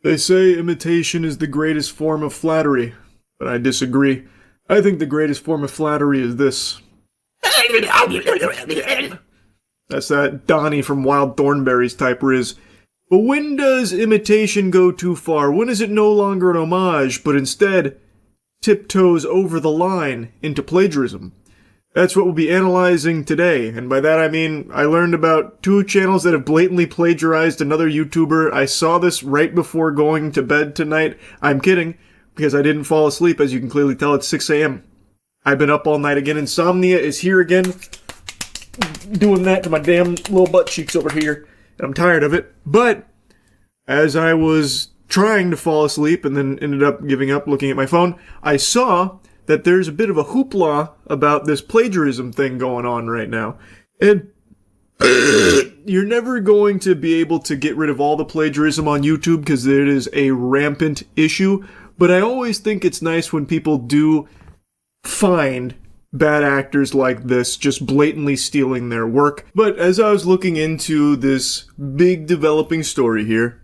They say imitation is the greatest form of flattery, but I disagree. I think the greatest form of flattery is this. That's that Donnie from Wild Thornberrys type riz. But when does imitation go too far? When is it no longer an homage, but instead tiptoes over the line into plagiarism? That's what we'll be analyzing today, and by that I mean I learned about 2 channels that have blatantly plagiarized another YouTuber. I saw this right before going to bed tonight. I'm kidding, because I didn't fall asleep. As you can clearly tell, it's 6 a.m. I've been up all night again. Insomnia is here again, doing that to my damn little butt cheeks over here, and I'm tired of it. But as I was trying to fall asleep and then ended up giving up looking at my phone, I saw that there's a bit of a hoopla about this plagiarism thing going on right now. And you're never going to be able to get rid of all the plagiarism on YouTube because it is a rampant issue. But I always think it's nice when people do find bad actors like this just blatantly stealing their work. But as I was looking into this big developing story here,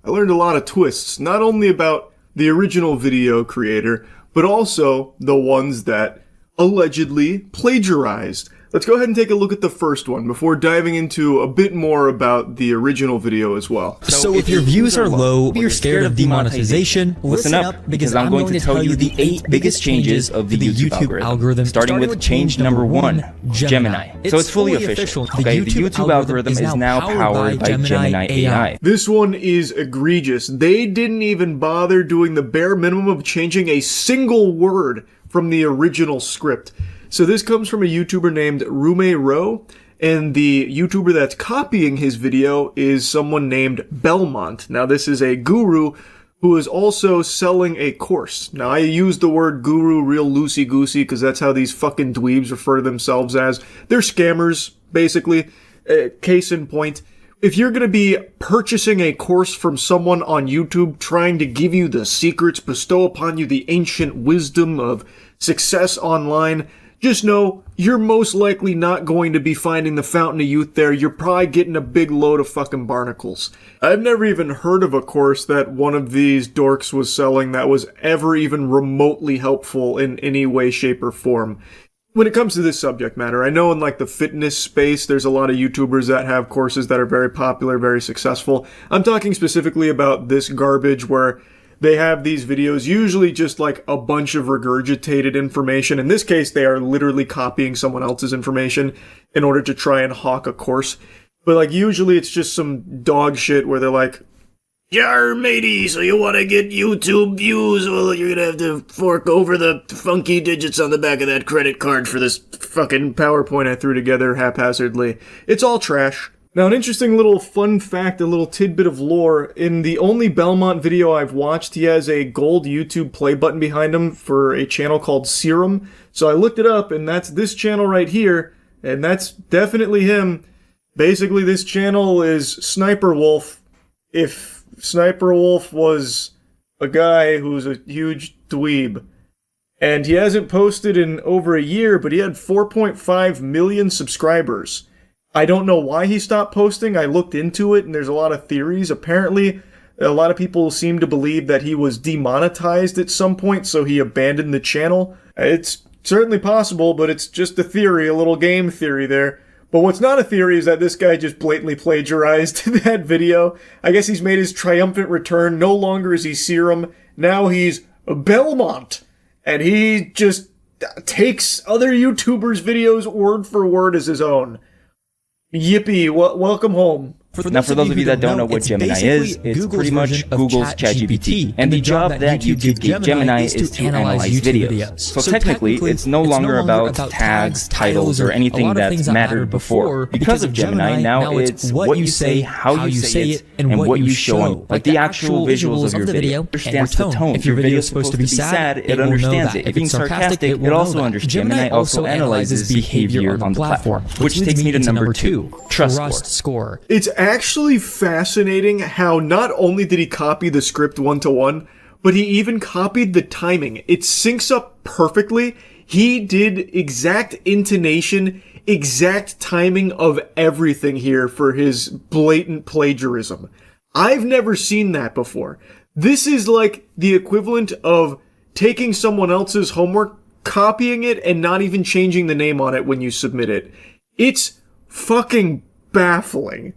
I learned a lot of twists, not only about the original video creator, but also the ones that allegedly plagiarized. Let's go ahead and take a look at the first one before diving into a bit more about the original video as well. So if your views are low, you're scared of demonetization, listen up, because I'm going to tell you the 8 biggest changes of the YouTube algorithm, starting with change number 1, Gemini. So it's fully official. Okay, the YouTube algorithm is now powered by Gemini AI. This one is egregious. They didn't even bother doing the bare minimum of changing a single word from the original script. So this comes from a YouTuber named Penguinz0, and the YouTuber that's copying his video is someone named Belmont. Now this is a guru who is also selling a course. Now I use the word guru real loosey-goosey because that's how these fucking dweebs refer to themselves as. They're scammers, basically. Case in point. If you're going to be purchasing a course from someone on YouTube trying to give you the secrets, bestow upon you the ancient wisdom of success online, just know you're most likely not going to be finding the fountain of youth there. You're probably getting a big load of fucking barnacles. I've never even heard of a course that one of these dorks was selling that was ever even remotely helpful in any way, shape, or form. When it comes to this subject matter, I know in like the fitness space, there's a lot of YouTubers that have courses that are very popular, very successful. I'm talking specifically about this garbage where they have these videos, usually just like a bunch of regurgitated information. In this case, they are literally copying someone else's information in order to try and hawk a course. But like usually it's just some dog shit where they're like, "Yar matey, so you want to get YouTube views? Well, you're gonna have to fork over the funky digits on the back of that credit card for this fucking PowerPoint I threw together haphazardly." It's all trash. Now, an interesting little fun fact, a little tidbit of lore. In the only Belmont video I've watched, he has a gold YouTube play button behind him for a channel called Serum. So I looked it up, and that's this channel right here, and that's definitely him. Basically, this channel is Sniper Wolf. If Sniper Wolf was a guy who's a huge dweeb. And he hasn't posted in over a year, but he had 4.5 million subscribers. I don't know why he stopped posting. I looked into it, and there's a lot of theories. Apparently, a lot of people seem to believe that he was demonetized at some point, so he abandoned the channel. It's certainly possible, but it's just a theory, a little game theory there. But what's not a theory is that this guy just blatantly plagiarized that video. I guess he's made his triumphant return. No longer is he Serum. Now he's Belmont. And he just takes other YouTubers' videos word for word as his own. Yippee, welcome home. Now, for those of you that don't know what Gemini is, it's pretty much Google's ChatGPT. And the job that YouTube gave Gemini is to analyze videos. So technically, it's no longer about tags, titles, or anything that's mattered before. Because of Gemini, now it's what you say, how you say it, and what you show, like the actual visuals of your video. It understands the tone. If your video is supposed to be sad, it understands it. If being sarcastic, it also understands. Gemini also analyzes behavior on the platform. Which takes me to number 2, trust score. It's actually fascinating how not only did he copy the script one-to-one, but he even copied the timing. It syncs up perfectly. He did exact intonation, exact timing of everything here for his blatant plagiarism. I've never seen that before. This is like the equivalent of taking someone else's homework, copying it, and not even changing the name on it when you submit it. It's fucking baffling.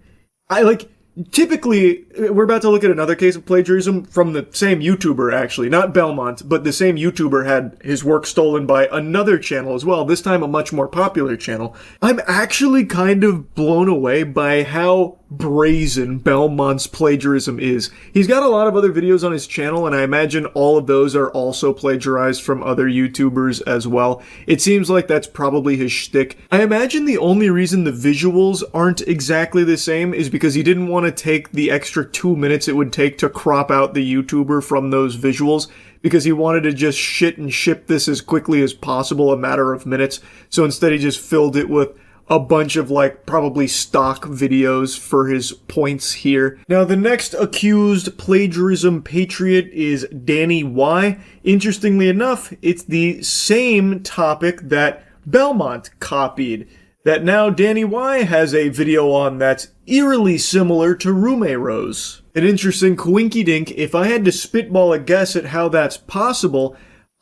Typically, we're about to look at another case of plagiarism from the same YouTuber, actually. Not Belmont, but the same YouTuber had his work stolen by another channel as well, this time a much more popular channel. I'm actually kind of blown away by how brazen Belmont's plagiarism is. He's got a lot of other videos on his channel, and I imagine all of those are also plagiarized from other YouTubers as well. It seems like that's probably his shtick. I imagine the only reason the visuals aren't exactly the same is because he didn't want to take the extra 2 minutes it would take to crop out the YouTuber from those visuals, because he wanted to just shit and ship this as quickly as possible, a matter of minutes. So instead he just filled it with a bunch of probably stock videos for his points here. Now the next accused plagiarism patriot is Danny Y. Interestingly enough, it's the same topic that Belmont copied, that now Danny Y has a video on that's eerily similar to Rumeiro's. An interesting coinky-dink, if I had to spitball a guess at how that's possible,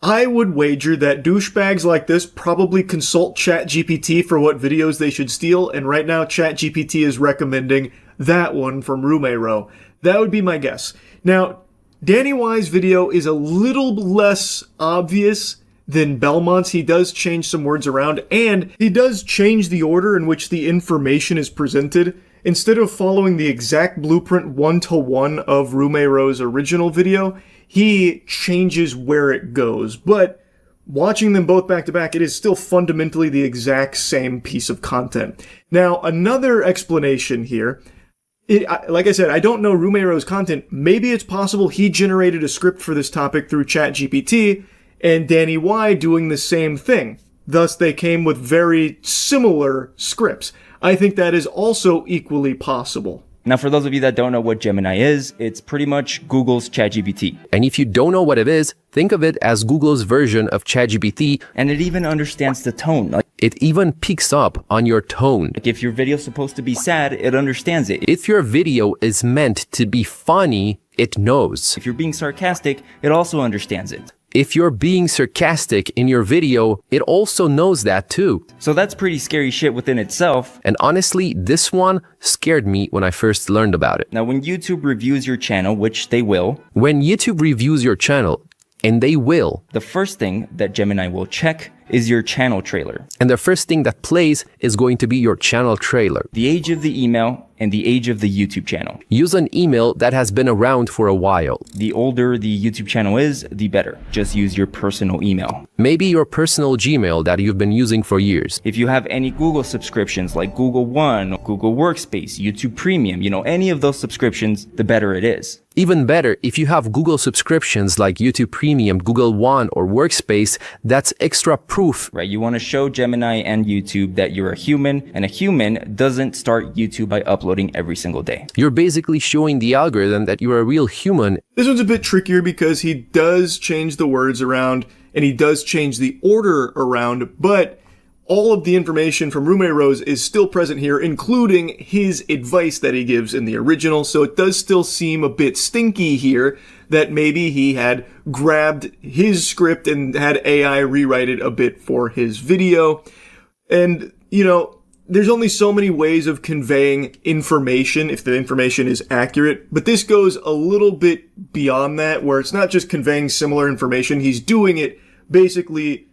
I would wager that douchebags like this probably consult ChatGPT for what videos they should steal, and right now ChatGPT is recommending that one from Rumeiro. That would be my guess. Now, Danny Y's video is a little less obvious than Belmont's. He does change some words around, and he does change the order in which the information is presented. Instead of following the exact blueprint one-to-one of Rumeiro's original video, he changes where it goes. But watching them both back to back, it is still fundamentally the exact same piece of content. Now, another explanation here, like I said, I don't know Rumeiro's content. Maybe it's possible he generated a script for this topic through ChatGPT, and Danny Y doing the same thing. Thus, they came with very similar scripts. I think that is also equally possible. Now, for those of you that don't know what Gemini is, it's pretty much Google's ChatGPT. And if you don't know what it is, think of it as Google's version of ChatGPT. And it even understands the tone. It even picks up on your tone. If your video's supposed to be sad, it understands it. If your video is meant to be funny, it knows. If you're being sarcastic, it also understands it. If you're being sarcastic in your video, it also knows that too. So that's pretty scary shit within itself. And honestly, this one scared me when I first learned about it. Now, when YouTube reviews your channel, which they will. When YouTube reviews your channel, and they will. The first thing that Gemini will check is your channel trailer. And the first thing that plays is going to be your channel trailer. The age of the email and the age of the YouTube channel. Use an email that has been around for a while. The older the YouTube channel is, the better. Just use your personal email. Maybe your personal Gmail that you've been using for years. If you have any Google subscriptions like Google One, Google Workspace, YouTube Premium, any of those subscriptions, the better it is. Even better, if you have Google subscriptions like YouTube Premium, Google One, or Workspace, that's extra proof. Right, you want to show Gemini and YouTube that you're a human, and a human doesn't start YouTube by uploading every single day. You're basically showing the algorithm that you're a real human. This one's a bit trickier because he does change the words around, and he does change the order around, but all of the information from Rumeiro's is still present here, including his advice that he gives in the original, so it does still seem a bit stinky here that maybe he had grabbed his script and had AI rewrite it a bit for his video. And, there's only so many ways of conveying information if the information is accurate, but this goes a little bit beyond that, where it's not just conveying similar information, he's doing it basically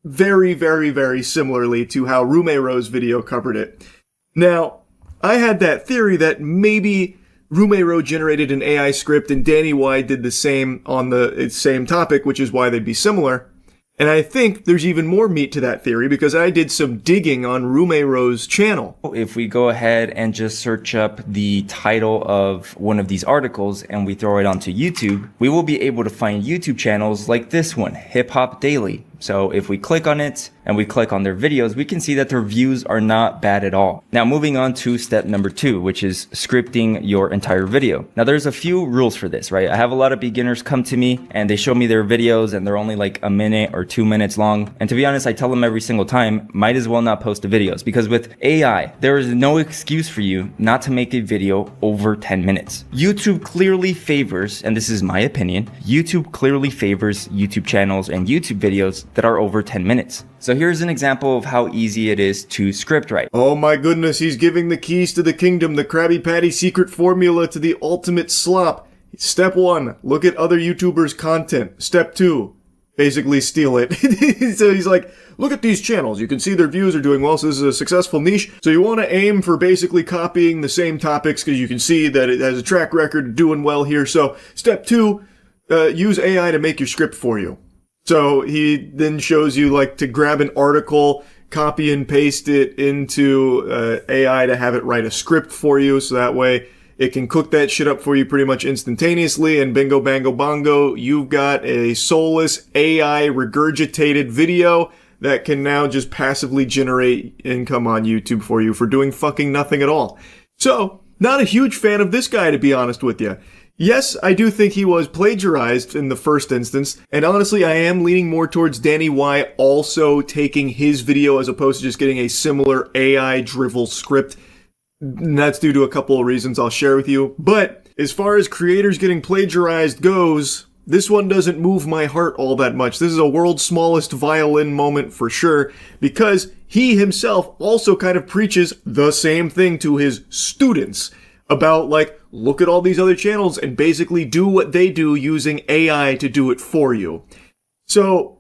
very, very, very similarly to how Rumeiro's video covered it. Now, I had that theory that maybe Rumeiro generated an AI script and Danny Y did the same on the same topic, which is why they'd be similar. And I think there's even more meat to that theory because I did some digging on Rumeiro's channel. If we go ahead and just search up the title of one of these articles and we throw it onto YouTube, we will be able to find YouTube channels like this one, Hip Hop Daily. So if we click on it and we click on their videos, we can see that their views are not bad at all. Now moving on to step number 2, which is scripting your entire video. Now there's a few rules for this, right? I have a lot of beginners come to me and they show me their videos and they're only like a minute or 2 minutes long. And to be honest, I tell them every single time, might as well not post the videos, because with AI, there is no excuse for you not to make a video over 10 minutes. YouTube clearly favors, and this is my opinion, YouTube clearly favors YouTube channels and YouTube videos that are over 10 minutes. So here's an example of how easy it is to script write. Oh my goodness, he's giving the keys to the kingdom, the Krabby Patty secret formula to the ultimate slop. Step 1, look at other YouTubers' content. Step 2, basically steal it. So he's like, look at these channels. You can see their views are doing well, so this is a successful niche. So you want to aim for basically copying the same topics because you can see that it has a track record of doing well here. So step 2, use AI to make your script for you. So he then shows you like to grab an article, copy and paste it into AI to have it write a script for you. So that way it can cook that shit up for you pretty much instantaneously, and bingo, bango, bongo, you've got a soulless AI regurgitated video that can now just passively generate income on YouTube for you for doing fucking nothing at all. So, not a huge fan of this guy, to be honest with you. Yes, I do think he was plagiarized in the first instance, and honestly, I am leaning more towards Danny Y also taking his video as opposed to just getting a similar AI drivel script. And that's due to a couple of reasons I'll share with you. But as far as creators getting plagiarized goes, this one doesn't move my heart all that much. This is a world's smallest violin moment for sure, because he himself also kind of preaches the same thing to his students about, like, look at all these other channels and basically do what they do using AI to do it for you. So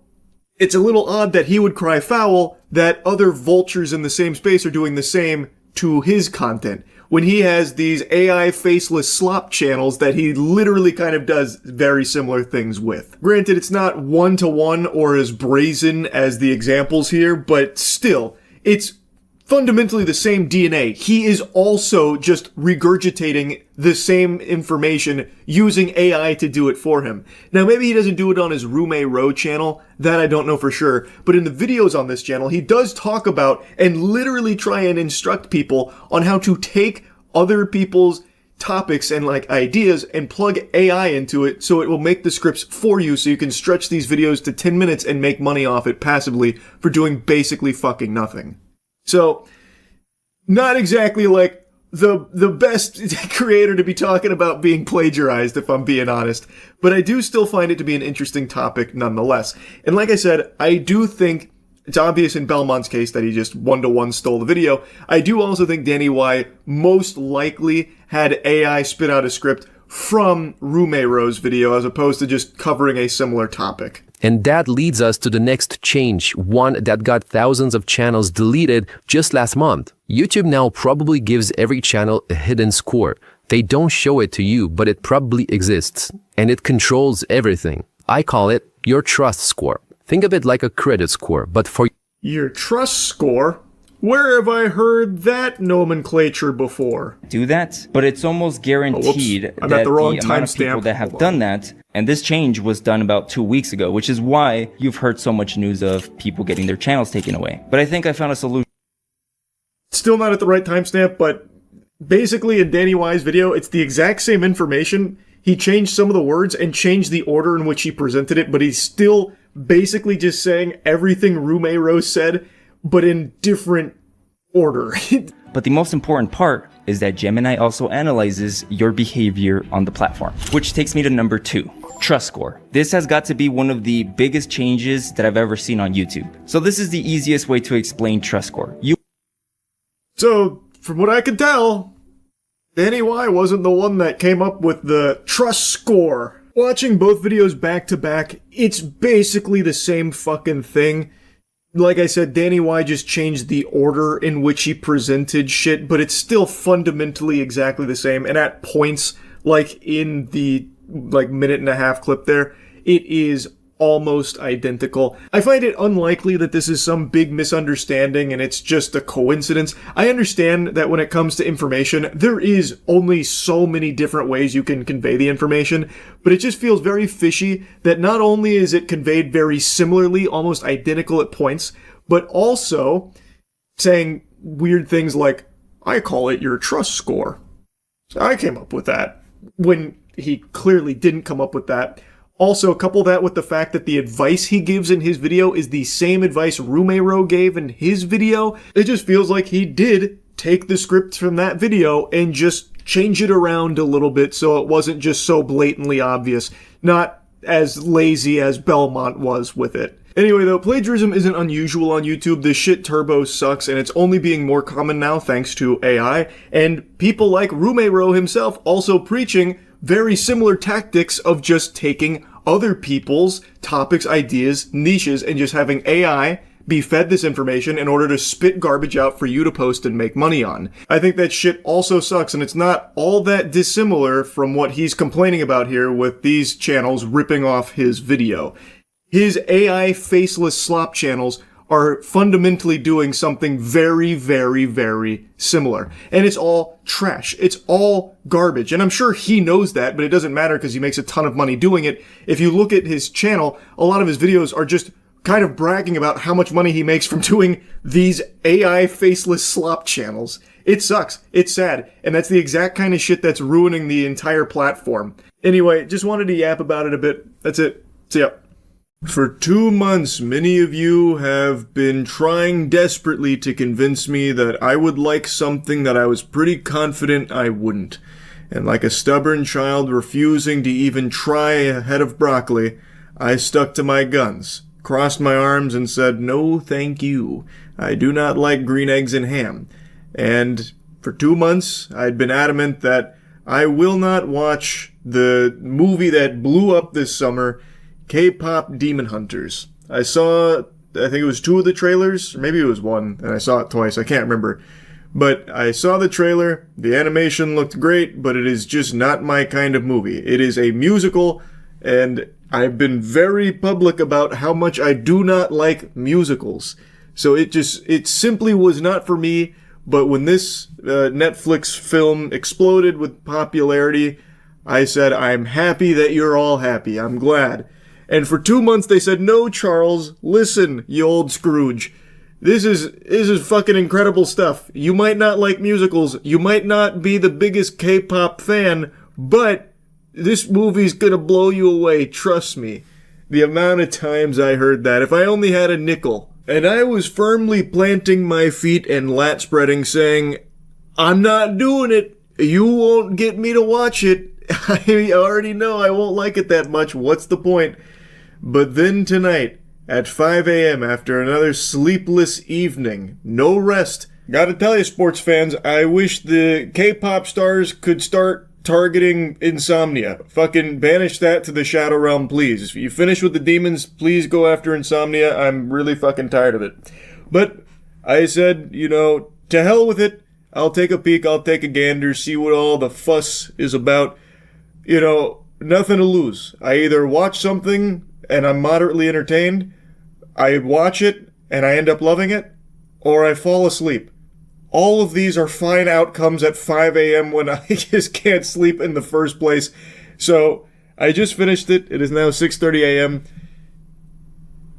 it's a little odd that he would cry foul that other vultures in the same space are doing the same to his content, when he has these AI faceless slop channels that he literally kind of does very similar things with. Granted, it's not one-to-one or as brazen as the examples here, but still, it's fundamentally the same DNA. He is also just regurgitating the same information using AI to do it for him. Now, maybe he doesn't do it on his Rumei0 channel. That I don't know for sure. But in the videos on this channel, he does talk about and literally try and instruct people on how to take other people's topics and like ideas and plug AI into it so it will make the scripts for you so you can stretch these videos to 10 minutes and make money off it passively for doing basically fucking nothing. So, not exactly like the best creator to be talking about being plagiarized, if I'm being honest. But I do still find it to be an interesting topic nonetheless. And like I said, I do think it's obvious in Belmont's case that he just one-to-one stole the video. I do also think Danny Y most likely had AI spit out a script from Rumei0's video as opposed to just covering a similar topic. And that leads us to the next change, one that got thousands of channels deleted just last month. YouTube now probably gives every channel a hidden score. They don't show it to you, but it probably exists. And it controls everything. I call it your trust score. Think of it like a credit score, but for your trust score? Where have I heard that nomenclature before? Do that, but it's almost guaranteed that the amount of people that have done that, and this change was done about 2 weeks ago, which is why you've heard so much news of people getting their channels taken away. But I think I found a solution. Still not at the right timestamp, but basically in Danny Y's video, it's the exact same information. He changed some of the words and changed the order in which he presented it, but he's still basically just saying everything Rumei0 said, but in different order. But the most important part is that Gemini also analyzes your behavior on the platform. Which takes me to number 2, trust score. This has got to be one of the biggest changes that I've ever seen on YouTube. So this is the easiest way to explain trust score. So, from what I can tell, Danny Y wasn't the one that came up with the trust score. Watching both videos back to back, it's basically the same fucking thing. Like I said, Danny Y just changed the order in which he presented shit, but it's still fundamentally exactly the same. And at points, like in the minute and a half clip there, it is almost identical. I find it unlikely that this is some big misunderstanding and it's just a coincidence. I understand that when it comes to information, there is only so many different ways you can convey the information, but it just feels very fishy that not only is it conveyed very similarly, almost identical at points, but also saying weird things like, I call it your trust score. I came up with that, when he clearly didn't come up with that. Also, couple that with the fact that the advice he gives in his video is the same advice Rumero gave in his video. It just feels like he did take the script from that video and just change it around a little bit so it wasn't just so blatantly obvious. Not as lazy as Belmont was with it. Anyway though, plagiarism isn't unusual on YouTube. This shit turbo sucks and it's only being more common now thanks to AI. And people like Rumero himself also preaching very similar tactics of just taking other people's topics, ideas, niches, and just having AI be fed this information in order to spit garbage out for you to post and make money on. I think that shit also sucks, and it's not all that dissimilar from what he's complaining about here with these channels ripping off his video. His AI faceless slop channels are fundamentally doing something very, very, very similar. And it's all trash. It's all garbage. And I'm sure he knows that, but it doesn't matter because he makes a ton of money doing it. If you look at his channel, a lot of his videos are just kind of bragging about how much money he makes from doing these AI faceless slop channels. It sucks. It's sad. And that's the exact kind of shit that's ruining the entire platform. Anyway, just wanted to yap about it a bit. That's it. See ya. For 2 months, many of you have been trying desperately to convince me that I would like something that I was pretty confident I wouldn't. And like a stubborn child refusing to even try a head of broccoli, I stuck to my guns, crossed my arms and said, no thank you. I do not like green eggs and ham. And for 2 months, I'd been adamant that I will not watch the movie that blew up this summer, K-pop Demon Hunters. I saw, I think it was 2 of the trailers, or maybe it was 1, and I saw it twice, I can't remember. But I saw the trailer, the animation looked great, but it is just not my kind of movie. It is a musical, and I've been very public about how much I do not like musicals. So it simply was not for me, but when this Netflix film exploded with popularity, I said, I'm happy that you're all happy, I'm glad. And for 2 months they said, no, Charles, listen, you old Scrooge. This is fucking incredible stuff. You might not like musicals, you might not be the biggest K-pop fan, but this movie's gonna blow you away, trust me. The amount of times I heard that, if I only had a nickel. And I was firmly planting my feet and lat spreading, saying, I'm not doing it. You won't get me to watch it. I already know I won't like it that much. What's the point? But then tonight, at 5 a.m. after another sleepless evening, no rest. Gotta tell you, sports fans, I wish the K-pop stars could start targeting insomnia. Fucking banish that to the Shadow Realm, please. If you finish with the demons, please go after insomnia. I'm really fucking tired of it. But I said, to hell with it. I'll take a peek, I'll take a gander, see what all the fuss is about. Nothing to lose. I either watch something and I'm moderately entertained, I watch it and I end up loving it, or I fall asleep. All of these are fine outcomes at 5 a.m. when I just can't sleep in the first place. So I just finished it. It is now 6:30 a.m.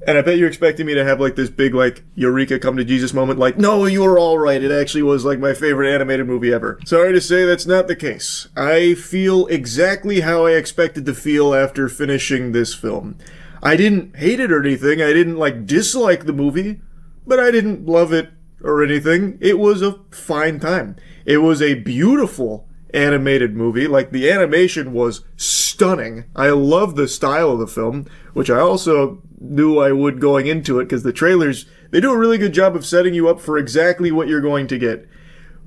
And I bet you're expecting me to have this big eureka come to Jesus moment, no, you were all right. It actually was my favorite animated movie ever. Sorry to say that's not the case. I feel exactly how I expected to feel after finishing this film. I didn't hate it or anything. I didn't dislike the movie, but I didn't love it or anything. It was a fine time. It was a beautiful animated movie. The animation was stunning. I love the style of the film, which I also knew I would going into it because the trailers, they do a really good job of setting you up for exactly what you're going to get.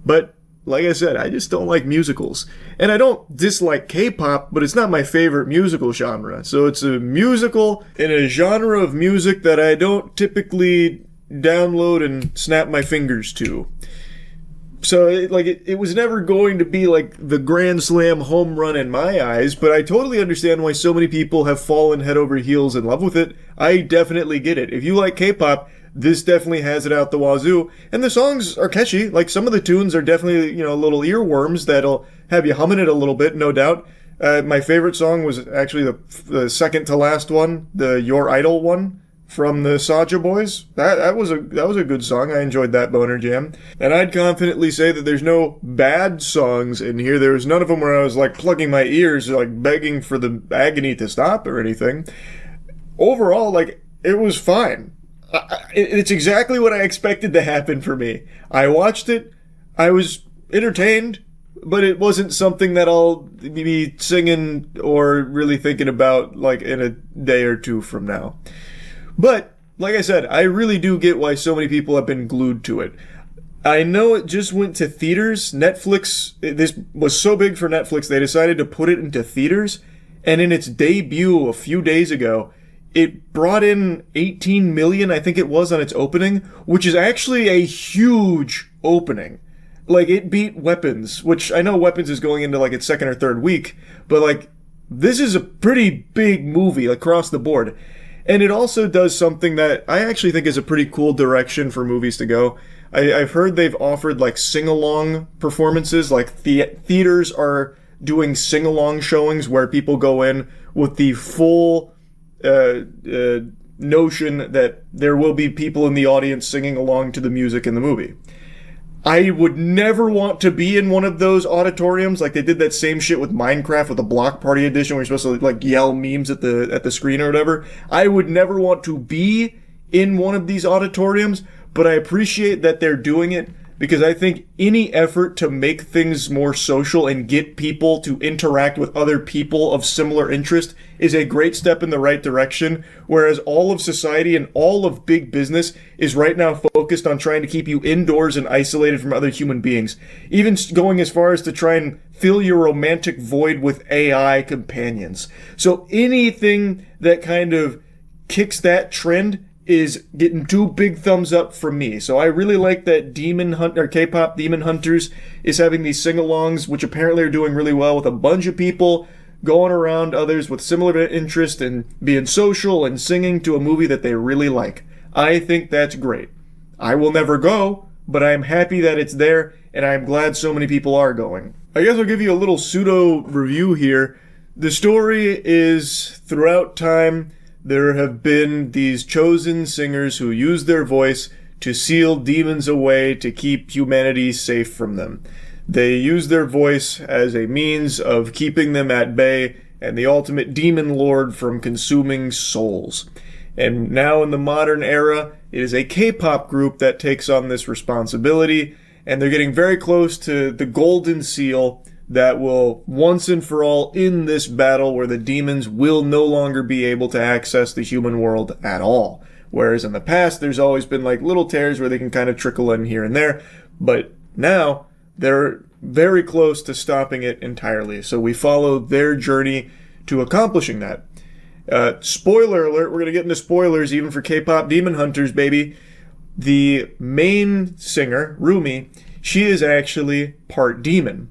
But like I said, I just don't like musicals. And I don't dislike K-pop, but it's not my favorite musical genre. So it's a musical in a genre of music that I don't typically download and snap my fingers to. So it was never going to be like the grand slam home run in my eyes, but I totally understand why so many people have fallen head over heels in love with it. I definitely get it. If you like K-pop, this definitely has it out the wazoo, and the songs are catchy. Like, some of the tunes are definitely, little earworms that'll have you humming it a little bit, no doubt. My favorite song was actually the second to last one, the Your Idol one from the Saja Boys. That was a good song. I enjoyed that boner jam. And I'd confidently say that there's no bad songs in here. There was none of them where I was like plugging my ears, like begging for the agony to stop or anything. Overall, like, it was fine. It's exactly what I expected to happen for me. I watched it. I was entertained, but it wasn't something that I'll be singing or really thinking about like in a day or two from now. But, like I said, I really do get why so many people have been glued to it. I know it just went to theaters. Netflix, this was so big for Netflix, they decided to put it into theaters. And in its debut a few days ago, it brought in 18 million, I think it was, on its opening, which is actually a huge opening. Like, it beat Weapons, which I know Weapons is going into like its second or third week, but like, this is a pretty big movie across the board. And it also does something that I actually think is a pretty cool direction for movies to go. I've heard they've offered like sing-along performances, like theaters are doing sing-along showings where people go in with the full notion that there will be people in the audience singing along to the music in the movie. I would never want to be in one of those auditoriums. Like, they did that same shit with Minecraft with the Block Party edition where you're supposed to like yell memes at the screen or whatever. I would never want to be in one of these auditoriums, but I appreciate that they're doing it, because I think any effort to make things more social and get people to interact with other people of similar interest is a great step in the right direction, whereas all of society and all of big business is right now focused on trying to keep you indoors and isolated from other human beings, even going as far as to try and fill your romantic void with AI companions. So anything that kind of kicks that trend is getting 2 big thumbs up from me. So I really like that K-pop Demon Hunters is having these sing-alongs, which apparently are doing really well, with a bunch of people going around others with similar interest and being social and singing to a movie that they really like. I think that's great. I will never go, but I'm happy that it's there, and I'm glad so many people are going. I guess I'll give you a little pseudo review here. The story is, throughout time, there have been these chosen singers who use their voice to seal demons away to keep humanity safe from them. They use their voice as a means of keeping them at bay and the ultimate demon lord from consuming souls. And now in the modern era, it is a K-pop group that takes on this responsibility, and they're getting very close to the golden seal that will once and for all end this battle where the demons will no longer be able to access the human world at all. Whereas in the past, there's always been like little tears where they can kind of trickle in here and there. But now they're very close to stopping it entirely. So we follow their journey to accomplishing that. Spoiler alert, we're going to get into spoilers even for K-pop Demon Hunters, baby. The main singer, Rumi, she is actually part demon.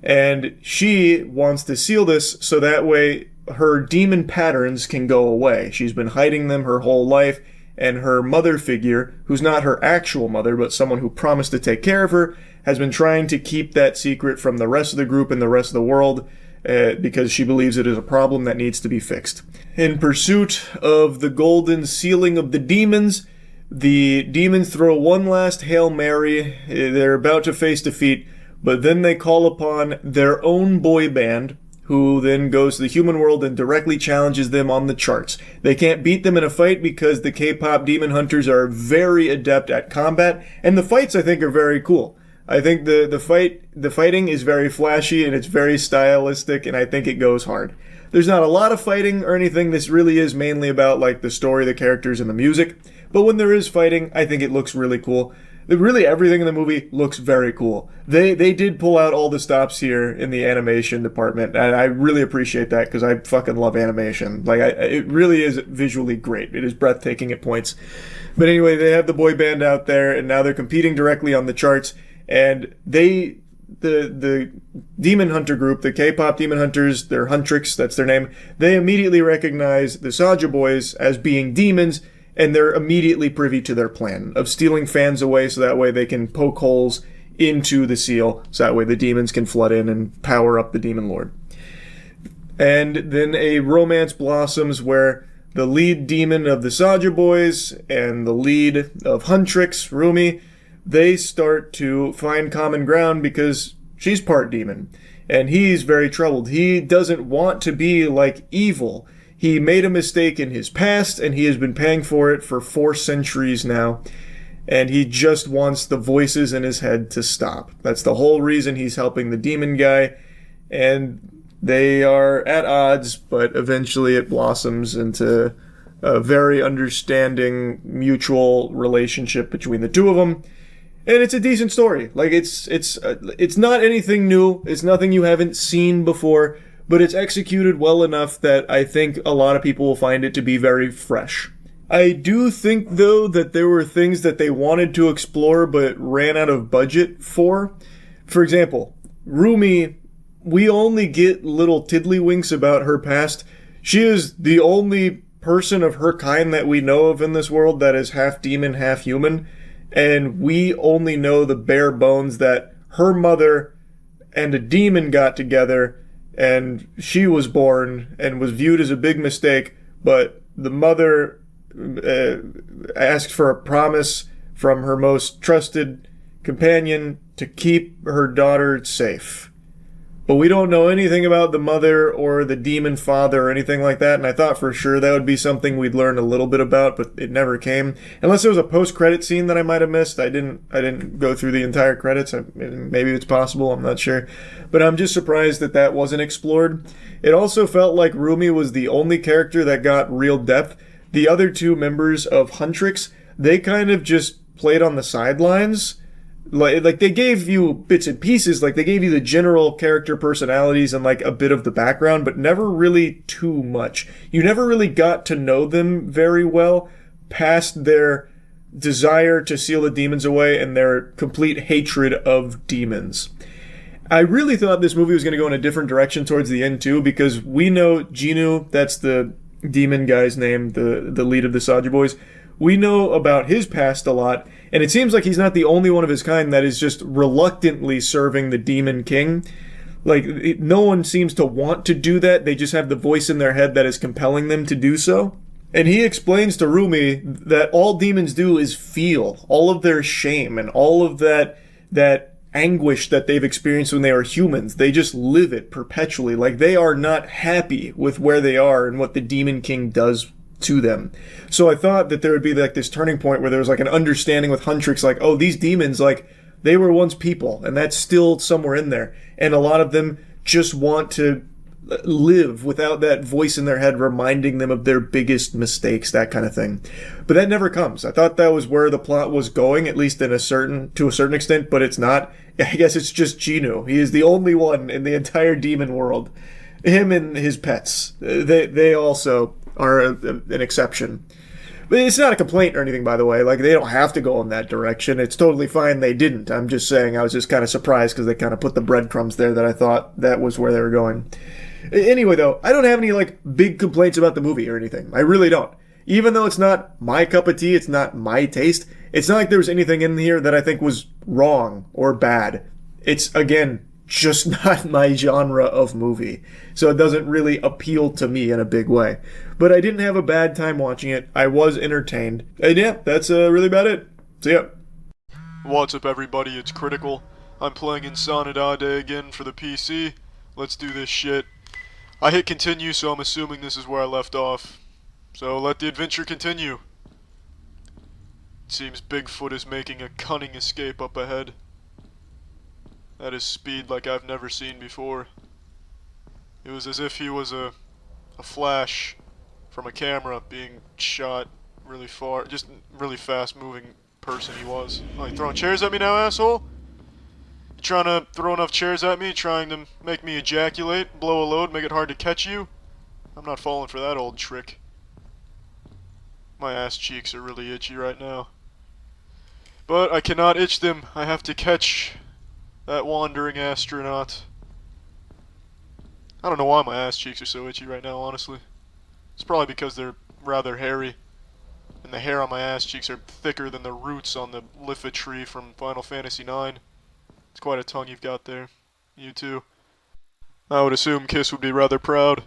And she wants to seal this so that way her demon patterns can go away. She's been hiding them her whole life, and her mother figure, who's not her actual mother, but someone who promised to take care of her, has been trying to keep that secret from the rest of the group and the rest of the world because she believes it is a problem that needs to be fixed. In pursuit of the golden sealing of the demons throw one last Hail Mary. They're about to face defeat, but then they call upon their own boy band, who then goes to the human world and directly challenges them on the charts. They can't beat them in a fight because the K-pop Demon Hunters are very adept at combat, and the fights, I think, are very cool. I think the fighting is very flashy and it's very stylistic, and I think it goes hard. There's not a lot of fighting or anything. This really is mainly about like the story, the characters, and the music. But when there is fighting, I think it looks really cool. Really, everything in the movie looks very cool. They did pull out all the stops here in the animation department, and I really appreciate that because I fucking love animation. Like, it really is visually great. It is breathtaking at points. But anyway, they have the boy band out there, and now they're competing directly on the charts, And the demon hunter group, the K-pop demon hunters, they're Huntrix, that's their name, they immediately recognize the Saja boys as being demons, and they're immediately privy to their plan of stealing fans away so that way they can poke holes into the seal, so that way the demons can flood in and power up the demon lord. And then a romance blossoms where the lead demon of the Saja boys and the lead of Huntrix, Rumi, they start to find common ground because she's part demon. And he's very troubled. He doesn't want to be like evil. He made a mistake in his past, and he has been paying for it for 4 centuries now. And he just wants the voices in his head to stop. That's the whole reason he's helping the demon guy. And they are at odds, but eventually it blossoms into a very understanding, mutual relationship between the two of them. And it's a decent story. Like, it's not anything new. It's nothing you haven't seen before, but it's executed well enough that I think a lot of people will find it to be very fresh. I do think, though, that there were things that they wanted to explore but ran out of budget for. For example, Rumi, we only get little tiddlywinks about her past. She is the only person of her kind that we know of in this world that is half demon, half human. And we only know the bare bones that her mother and a demon got together and she was born and was viewed as a big mistake, but the mother asked for a promise from her most trusted companion to keep her daughter safe. But we don't know anything about the mother or the demon father or anything like that, and I thought for sure that would be something we'd learn a little bit about, but it never came. Unless there was a post-credit scene that I might have missed. I didn't go through the entire credits. Maybe it's possible, I'm not sure. But I'm just surprised that that wasn't explored. It also felt like Rumi was the only character that got real depth. The other 2 members of Huntrix, they kind of just played on the sidelines. Like they gave you bits and pieces, like they gave you the general character personalities and like a bit of the background, but never really too much. You never really got to know them very well past their desire to seal the demons away and their complete hatred of demons. I really thought this movie was going to go in a different direction towards the end too, because we know Jinu, that's the demon guy's name, the lead of the Saja boys. We know about his past a lot, and it seems like he's not the only one of his kind that is just reluctantly serving the Demon King. Like, no one seems to want to do that. They just have the voice in their head that is compelling them to do so. And he explains to Rumi that all demons do is feel all of their shame and all of that anguish that they've experienced when they are humans. They just live it perpetually. Like, they are not happy with where they are and what the Demon King does to them. So I thought that there would be like this turning point where there was like an understanding with Huntrix, like, oh, these demons, like, they were once people, and that's still somewhere in there. And a lot of them just want to live without that voice in their head reminding them of their biggest mistakes, that kind of thing. But that never comes. I thought that was where the plot was going, at least to a certain extent, but it's not. I guess it's just Jinu. He is the only one in the entire demon world. Him and his pets. They also are an exception. But it's not a complaint or anything, by the way. Like, they don't have to go in that direction. It's totally fine they didn't. I'm just saying I was just kind of surprised because they kind of put the breadcrumbs there that I thought that was where they were going. Anyway, though, I don't have any, like, big complaints about the movie or anything. I really don't. Even though it's not my cup of tea, it's not my taste, it's not like there was anything in here that I think was wrong or bad. It's, again, just not my genre of movie. So it doesn't really appeal to me in a big way. But I didn't have a bad time watching it. I was entertained. And yeah, that's really about it. See ya. What's up, everybody? It's Critical. I'm playing Insanidade again for the PC. Let's do this shit. I hit continue, so I'm assuming this is where I left off. So let the adventure continue. It seems Bigfoot is making a cunning escape up ahead. That is speed like I've never seen before. It was as if he was a flash from a camera being shot really far. Just really fast moving person he was. Oh, you throwing chairs at me now, asshole? You trying to throw enough chairs at me, trying to make me ejaculate, blow a load, make it hard to catch you? I'm not falling for that old trick. My ass cheeks are really itchy right now. But I cannot itch them. I have to catch that wandering astronaut. I don't know why my ass cheeks are so itchy right now, honestly. It's probably because they're rather hairy. And the hair on my ass cheeks are thicker than the roots on the Lifa tree from Final Fantasy IX. It's quite a tongue you've got there. You too. I would assume Kiss would be rather proud.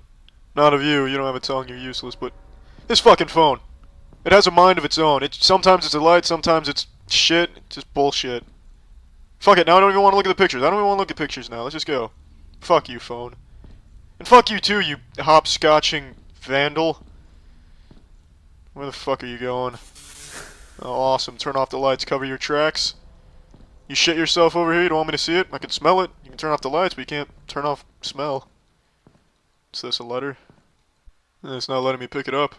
Not of you, you don't have a tongue, you're useless, but... This fucking phone! It has a mind of its own. Sometimes it's a light, sometimes it's shit. It's just bullshit. Fuck it, now I don't even want to look at the pictures. I don't even want to look at pictures now. Let's just go. Fuck you, phone. And fuck you too, you hopscotching vandal. Where the fuck are you going? Oh, awesome. Turn off the lights, cover your tracks. You shit yourself over here, you don't want me to see it? I can smell it. You can turn off the lights, but you can't turn off smell. Is this a letter? It's not letting me pick it up.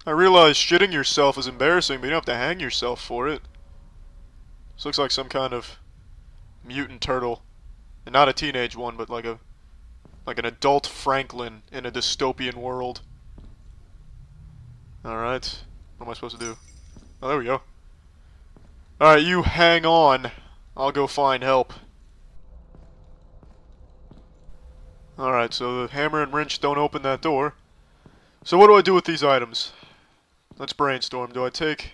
I realize shitting yourself is embarrassing, but you don't have to hang yourself for it. This looks like some kind of mutant turtle. And not a teenage one, but like an adult Franklin in a dystopian world. Alright. What am I supposed to do? Oh, there we go. Alright, you hang on. I'll go find help. Alright, so the hammer and wrench don't open that door. So what do I do with these items? Let's brainstorm. Do I take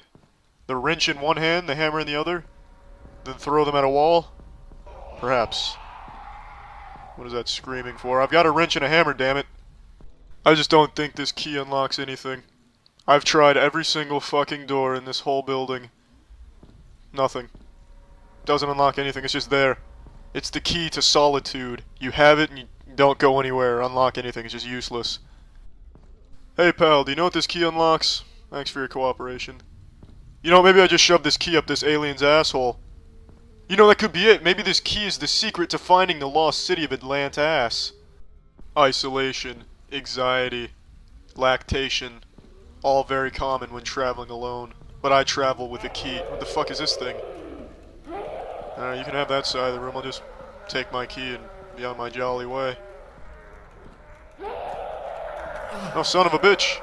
the wrench in one hand, the hammer in the other, then throw them at a wall? Perhaps. What is that screaming for? I've got a wrench and a hammer, damn it. I just don't think this key unlocks anything. I've tried every single fucking door in this whole building. Nothing. Doesn't unlock anything, it's just there. It's the key to solitude. You have it and you don't go anywhere or unlock anything, it's just useless. Hey pal, do you know what this key unlocks? Thanks for your cooperation. You know, maybe I just shoved this key up this alien's asshole. You know, that could be it. Maybe this key is the secret to finding the lost city of Atlantis. Isolation, anxiety, lactation, all very common when traveling alone. But I travel with a key. What the fuck is this thing? Alright, you can have that side of the room. I'll just take my key and be on my jolly way. Oh, son of a bitch.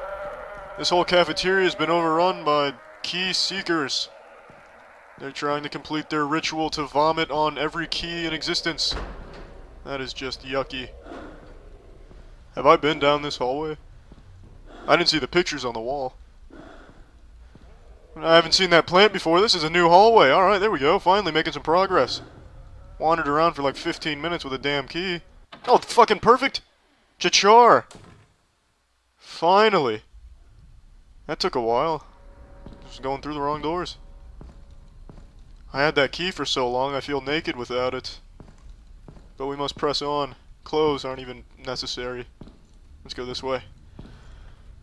This whole cafeteria has been overrun by key seekers. They're trying to complete their ritual to vomit on every key in existence. That is just yucky. Have I been down this hallway? I didn't see the pictures on the wall. I haven't seen that plant before. This is a new hallway. Alright, there we go. Finally making some progress. Wandered around for like 15 minutes with a damn key. Oh, fucking perfect! Chachar! Finally. That took a while. Just going through the wrong doors. I had that key for so long, I feel naked without it. But we must press on. Clothes aren't even necessary. Let's go this way.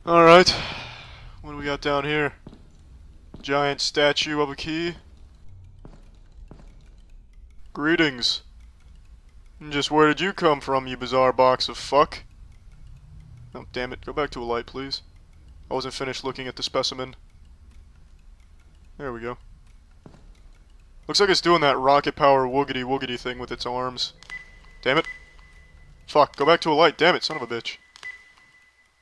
Alright. What do we got down here? Giant statue of a key. Greetings. Just where did you come from, you bizarre box of fuck? Oh, damn it. Go back to a light, please. I wasn't finished looking at the specimen. There we go. Looks like it's doing that rocket power woogity woogity thing with its arms. Damn it. Fuck, go back to a light. Damn it, son of a bitch.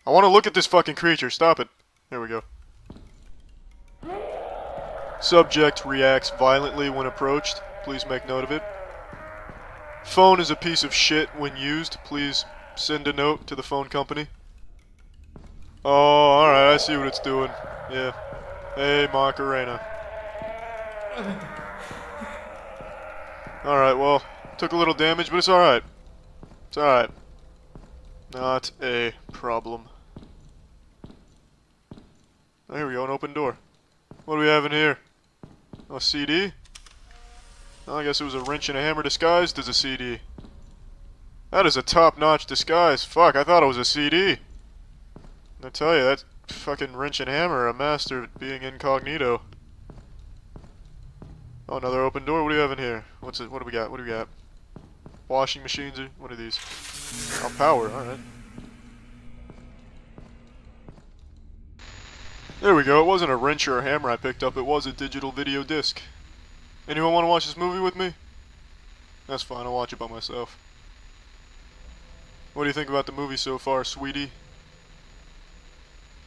I want to look at this fucking creature. Stop it. There we go. Subject reacts violently when approached. Please make note of it. Phone is a piece of shit when used. Please send a note to the phone company. Oh, alright, I see what it's doing. Yeah. Hey, Macarena. Alright, well, took a little damage, but it's alright. It's alright. Not a problem. Oh, here we go, an open door. What do we have in here? A CD? Oh, I guess it was a wrench and a hammer disguised as a CD. That is a top-notch disguise. Fuck, I thought it was a CD. I tell you, that fucking wrench and hammer are a master at being incognito. Oh, another open door. What do you have in here? What's it? What do we got? What do we got? Washing machines? What are these? Oh, power. Alright. There we go. It wasn't a wrench or a hammer I picked up. It was a digital video disc. Anyone want to watch this movie with me? That's fine. I'll watch it by myself. What do you think about the movie so far, sweetie?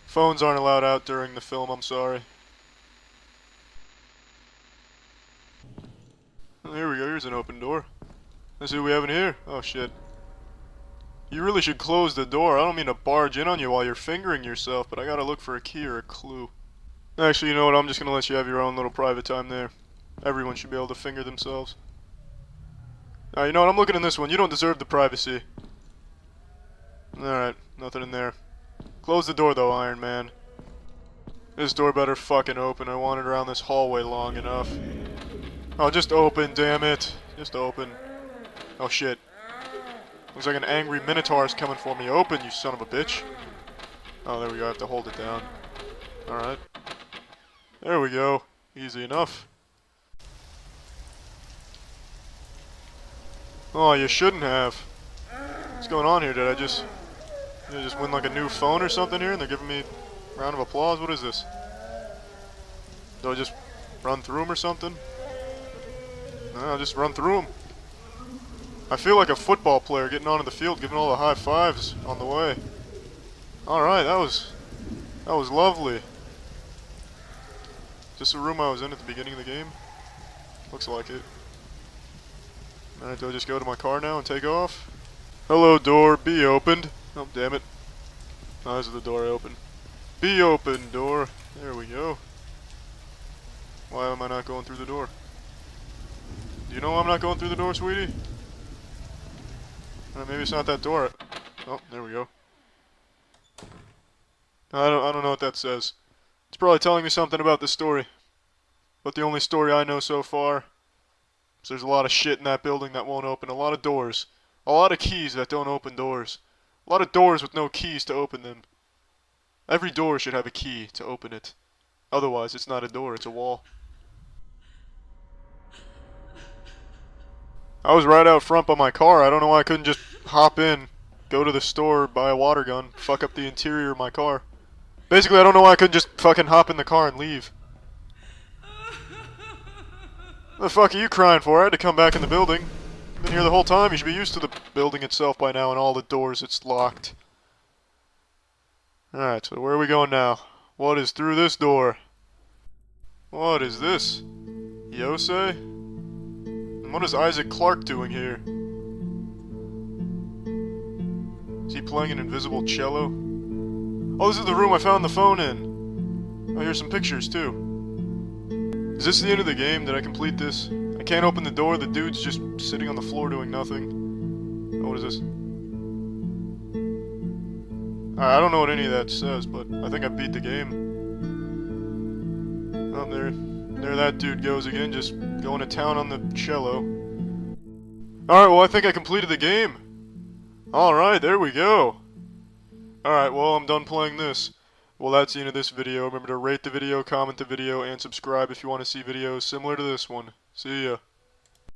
Phones aren't allowed out during the film, I'm sorry. Here we go, here's an open door. Let's see what we have in here. Oh shit. You really should close the door. I don't mean to barge in on you while you're fingering yourself, but I gotta look for a key or a clue. Actually, you know what, I'm just gonna let you have your own little private time there. Everyone should be able to finger themselves. Alright, you know what, I'm looking in this one. You don't deserve the privacy. Alright, nothing in there. Close the door though, Iron Man. This door better fucking open. I wanted around this hallway long enough. Oh, just open, damn it. Just open. Oh shit. Looks like an angry Minotaur's coming for me. Open, you son of a bitch. Oh, there we go. I have to hold it down. Alright. There we go. Easy enough. Oh, you shouldn't have. What's going on here? Did I just win like a new phone or something here and they're giving me a round of applause? What is this? Do I just run through them or something? No, I'll just run through them. I feel like a football player getting onto the field, giving all the high fives on the way. Alright, that was lovely. Is this the room I was in at the beginning of the game? Looks like it. Alright, do I just go to my car now and take off? Hello, door, be opened. Oh, damn it. Oh, this is the door I opened. Be open, door. There we go. Why am I not going through the door? Do you know I'm not going through the door, sweetie? Maybe it's not that door. Oh, there we go. I don't know what that says. It's probably telling me something about the story. But the only story I know so far is there's a lot of shit in that building that won't open. A lot of doors. A lot of keys that don't open doors. A lot of doors with no keys to open them. Every door should have a key to open it. Otherwise, it's not a door, it's a wall. I was right out front by my car. I don't know why I couldn't just hop in, go to the store, buy a water gun, fuck up the interior of my car. Basically, I don't know why I couldn't just fucking hop in the car and leave. What the fuck are you crying for? I had to come back in the building. I've been here the whole time. You should be used to the building itself by now and all the doors it's locked. Alright, so where are we going now? What is through this door? What is this? Yosei? And what is Isaac Clarke doing here? Is he playing an invisible cello? Oh, this is the room I found the phone in. Oh, here's some pictures too. Is this the end of the game? Did I complete this? I can't open the door, the dude's just sitting on the floor doing nothing. Oh, what is this? I don't know what any of that says, but I think I beat the game. Oh, there that dude goes again, just going to town on the cello. Alright, well I think I completed the game. Alright, there we go. Alright, well I'm done playing this. Well, that's the end of this video. Remember to rate the video, comment the video, and subscribe if you want to see videos similar to this one. See ya.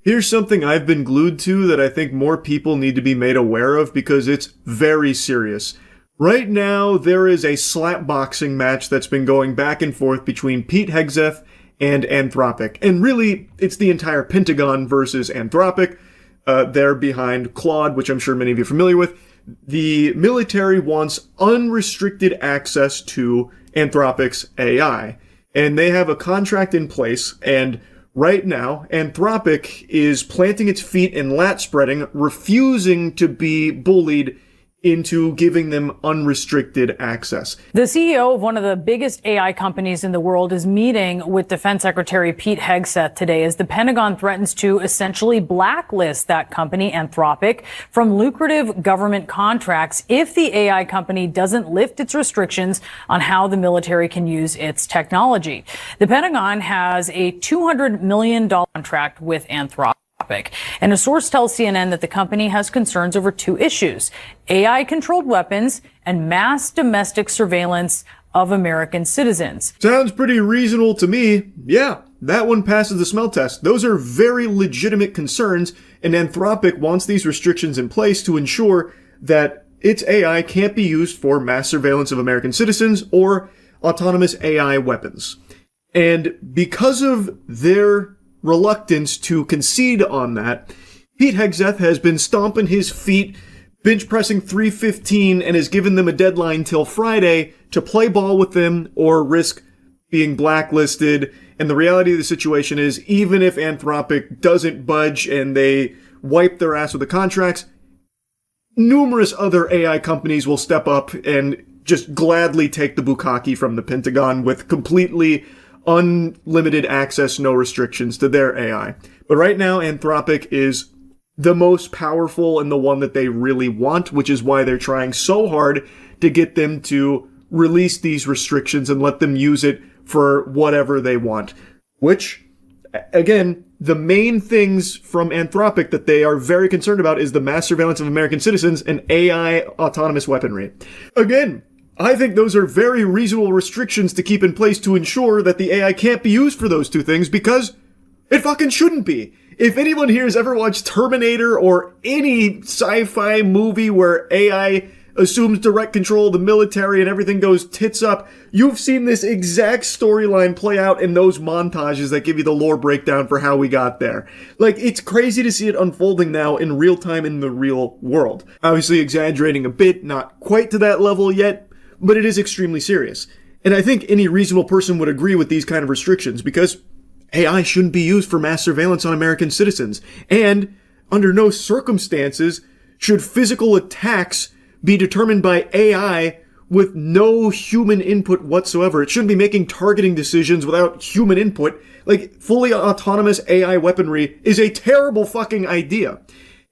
Here's something I've been glued to that I think more people need to be made aware of because it's very serious. Right now, there is a slapboxing match that's been going back and forth between Pete Hegseth and Anthropic. And really, it's the entire Pentagon versus Anthropic. They're behind Claude, which I'm sure many of you are familiar with. The military wants unrestricted access to Anthropic's AI. And they have a contract in place, and right now, Anthropic is planting its feet and lat spreading, refusing to be bullied into giving them unrestricted access. The CEO of one of the biggest AI companies in the world is meeting with Defense Secretary Pete Hegseth today as the Pentagon threatens to essentially blacklist that company, Anthropic, from lucrative government contracts if the AI company doesn't lift its restrictions on how the military can use its technology. The Pentagon has a $200 million contract with Anthropic. And a source tells CNN that the company has concerns over two issues: AI-controlled weapons and mass domestic surveillance of American citizens. Sounds pretty reasonable to me. Yeah, that one passes the smell test. Those are very legitimate concerns, and Anthropic wants these restrictions in place to ensure that its AI can't be used for mass surveillance of American citizens or autonomous AI weapons. And because of their reluctance to concede on that, Pete Hegseth has been stomping his feet, bench pressing 315, and has given them a deadline till Friday to play ball with them or risk being blacklisted. And the reality of the situation is, even if Anthropic doesn't budge and they wipe their ass with the contracts, numerous other AI companies will step up and just gladly take the bukkake from the Pentagon with completely unlimited access, no restrictions to their AI. But right now, Anthropic is the most powerful and the one that they really want, which is why they're trying so hard to get them to release these restrictions and let them use it for whatever they want. Which, again, the main things from Anthropic that they are very concerned about is the mass surveillance of American citizens and AI autonomous weaponry. Again, I think those are very reasonable restrictions to keep in place to ensure that the AI can't be used for those two things, because it fucking shouldn't be. If anyone here has ever watched Terminator or any sci-fi movie where AI assumes direct control of the military and everything goes tits up, you've seen this exact storyline play out in those montages that give you the lore breakdown for how we got there. Like, it's crazy to see it unfolding now in real time in the real world. Obviously exaggerating a bit, not quite to that level yet, but it is extremely serious. And I think any reasonable person would agree with these kind of restrictions, because AI shouldn't be used for mass surveillance on American citizens. And under no circumstances should physical attacks be determined by AI with no human input whatsoever. It shouldn't be making targeting decisions without human input. Like, fully autonomous AI weaponry is a terrible fucking idea.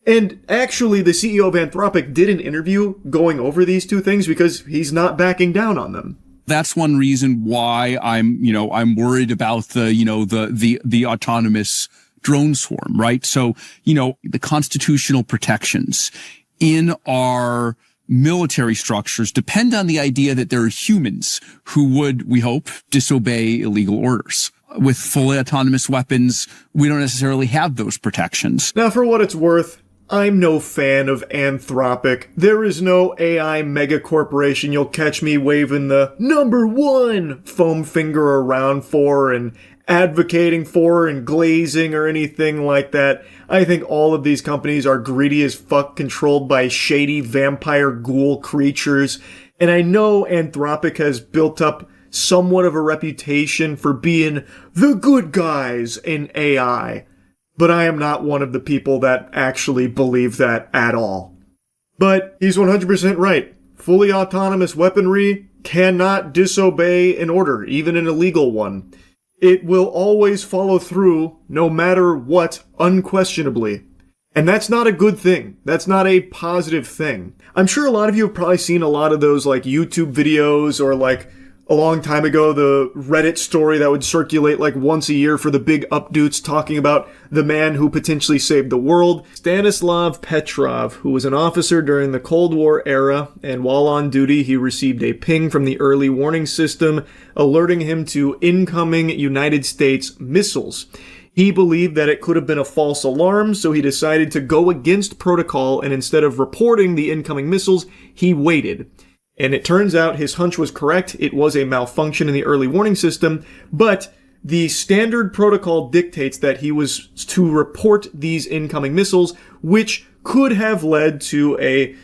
And actually, the CEO of Anthropic did an interview going over these two things because he's not backing down on them. That's one reason why I'm worried about the autonomous drone swarm, right? So, the constitutional protections in our military structures depend on the idea that there are humans who would, we hope, disobey illegal orders. With fully autonomous weapons, we don't necessarily have those protections. Now, for what it's worth, I'm no fan of Anthropic. There is no AI mega corporation you'll catch me waving the #1 foam finger around for and advocating for and glazing or anything like that. I think all of these companies are greedy as fuck, controlled by shady vampire ghoul creatures. And I know Anthropic has built up somewhat of a reputation for being the good guys in AI. But I am not one of the people that actually believe that at all. But he's 100% right. Fully autonomous weaponry cannot disobey an order, even an illegal one. It will always follow through, no matter what, unquestionably. And that's not a good thing. That's not a positive thing. I'm sure a lot of you have probably seen a lot of those like YouTube videos, or like a long time ago, the Reddit story that would circulate like once a year for the big updoots talking about the man who potentially saved the world, Stanislav Petrov, who was an officer during the Cold War era, and while on duty, he received a ping from the early warning system alerting him to incoming United States missiles. He believed that it could have been a false alarm, so he decided to go against protocol, and instead of reporting the incoming missiles, he waited. And it turns out his hunch was correct. It was a malfunction in the early warning system, but the standard protocol dictates that he was to report these incoming missiles, which could have led to a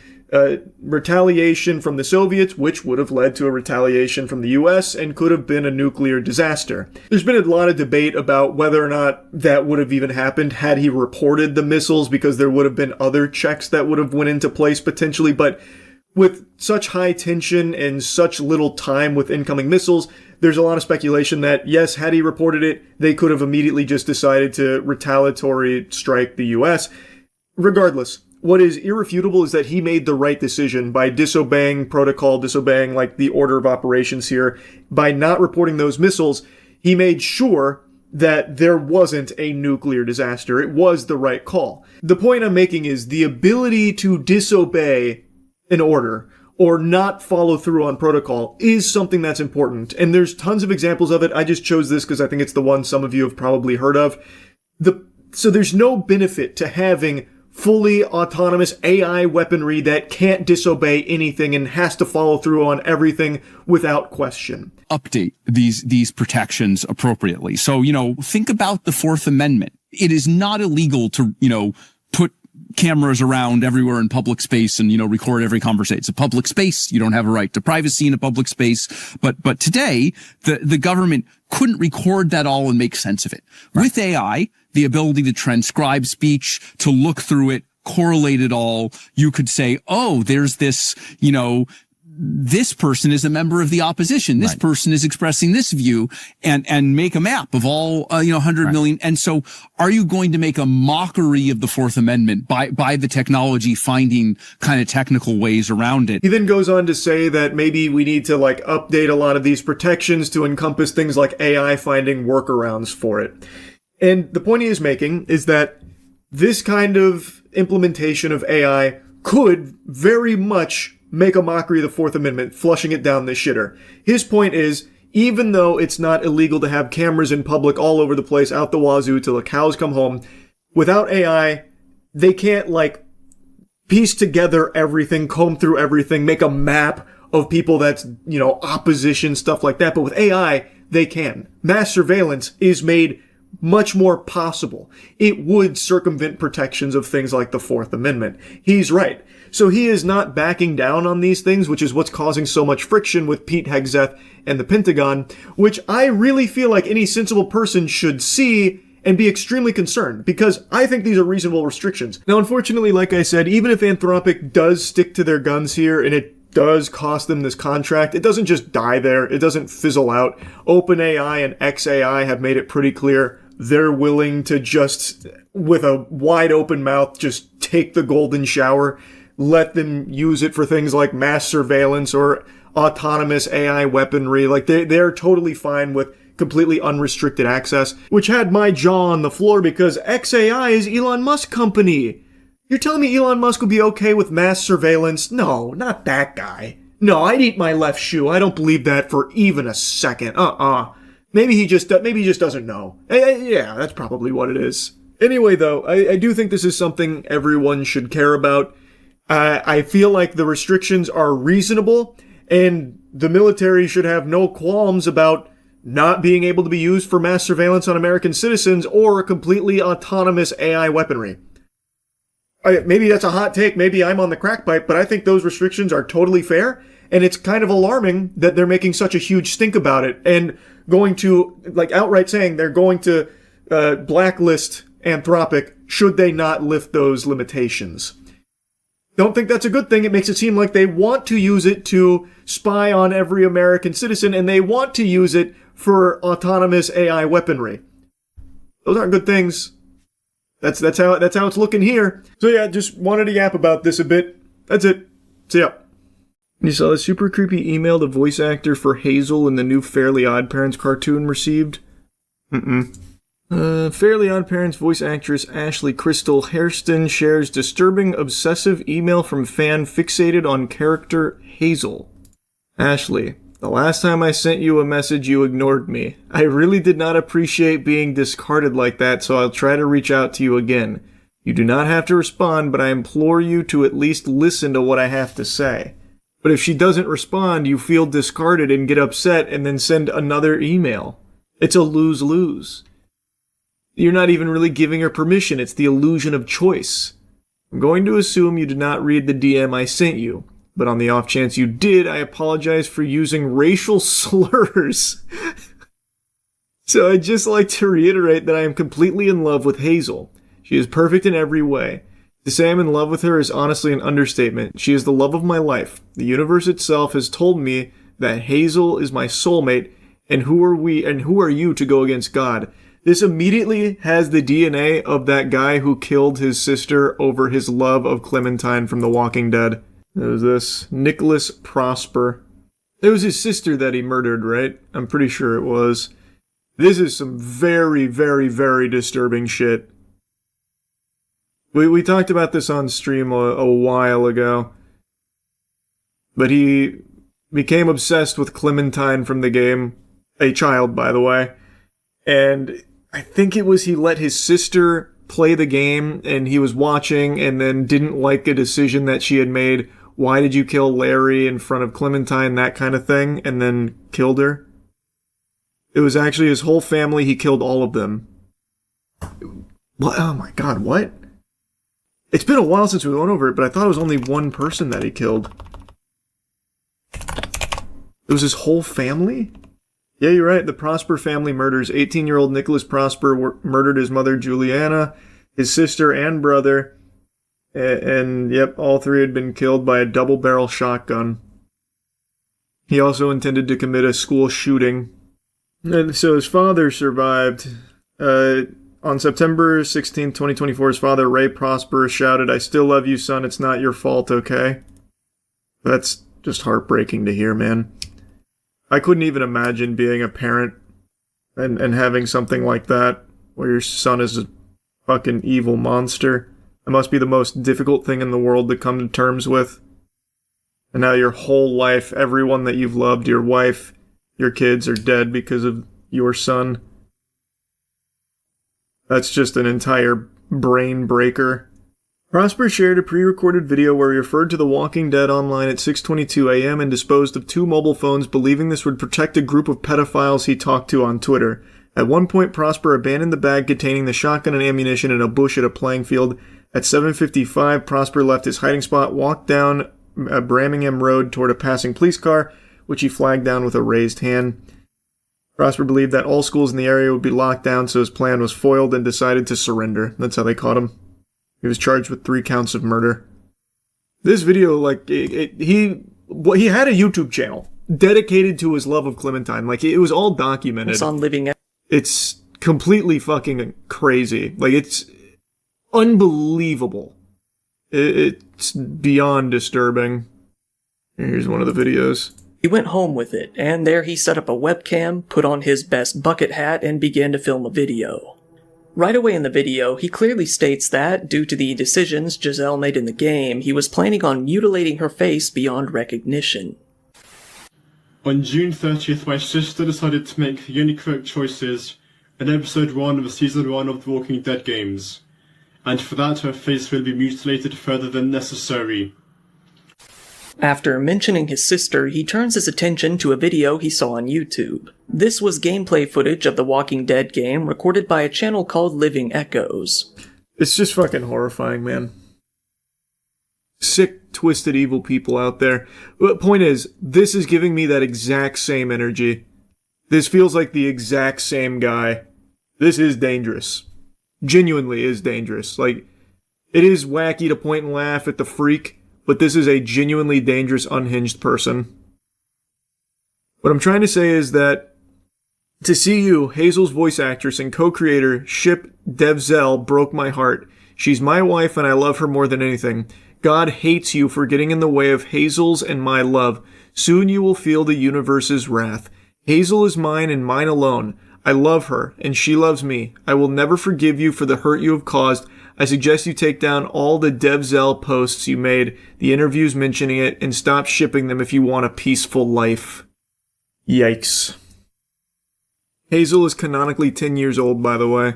retaliation from the Soviets, which would have led to a retaliation from the US, and could have been a nuclear disaster. There's been a lot of debate about whether or not that would have even happened had he reported the missiles, because there would have been other checks that would have went into place potentially, but with such high tension and such little time with incoming missiles, there's a lot of speculation that, yes, had he reported it, they could have immediately just decided to retaliatory strike the US. Regardless, what is irrefutable is that he made the right decision by disobeying protocol, disobeying like the order of operations here. By not reporting those missiles, he made sure that there wasn't a nuclear disaster. It was the right call. The point I'm making is the ability to disobey an order or not follow through on protocol is something that's important. And there's tons of examples of it. I just chose this because I think it's the one some of you have probably heard of. So there's no benefit to having fully autonomous AI weaponry that can't disobey anything and has to follow through on everything without question. Update these protections appropriately. So, think about the Fourth Amendment. It is not illegal to, put cameras around everywhere in public space and, record every conversation. It's a public space. You don't have a right to privacy in a public space. But today, the government couldn't record that all and make sense of it. Right. With AI, the ability to transcribe speech, to look through it, correlate it all, you could say, oh, there's this, this person is a member of the opposition. This person is expressing this view, and make a map of all, 100 million. And so are you going to make a mockery of the Fourth Amendment by the technology finding kind of technical ways around it? He then goes on to say that maybe we need to update a lot of these protections to encompass things like AI finding workarounds for it. And the point he is making is that this kind of implementation of AI could very much make a mockery of the Fourth Amendment, flushing it down the shitter. His point is, even though it's not illegal to have cameras in public all over the place, out the wazoo till the cows come home, without AI, they can't, piece together everything, comb through everything, make a map of people that's, opposition, stuff like that. But with AI, they can. Mass surveillance is made much more possible. It would circumvent protections of things like the Fourth Amendment. He's right. So he is not backing down on these things, which is what's causing so much friction with Pete Hegseth and the Pentagon, which I really feel like any sensible person should see and be extremely concerned, because I think these are reasonable restrictions. Now, unfortunately, like I said, even if Anthropic does stick to their guns here and it does cost them this contract, it doesn't just die there. It doesn't fizzle out. OpenAI and XAI have made it pretty clear they're willing to just, with a wide open mouth, just take the golden shower, let them use it for things like mass surveillance or autonomous AI weaponry. They're totally fine with completely unrestricted access, which had my jaw on the floor because XAI is Elon Musk's company. You're telling me Elon Musk would be okay with mass surveillance? No, not that guy. No, I'd eat my left shoe. I don't believe that for even a second. Maybe he just doesn't know. Yeah, that's probably what it is. Anyway, though, I do think this is something everyone should care about. I feel like the restrictions are reasonable, and the military should have no qualms about not being able to be used for mass surveillance on American citizens or completely autonomous AI weaponry. Maybe that's a hot take, maybe I'm on the crack pipe, but I think those restrictions are totally fair, and it's kind of alarming that they're making such a huge stink about it, and going to, outright saying they're going to blacklist Anthropic should they not lift those limitations. Don't think that's a good thing. It makes it seem like they want to use it to spy on every American citizen, and they want to use it for autonomous AI weaponry. Those aren't good things. That's how it's looking here. So yeah, just wanted to yap about this a bit. That's it. See ya. You saw the super creepy email the voice actor for Hazel in the new Fairly OddParents cartoon received? Fairly OddParents voice actress Ashley Crystal Hairston shares disturbing obsessive email from fan fixated on character Hazel. Ashley, the last time I sent you a message you ignored me. I really did not appreciate being discarded like that, so I'll try to reach out to you again. You do not have to respond, but I implore you to at least listen to what I have to say. But if she doesn't respond, you feel discarded and get upset and then send another email. It's a lose-lose. You're not even really giving her permission. It's the illusion of choice. I'm going to assume you did not read the DM I sent you, but on the off chance you did, I apologize for using racial slurs. So I'd just like to reiterate that I am completely in love with Hazel. She is perfect in every way. To say I'm in love with her is honestly an understatement. She is the love of my life. The universe itself has told me that Hazel is my soulmate, and who are you to go against God? This immediately has the DNA of that guy who killed his sister over his love of Clementine from The Walking Dead. It was this Nicholas Prosper. It was his sister that he murdered, right? I'm pretty sure it was. This is some very, very, very disturbing shit. We talked about this on stream a while ago. But he became obsessed with Clementine from the game. A child, by the way. And I think it was he let his sister play the game and he was watching and then didn't like a decision that she had made. Why did you kill Larry in front of Clementine? That kind of thing. And then killed her. It was actually his whole family. He killed all of them. What? Oh my god, what? It's been a while since we went over it, but I thought it was only one person that he killed. It was his whole family? Yeah, you're right. The Prosper family murders. 18-year-old Nicholas Prosper murdered his mother, Juliana, his sister, and brother. And yep, all three had been killed by a double-barrel shotgun. He also intended to commit a school shooting. And so his father survived. On September 16, 2024, his father, Ray Prosper, shouted, "I still love you, son. It's not your fault, okay?" That's just heartbreaking to hear, man. I couldn't even imagine being a parent and having something like that, where your son is a fucking evil monster. It must be the most difficult thing in the world to come to terms with. And now your whole life, everyone that you've loved, your wife, your kids are dead because of your son. That's just an entire brain breaker. Prosper shared a pre-recorded video where he referred to The Walking Dead online at 6:22 a.m. and disposed of 2 mobile phones, believing this would protect a group of pedophiles he talked to on Twitter. At one point, Prosper abandoned the bag containing the shotgun and ammunition in a bush at a playing field. At 7:55, Prosper left his hiding spot, walked down Birmingham Road toward a passing police car, which he flagged down with a raised hand. Prosper believed that all schools in the area would be locked down, so his plan was foiled and decided to surrender. That's how they caught him. He was charged with 3 counts of murder. This video, like, he had a YouTube channel dedicated to his love of Clementine. Like, it was all documented. It's on Living. It's completely fucking crazy. Like, it's unbelievable. It's beyond disturbing. Here's one of the videos. He went home with it, and there he set up a webcam, put on his best bucket hat, and began to film a video. Right away in the video, he clearly states that, due to the decisions Giselle made in the game, he was planning on mutilating her face beyond recognition. On June 30th, my sister decided to make the only correct choices in episode 1 of season 1 of The Walking Dead games, and for that her face will be mutilated further than necessary. After mentioning his sister, he turns his attention to a video he saw on YouTube. This was gameplay footage of the Walking Dead game recorded by a channel called Living Echoes. It's just fucking horrifying, man. Sick, twisted, evil people out there. But point is, this is giving me that exact same energy. This feels like the exact same guy. This is dangerous. Genuinely is dangerous. Like, it is wacky to point and laugh at the freak, but this is a genuinely dangerous, unhinged person. What I'm trying to say is that to see you, Hazel's voice actress and co-creator, ship Penguinz0 broke my heart. She's my wife and I love her more than anything. God hates you for getting in the way of Hazel's and my love. Soon you will feel the universe's wrath. Hazel is mine and mine alone. I love her, and she loves me. I will never forgive you for the hurt you have caused. I suggest you take down all the Penguinz0 posts you made, the interviews mentioning it, and stop shipping them if you want a peaceful life. Yikes. Hazel is canonically 10 years old, by the way.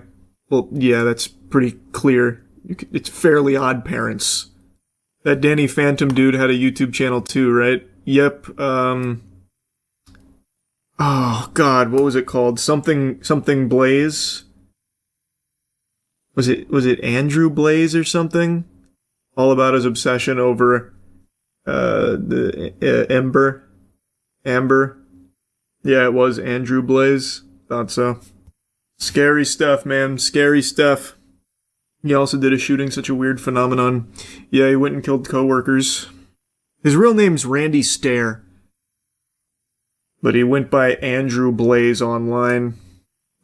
Well, yeah, that's pretty clear. It's Fairly Odd Parents. That Danny Phantom dude had a YouTube channel too, right? Yep, oh god, what was it called? Something Blaze? Was it Andrew Blaze or something? All about his obsession over the Amber. Yeah, it was Andrew Blaze. Thought so. Scary stuff, man. Scary stuff. He also did a shooting, such a weird phenomenon. Yeah, he went and killed coworkers. His real name's Randy Stair. But he went by Andrew Blaze online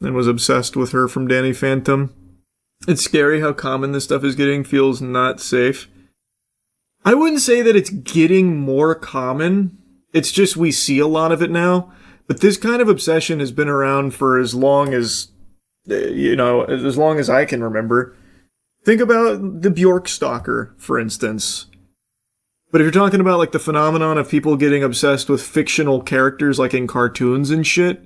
and was obsessed with her from Danny Phantom. It's scary how common this stuff is getting. Feels not safe. I wouldn't say that it's getting more common. It's just we see a lot of it now. But this kind of obsession has been around for as long as, as long as I can remember. Think about the Bjork stalker, for instance. But if you're talking about like the phenomenon of people getting obsessed with fictional characters like in cartoons and shit,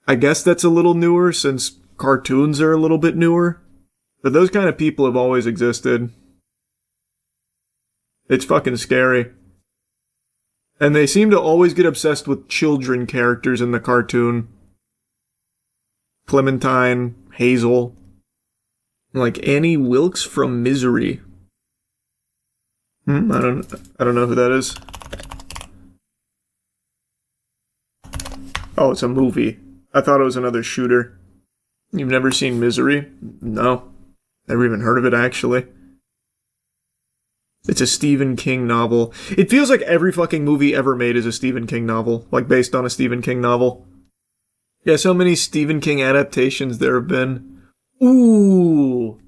I guess that's a little newer since cartoons are a little bit newer. But those kind of people have always existed. It's fucking scary. And they seem to always get obsessed with children characters in the cartoon. Clementine, Hazel, like Annie Wilkes from Misery. I don't know who that is. Oh, it's a movie. I thought it was another shooter. You've never seen Misery? No. Never even heard of it, actually. It's a Stephen King novel. It feels like every fucking movie ever made is a Stephen King novel. Like, based on a Stephen King novel. Guess how many Stephen King adaptations there have been? Ooh!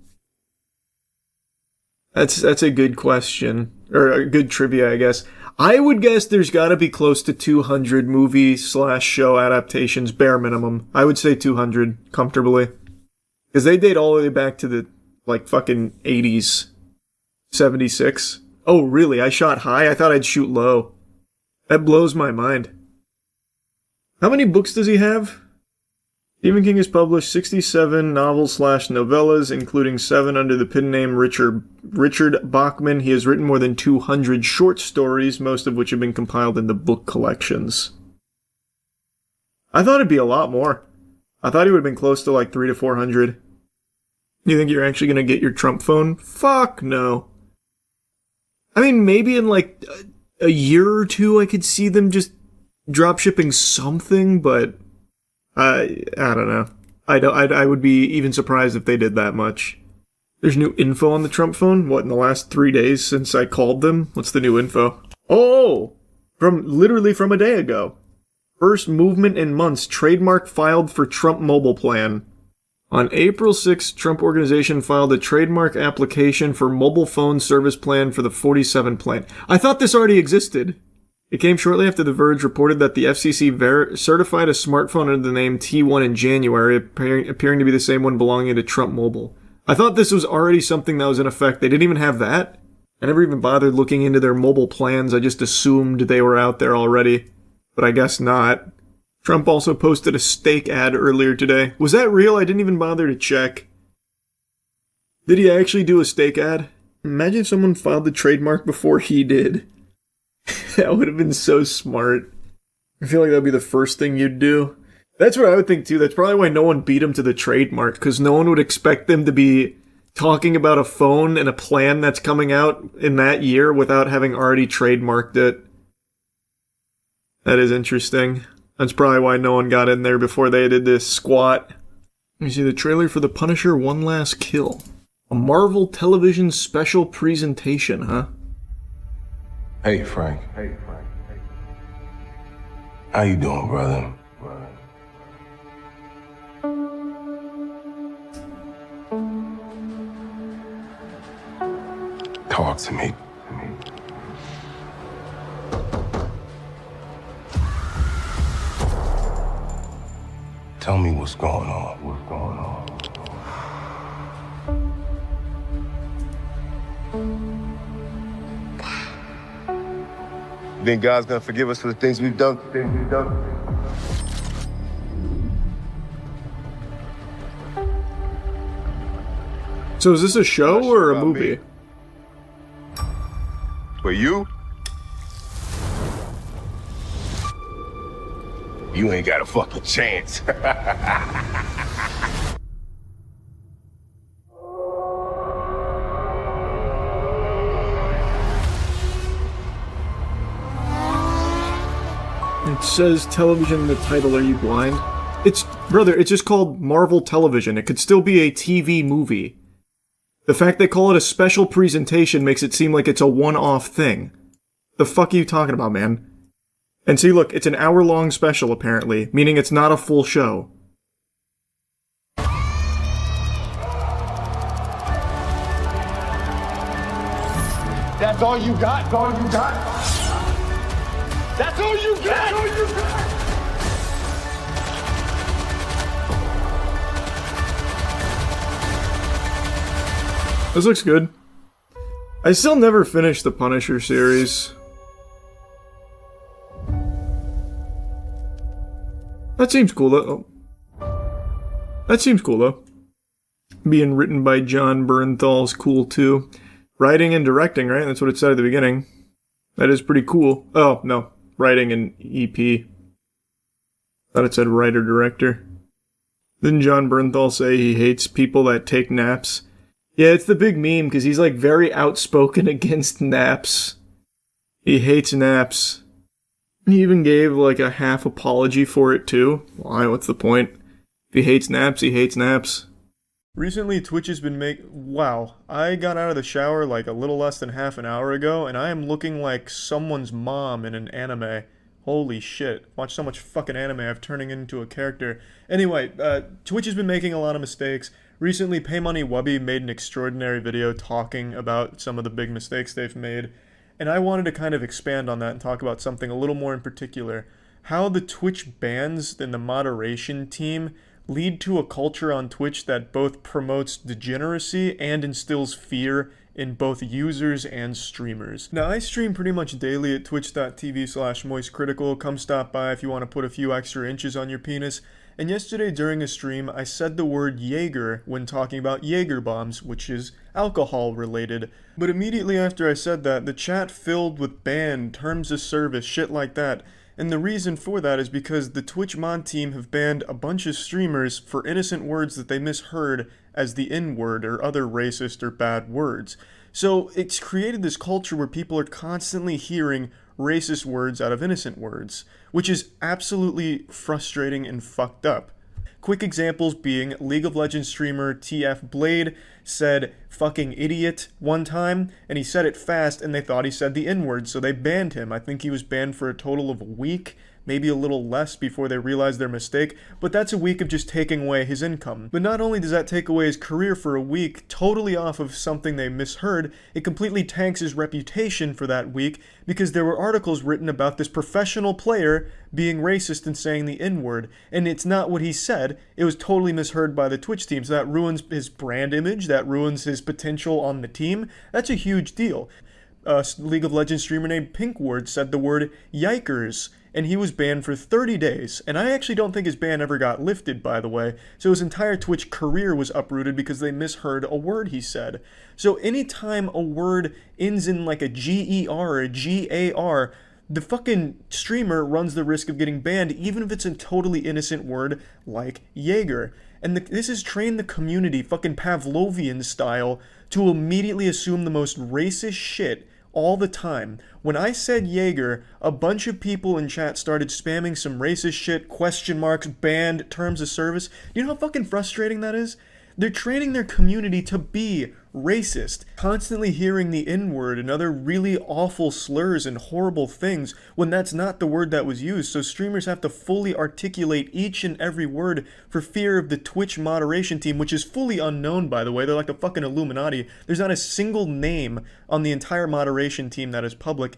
That's a good question. Or a good trivia, I guess. I would guess there's gotta be close to 200 movie/show adaptations, bare minimum. I would say 200, comfortably. Because they date all the way back to the, like, fucking 80s. 76. Oh, really? I shot high? I thought I'd shoot low. That blows my mind. How many books does he have? Stephen King has published 67 novels/novellas, including 7 under the pen name Richard Bachman. He has written more than 200 short stories, most of which have been compiled into book collections. I thought it'd be a lot more. I thought he would have been close to like 300 to 400. You think you're actually gonna get your Trump phone? Fuck no. I mean, maybe in like a year or two I could see them just drop shipping something, but I don't know. I would be even surprised if they did that much. There's new info on the Trump phone? What, in the last 3 days since I called them? What's the new info? Oh! Literally from a day ago. First movement in months. Trademark filed for Trump mobile plan. On April 6th, Trump Organization filed a trademark application for mobile phone service plan for the 47 plan. I thought this already existed. It came shortly after The Verge reported that the FCC certified a smartphone under the name T1 in January, appearing to be the same one belonging to Trump Mobile. I thought this was already something that was in effect. They didn't even have that. I never even bothered looking into their mobile plans. I just assumed they were out there already. But I guess not. Trump also posted a steak ad earlier today. Was that real? I didn't even bother to check. Did he actually do a steak ad? Imagine if someone filed the trademark before he did. That would have been so smart. I feel like that would be the first thing you'd do. That's what I would think too. That's probably why no one beat him to the trademark, because no one would expect them to be talking about a phone and a plan that's coming out in that year without having already trademarked it. That is interesting. That's probably why no one got in there before they did this squat. Let me see the trailer for The Punisher: One Last Kill. A Marvel Television special presentation, huh? Hey, Frank. How you doing, brother? Talk to me. Tell me what's going on. You think God's gonna forgive us for the things we've done? So is this a show or a movie? For you? You ain't got a fucking chance. It says television in the title. Are you blind? It's just called Marvel Television. It could still be a TV movie. The fact they call it a special presentation makes it seem like it's a one-off thing. The fuck are you talking about, man? And see, look, it's an hour-long special, apparently, meaning it's not a full show. That's all you got? That's all you got? That's all you got? That's all you got? This looks good. I still never finished the Punisher series. That seems cool, though. That seems cool, though. Being written by John Bernthal's cool, too. Writing and directing, right? That's what it said at the beginning. That is pretty cool. Oh, no. Writing and EP. Thought it said writer-director. Didn't John Bernthal say he hates people that take naps? Yeah, it's the big meme because he's like very outspoken against naps. He hates naps. He even gave like a half apology for it too. Why? What's the point? If he hates naps, he hates naps. Recently, Twitch has been wow, I got out of the shower like a little less than half an hour ago, and I am looking like someone's mom in an anime. Holy shit. Watch so much fucking anime, I'm turning into a character. Anyway, Twitch has been making a lot of mistakes. Recently, PayMoneyWubby made an extraordinary video talking about some of the big mistakes they've made, and I wanted to kind of expand on that and talk about something a little more in particular. How the Twitch bans and the moderation team lead to a culture on Twitch that both promotes degeneracy and instills fear in both users and streamers. Now, I stream pretty much daily at twitch.tv/moistcritical. Come stop by if you want to put a few extra inches on your penis. And yesterday during a stream, I said the word Jaeger when talking about Jaeger bombs, which is alcohol related. But immediately after I said that, the chat filled with ban, terms of service, shit like that. And the reason for that is because the Twitch mod team have banned a bunch of streamers for innocent words that they misheard as the N-word or other racist or bad words. So it's created this culture where people are constantly hearing racist words out of innocent words, which is absolutely frustrating and fucked up. Quick examples being League of Legends streamer TF Blade said fucking idiot one time, and he said it fast and they thought he said the N-word, so they banned him. I think he was banned for a total of a week, maybe a little less before they realized their mistake, but that's a week of just taking away his income. But not only does that take away his career for a week, totally off of something they misheard, it completely tanks his reputation for that week because there were articles written about this professional player being racist and saying the N-word, and it's not what he said. It was totally misheard by the Twitch team, so that ruins his brand image, that ruins his potential on the team. That's a huge deal. A League of Legends streamer named Penguinz0 said the word yikers, and he was banned for 30 days. And I actually don't think his ban ever got lifted, by the way. So his entire Twitch career was uprooted because they misheard a word he said. So anytime a word ends in like a G-E-R or a G-A-R, the fucking streamer runs the risk of getting banned, even if it's a totally innocent word like Jaeger. And this has trained the community, fucking Pavlovian style, to immediately assume the most racist shit all the time. When I said Jaeger, a bunch of people in chat started spamming some racist shit, question marks, banned, terms of service. You know how fucking frustrating that is? They're training their community to be racist, constantly hearing the N-word and other really awful slurs and horrible things when that's not the word that was used. So streamers have to fully articulate each and every word for fear of the Twitch moderation team, which is fully unknown, by the way. They're like the fucking Illuminati. There's not a single name on the entire moderation team that is public.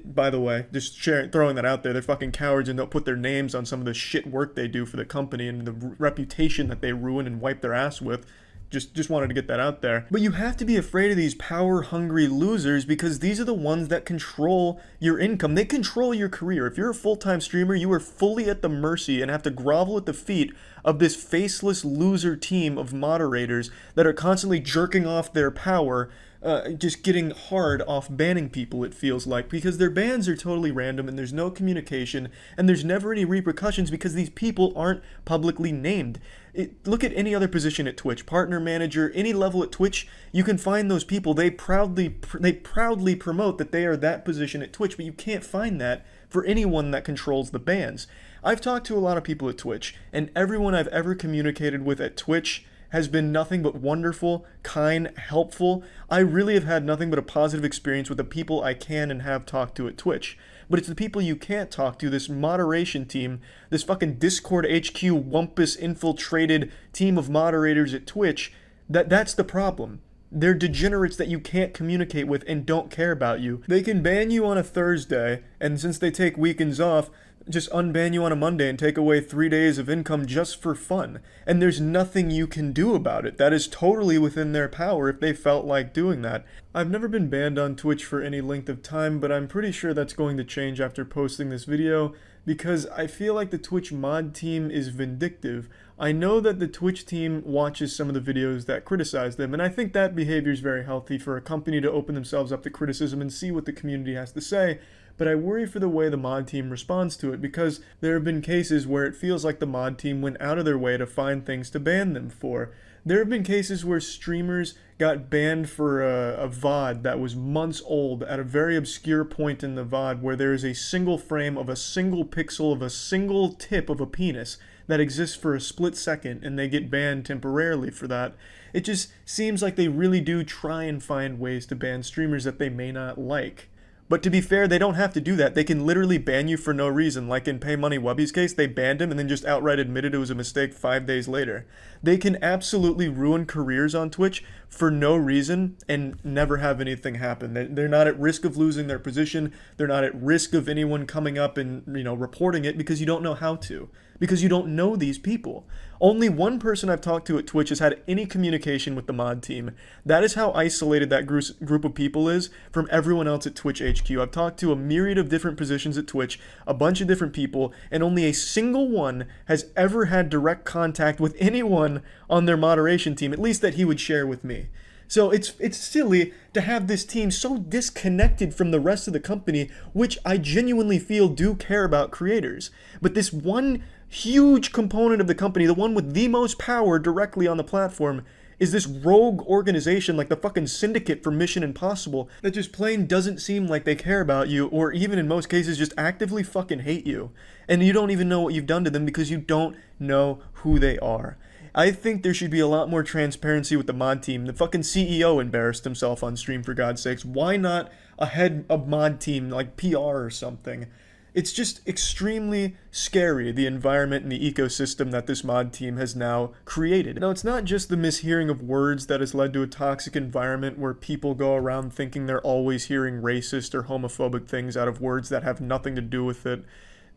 By the way, just throwing that out there, they're fucking cowards and don't put their names on some of the shit work they do for the company and the reputation that they ruin and wipe their ass with. Just wanted to get that out there. But you have to be afraid of these power-hungry losers because these are the ones that control your income. They control your career. If you're a full-time streamer, you are fully at the mercy and have to grovel at the feet of this faceless loser team of moderators that are constantly jerking off their power, just getting hard off banning people, it feels like, because their bans are totally random and there's no communication and there's never any repercussions because these people aren't publicly named. Look at any other position at Twitch, partner manager, any level at Twitch, you can find those people. They proudly promote that they are that position at Twitch, but you can't find that for anyone that controls the bans. I've talked to a lot of people at Twitch, and everyone I've ever communicated with at Twitch has been nothing but wonderful, kind, helpful. I really have had nothing but a positive experience with the people I can and have talked to at Twitch. But it's the people you can't talk to, this moderation team, this fucking Discord HQ wumpus infiltrated team of moderators at Twitch, that's the problem. They're degenerates that you can't communicate with and don't care about you. They can ban you on a Thursday, and since they take weekends off, just unban you on a Monday and take away 3 days of income just for fun. And there's nothing you can do about it. That is totally within their power if they felt like doing that. I've never been banned on Twitch for any length of time, but I'm pretty sure that's going to change after posting this video, because I feel like the Twitch mod team is vindictive. I know that the Twitch team watches some of the videos that criticize them, and I think that behavior is very healthy for a company to open themselves up to criticism and see what the community has to say. But I worry for the way the mod team responds to it, because there have been cases where it feels like the mod team went out of their way to find things to ban them for. There have been cases where streamers got banned for a VOD that was months old at a very obscure point in the VOD where there is a single frame of a single pixel of a single tip of a penis that exists for a split second, and they get banned temporarily for that. It just seems like they really do try and find ways to ban streamers that they may not like. But to be fair, they don't have to do that. They can literally ban you for no reason. Like in Pay Money Wubby's case, they banned him and then just outright admitted it was a mistake 5 days later. They can absolutely ruin careers on Twitch for no reason and never have anything happen. They're not at risk of losing their position. They're not at risk of anyone coming up and, reporting it because you don't know how to. Because you don't know these people. Only one person I've talked to at Twitch has had any communication with the mod team. That is how isolated that group of people is from everyone else at Twitch HQ. I've talked to a myriad of different positions at Twitch, a bunch of different people, and only a single one has ever had direct contact with anyone on their moderation team, at least that he would share with me. So it's silly to have this team so disconnected from the rest of the company, which I genuinely feel do care about creators. But this one huge component of the company, the one with the most power directly on the platform, is this rogue organization like the fucking Syndicate from Mission Impossible that just plain doesn't seem like they care about you, or even in most cases just actively fucking hate you. And you don't even know what you've done to them because you don't know who they are. I think there should be a lot more transparency with the mod team. The fucking CEO embarrassed himself on stream, for God's sakes. Why not a head of mod team, like PR or something? It's just extremely scary, the environment and the ecosystem that this mod team has now created. Now, it's not just the mishearing of words that has led to a toxic environment where people go around thinking they're always hearing racist or homophobic things out of words that have nothing to do with it.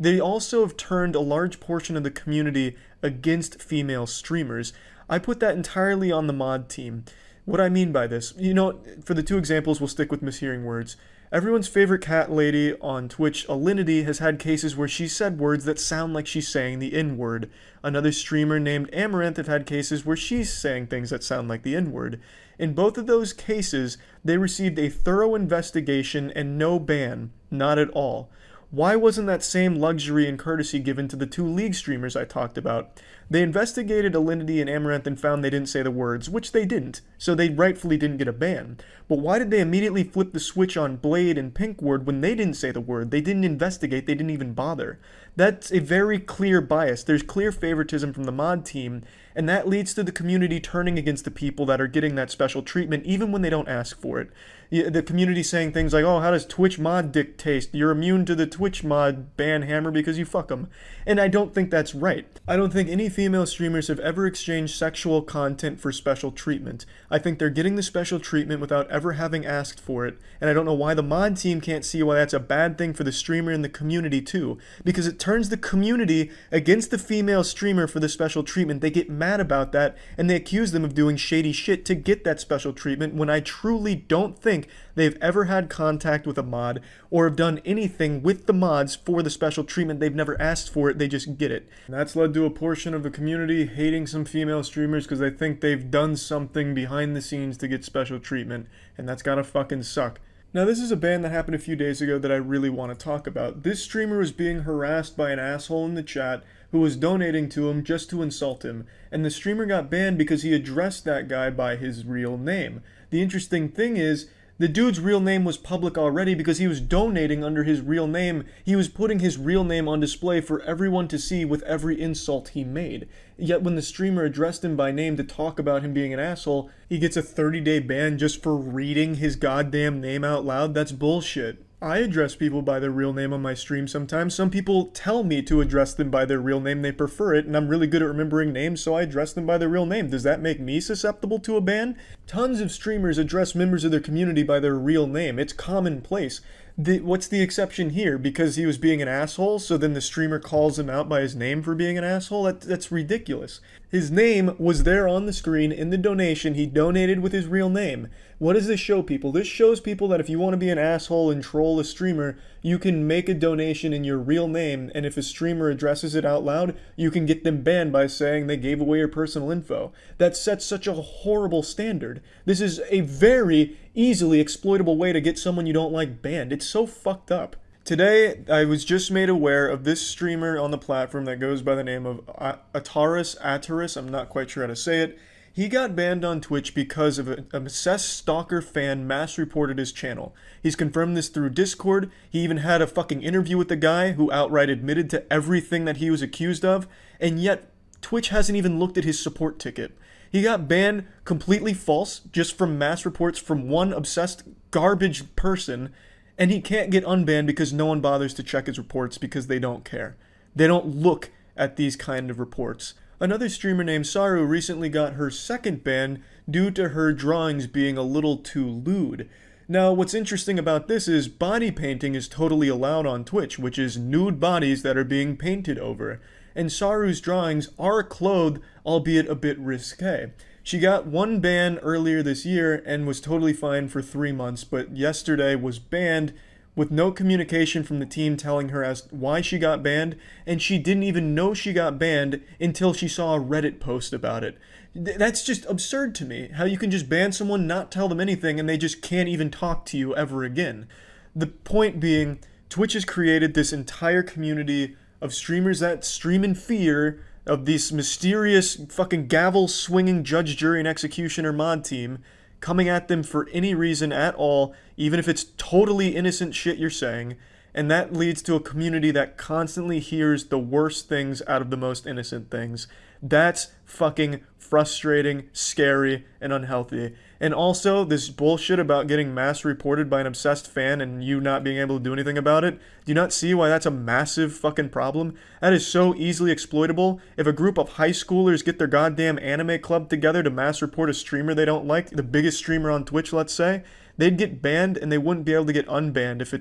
They also have turned a large portion of the community against female streamers. I put that entirely on the mod team. What I mean by this, for the two examples, we'll stick with mishearing words. Everyone's favorite cat lady on Twitch, Alinity, has had cases where she said words that sound like she's saying the N-word. Another streamer named Amaranth have had cases where she's saying things that sound like the N-word. In both of those cases, they received a thorough investigation and no ban, not at all. Why wasn't that same luxury and courtesy given to the two League streamers I talked about? They investigated Alinity and Amaranth and found they didn't say the words, which they didn't, so they rightfully didn't get a ban. But why did they immediately flip the switch on Blade and Pinkward when they didn't say the word? They didn't investigate, they didn't even bother. That's a very clear bias. There's clear favoritism from the mod team, and that leads to the community turning against the people that are getting that special treatment, even when they don't ask for it. The community saying things like, oh, how does Twitch mod dick taste? You're immune to the Twitch mod ban hammer because you fuck them. And I don't think that's right. I don't think any female streamers have ever exchanged sexual content for special treatment. I think they're getting the special treatment without ever having asked for it, and I don't know why the mod team can't see why that's a bad thing for the streamer and the community too, because it turns the community against the female streamer for the special treatment. They get mad about that, and they accuse them of doing shady shit to get that special treatment, when I truly don't think they've ever had contact with a mod or have done anything with the mods for the special treatment. They've never asked for it, they just get it. And that's led to a portion of the community hating some female streamers because they think they've done something behind the scenes to get special treatment, and that's gotta fucking suck. Now, this is a ban that happened a few days ago that I really want to talk about. This streamer was being harassed by an asshole in the chat who was donating to him just to insult him, and the streamer got banned because he addressed that guy by his real name. The interesting thing is, the dude's real name was public already because he was donating under his real name. He was putting his real name on display for everyone to see with every insult he made. Yet when the streamer addressed him by name to talk about him being an asshole, he gets a 30-day ban just for reading his goddamn name out loud? That's bullshit. I address people by their real name on my stream sometimes. Some people tell me to address them by their real name. They prefer it, and I'm really good at remembering names, so I address them by their real name. Does that make me susceptible to a ban? Tons of streamers address members of their community by their real name. It's commonplace. What's the exception here? Because he was being an asshole, so then the streamer calls him out by his name for being an asshole? That's ridiculous. His name was there on the screen in the donation. He donated with his real name. What does this show people? This shows people that if you want to be an asshole and troll a streamer, you can make a donation in your real name, and if a streamer addresses it out loud, you can get them banned by saying they gave away your personal info. That sets such a horrible standard. This is a very easily exploitable way to get someone you don't like banned. It's so fucked up. Today, I was just made aware of this streamer on the platform that goes by the name of Ataris, I'm not quite sure how to say it. He got banned on Twitch because of an obsessed stalker fan mass reported his channel. He's confirmed this through Discord. He even had a fucking interview with the guy who outright admitted to everything that he was accused of, and yet Twitch hasn't even looked at his support ticket. He got banned completely false just from mass reports from one obsessed garbage person, and he can't get unbanned because no one bothers to check his reports because they don't care. They don't look at these kind of reports. Another streamer named Saru recently got her second ban due to her drawings being a little too lewd. Now, what's interesting about this is body painting is totally allowed on Twitch, which is nude bodies that are being painted over. And Saru's drawings are clothed, albeit a bit risque. She got one ban earlier this year and was totally fine for 3 months, but yesterday was banned with no communication from the team telling her as why she got banned, and she didn't even know she got banned until she saw a Reddit post about it. That's just absurd to me, how you can just ban someone, not tell them anything, and they just can't even talk to you ever again. The point being, Twitch has created this entire community of streamers that stream in fear of this mysterious fucking gavel-swinging judge, jury, and executioner mod team coming at them for any reason at all, even if it's totally innocent shit you're saying, and that leads to a community that constantly hears the worst things out of the most innocent things. That's fucking frustrating, scary, and unhealthy. And also, this bullshit about getting mass reported by an obsessed fan and you not being able to do anything about it, do you not see why that's a massive fucking problem? That is so easily exploitable. If a group of high schoolers get their goddamn anime club together to mass report a streamer they don't like, the biggest streamer on Twitch, let's say, they'd get banned and they wouldn't be able to get unbanned if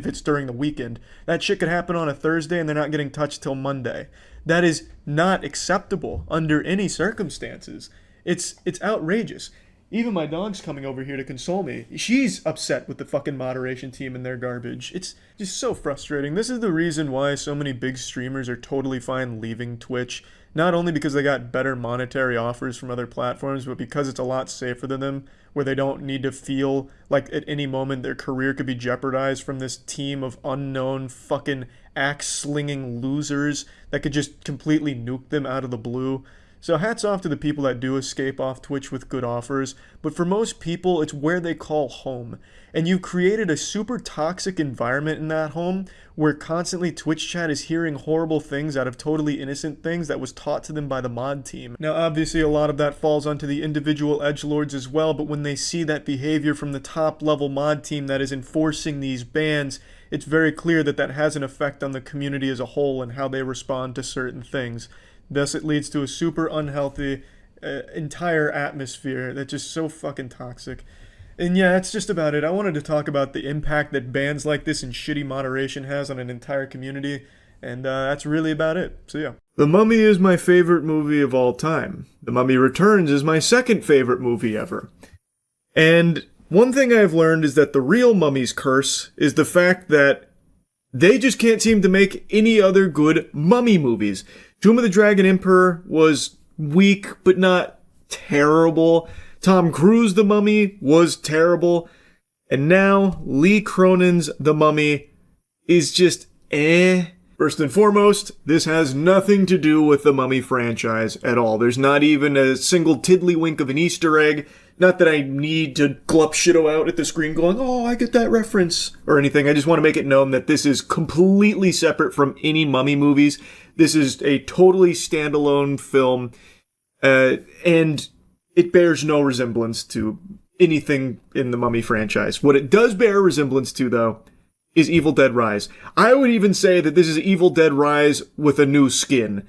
it's during the weekend. That shit could happen on a Thursday and they're not getting touched till Monday. That is not acceptable under any circumstances. It's outrageous. Even my dog's coming over here to console me. She's upset with the fucking moderation team and their garbage. It's just so frustrating. This is the reason why so many big streamers are totally fine leaving Twitch. Not only because they got better monetary offers from other platforms, but because it's a lot safer than them, where they don't need to feel like at any moment their career could be jeopardized from this team of unknown fucking axe-slinging losers that could just completely nuke them out of the blue. So hats off to the people that do escape off Twitch with good offers, but for most people, it's where they call home. And you've created a super toxic environment in that home where constantly Twitch chat is hearing horrible things out of totally innocent things that was taught to them by the mod team. Now, obviously, a lot of that falls onto the individual edgelords as well, but when they see that behavior from the top-level mod team that is enforcing these bans, it's very clear that that has an effect on the community as a whole and how they respond to certain things. Thus, it leads to a super unhealthy entire atmosphere that's just so fucking toxic. And yeah, that's just about it. I wanted to talk about the impact that bans like this and shitty moderation has on an entire community, and that's really about it. So yeah. The Mummy is my favorite movie of all time. The Mummy Returns is my second favorite movie ever. And one thing I've learned is that the real Mummy's curse is the fact that they just can't seem to make any other good mummy movies. Tomb of the Dragon Emperor was weak, but not terrible. Tom Cruise The Mummy was terrible. And now, Lee Cronin's The Mummy is just eh. First and foremost, this has nothing to do with the Mummy franchise at all. There's not even a single tiddlywink of an Easter egg. Not that I need to glup shitto out at the screen going, oh, I get that reference, or anything. I just want to make it known that this is completely separate from any Mummy movies. This is a totally standalone film, and it bears no resemblance to anything in the Mummy franchise. What it does bear resemblance to, though, is Evil Dead Rise. I would even say that this is Evil Dead Rise with a new skin.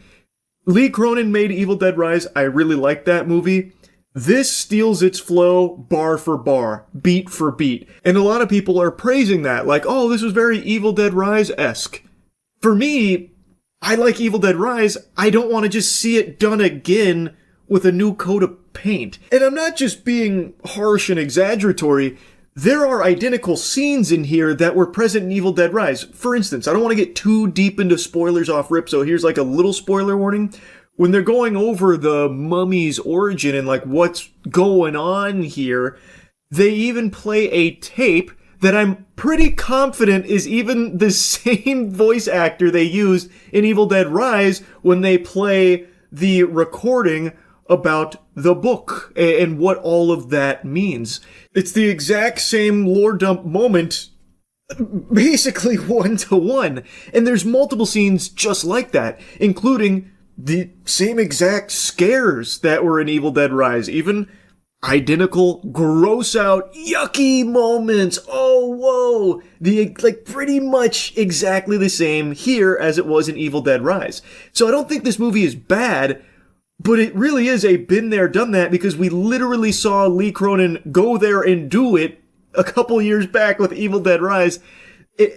Lee Cronin made Evil Dead Rise. I really like that movie. This steals its flow bar for bar, beat for beat. And a lot of people are praising that, like, oh, this was very Evil Dead Rise-esque. For me, I like Evil Dead Rise. I don't want to just see it done again with a new coat of paint. And I'm not just being harsh and exaggeratory. There are identical scenes in here that were present in Evil Dead Rise. For instance, I don't want to get too deep into spoilers off rip, so here's like a little spoiler warning. When they're going over the mummy's origin and like what's going on here, they even play a tape that I'm pretty confident is even the same voice actor they used in Evil Dead Rise when they play the recording about the book and what all of that means. It's the exact same lore dump moment, basically 1-to-1. And there's multiple scenes just like that, including the same exact scares that were in Evil Dead Rise. Even identical, gross out, yucky moments. Oh, whoa. Pretty much exactly the same here as it was in Evil Dead Rise. So I don't think this movie is bad, but it really is a been there, done that, because we literally saw Lee Cronin go there and do it a couple years back with Evil Dead Rise.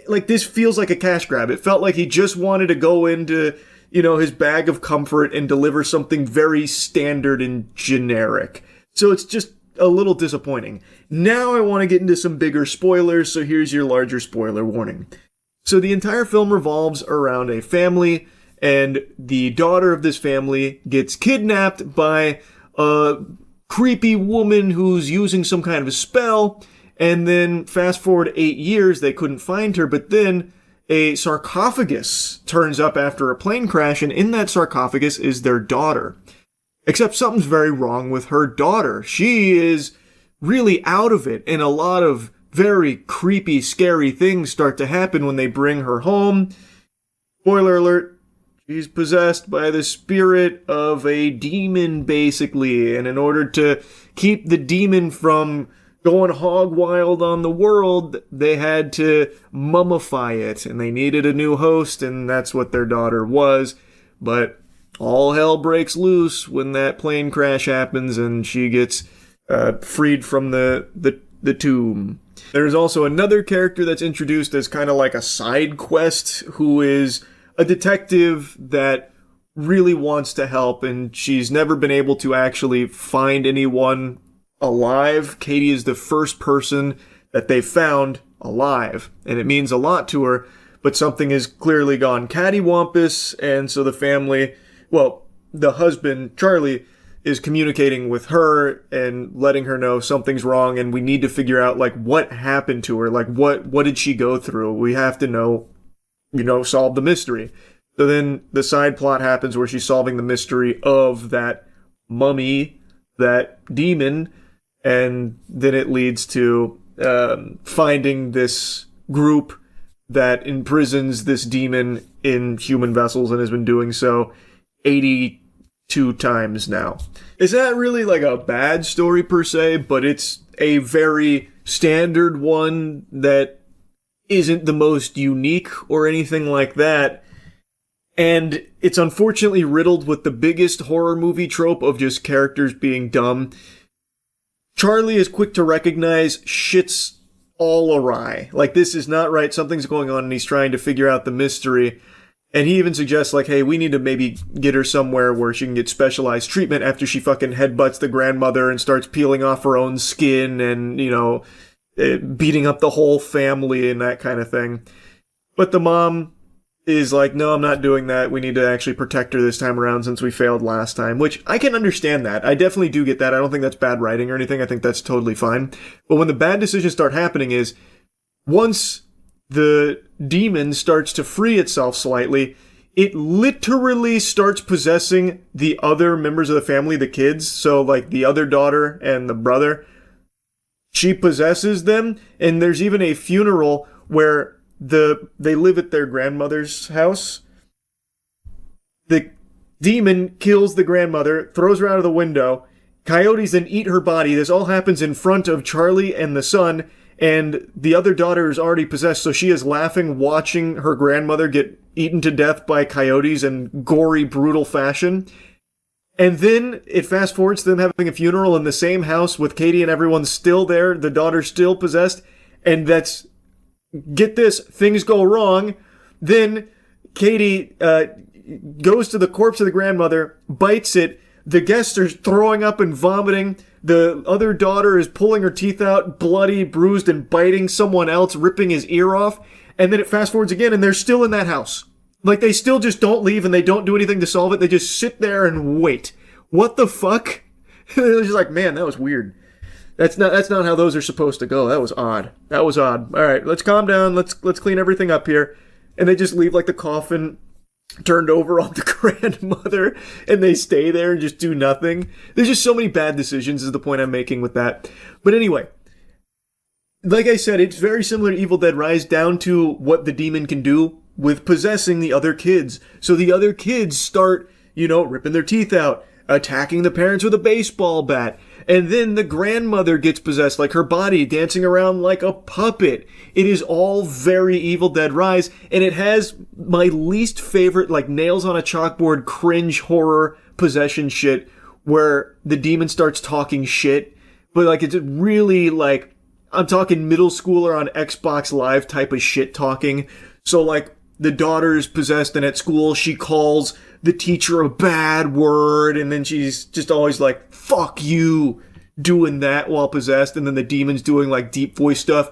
This feels like a cash grab. It felt like he just wanted to go into, his bag of comfort and deliver something very standard and generic. So it's just a little disappointing. Now I want to get into some bigger spoilers, so here's your larger spoiler warning. So the entire film revolves around a family, and the daughter of this family gets kidnapped by a creepy woman who's using some kind of a spell, and then fast forward 8 years, they couldn't find her, but then a sarcophagus turns up after a plane crash, and in that sarcophagus is their daughter. Except something's very wrong with her daughter. She is really out of it, and a lot of very creepy, scary things start to happen when they bring her home. Spoiler alert, she's possessed by the spirit of a demon, basically, and in order to keep the demon from going hog wild on the world, they had to mummify it, and they needed a new host, and that's what their daughter was. But all hell breaks loose when that plane crash happens and she gets freed from the tomb. There's also another character that's introduced as kind of like a side quest, who is a detective that really wants to help, and she's never been able to actually find anyone alive. Katie is the first person that they found alive, and it means a lot to her, but something has clearly gone cattywampus, and so the family, the husband, Charlie, is communicating with her and letting her know something's wrong, and we need to figure out, what happened to her. What did she go through? We have to know, solve the mystery. So then the side plot happens where she's solving the mystery of that mummy, that demon, and then it leads to finding this group that imprisons this demon in human vessels and has been doing so 82 times now. It's not really a bad story per se, but it's a very standard one that isn't the most unique or anything like that. And it's unfortunately riddled with the biggest horror movie trope of just characters being dumb. Charlie is quick to recognize shit's all awry. This is not right, something's going on, and he's trying to figure out the mystery. And he even suggests, hey, we need to maybe get her somewhere where she can get specialized treatment after she fucking headbutts the grandmother and starts peeling off her own skin and, beating up the whole family and that kind of thing. But the mom is no, I'm not doing that. We need to actually protect her this time around since we failed last time, which I can understand that. I definitely do get that. I don't think that's bad writing or anything. I think that's totally fine. But when the bad decisions start happening is once the demon starts to free itself slightly, it literally starts possessing the other members of the family, the kids. So the other daughter and the brother, she possesses them. And there's even a funeral where they live at their grandmother's house. The demon kills the grandmother, throws her out of the window. Coyotes then eat her body. This all happens in front of Charlie and the son, and the other daughter is already possessed, so she is laughing, watching her grandmother get eaten to death by coyotes in gory, brutal fashion. And then it fast forwards to them having a funeral in the same house with Katie and everyone still there, the daughter still possessed, and that's, get this, things go wrong. Then Katie goes to the corpse of the grandmother, bites it. The guests are throwing up and vomiting. The other daughter is pulling her teeth out, bloody, bruised, and biting someone else, ripping his ear off. And then it fast forwards again, and they're still in that house. They still just don't leave, and they don't do anything to solve it. They just sit there and wait. What the fuck? They're just man, that was weird. That's not how those are supposed to go. That was odd. All right, let's calm down. Let's clean everything up here. And they just leave the coffin turned over on the grandmother, and they stay there and just do nothing. There's just so many bad decisions is the point I'm making with that. But anyway, like I said, it's very similar to Evil Dead Rise down to what the demon can do with possessing the other kids. So the other kids start, ripping their teeth out, attacking the parents with a baseball bat. And then the grandmother gets possessed, like her body dancing around like a puppet. It is all very Evil Dead Rise, and it has my least favorite, like, nails on a chalkboard cringe horror possession shit, where the demon starts talking shit, but, like, it's really, like, I'm talking middle schooler on Xbox Live type of shit talking. So, like, the daughter's possessed, and at school she calls the teacher a bad word, and then she's just always like, fuck you, doing that while possessed, and then the demon's doing, like, deep voice stuff.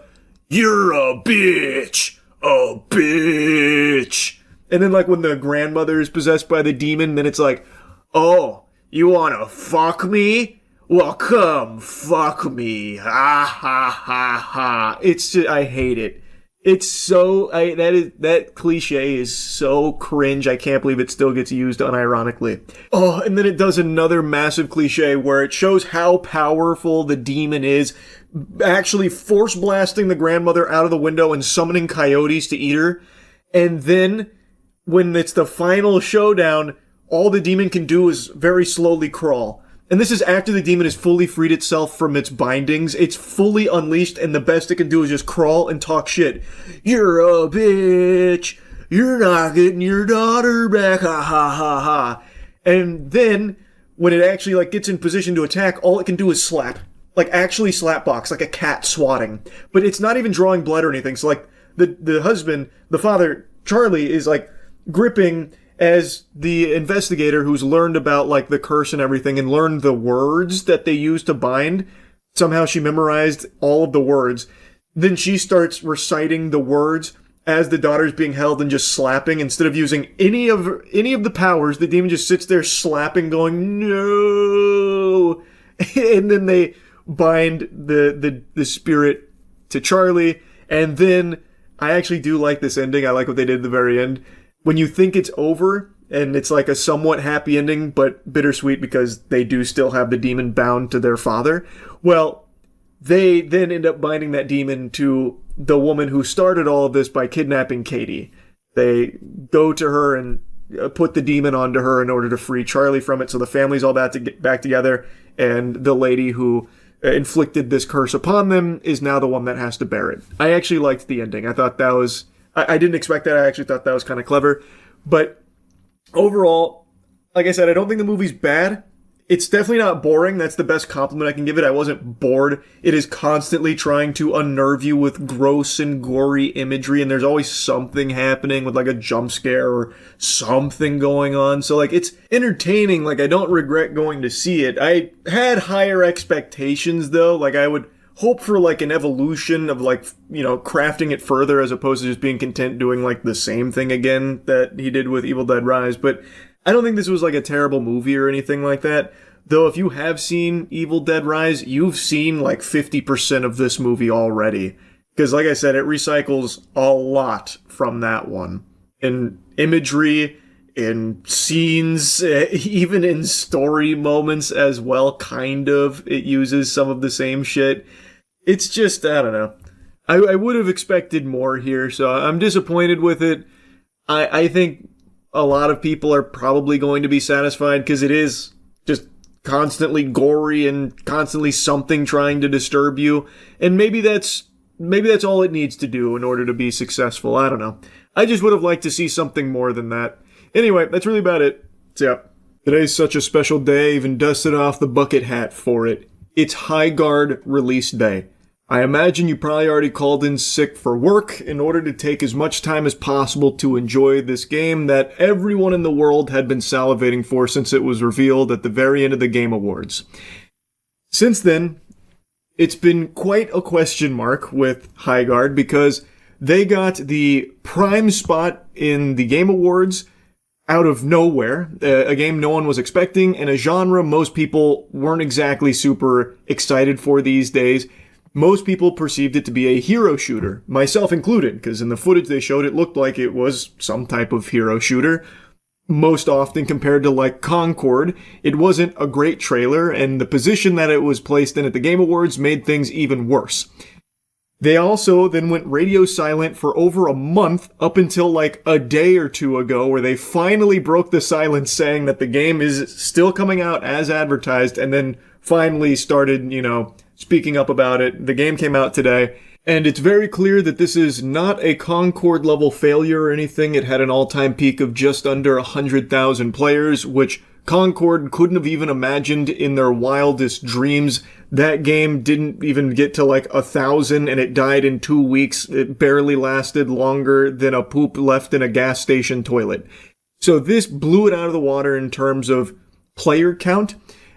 You're a bitch! A bitch! And then, like, when the grandmother is possessed by the demon, then it's like, oh, you wanna fuck me? Well, come fuck me. Ha ha ha ha. It's just, I hate it. It's so, that cliche is so cringe. I can't believe it still gets used unironically. Oh, and then it does another massive cliche where it shows how powerful the demon is, actually force blasting the grandmother out of the window and summoning coyotes to eat her. And then, when it's the final showdown, all the demon can do is very slowly crawl. And this is after the demon has fully freed itself from its bindings. It's fully unleashed, and the best it can do is just crawl and talk shit. You're a bitch. You're not getting your daughter back. Ha ha ha ha. And then, when it actually, like, gets in position to attack, all it can do is slap. Like, actually slap box, like a cat swatting. But it's not even drawing blood or anything. So, like, the husband, the father, Charlie, is, like, gripping as the investigator who's learned about, like, the curse and everything and learned the words that they use to bind. Somehow she memorized all of the words. Then she starts reciting the words as the daughter's being held and just slapping. Instead of using any of the powers, the demon just sits there slapping, going, no! And then they bind the spirit to Charlie. And then, I actually do like this ending. I like what they did at the very end. When you think it's over, and it's like a somewhat happy ending, but bittersweet because they do still have the demon bound to their father, well, they then end up binding that demon to the woman who started all of this by kidnapping Katie. They go to her and put the demon onto her in order to free Charlie from it, so the family's all back together, and the lady who inflicted this curse upon them is now the one that has to bear it. I actually liked the ending. I thought that was... I didn't expect that. I actually thought that was kind of clever. But overall, like I said, I don't think the movie's bad. It's definitely not boring. That's the best compliment I can give it. I wasn't bored. It is constantly trying to unnerve you with gross and gory imagery, and there's always something happening with, like, a jump scare or something going on. So, like, it's entertaining. Like, I don't regret going to see it. I had higher expectations, though. Like, I would hope for, like, an evolution of, like, crafting it further as opposed to just being content doing, like, the same thing again that he did with Evil Dead Rise. But I don't think this was, like, a terrible movie or anything like that. Though if you have seen Evil Dead Rise, you've seen, like, 50% of this movie already. Because, like I said, it recycles a lot from that one. In imagery, in scenes, even in story moments as well, kind of. It uses some of the same shit. It's just, I don't know. I would have expected more here, so I'm disappointed with it. I think a lot of people are probably going to be satisfied because it is just constantly gory and constantly something trying to disturb you. And maybe that's all it needs to do in order to be successful. I don't know. I just would have liked to see something more than that. Anyway, that's really about it. So yeah. Today's such a special day, I even dusted off the bucket hat for it. It's High Guard release day. I imagine you probably already called in sick for work in order to take as much time as possible to enjoy this game that everyone in the world had been salivating for since it was revealed at the very end of the Game Awards. Since then, it's been quite a question mark with High Guard because they got the prime spot in the Game Awards out of nowhere, a game no one was expecting, and a genre most people weren't exactly super excited for these days. Most people perceived it to be a hero shooter, myself included, because in the footage they showed it looked like it was some type of hero shooter. most often compared to like Concord. It wasn't a great trailer, and the position that it was placed in at the Game Awards made things even worse. They also then went radio silent for over a month up until like a day or two ago, where they finally broke the silence saying that the game is still coming out as advertised, and then finally started, speaking up about it. The game came out today, and it's very clear that this is not a Concord level failure or anything. It had an all-time peak of just under 100,000 players, which Concord couldn't have even imagined in their wildest dreams. That game didn't even get to like 1,000, and it died in 2 weeks. It barely lasted longer than a poop left in a gas station toilet. So this blew it out of the water in terms of player count.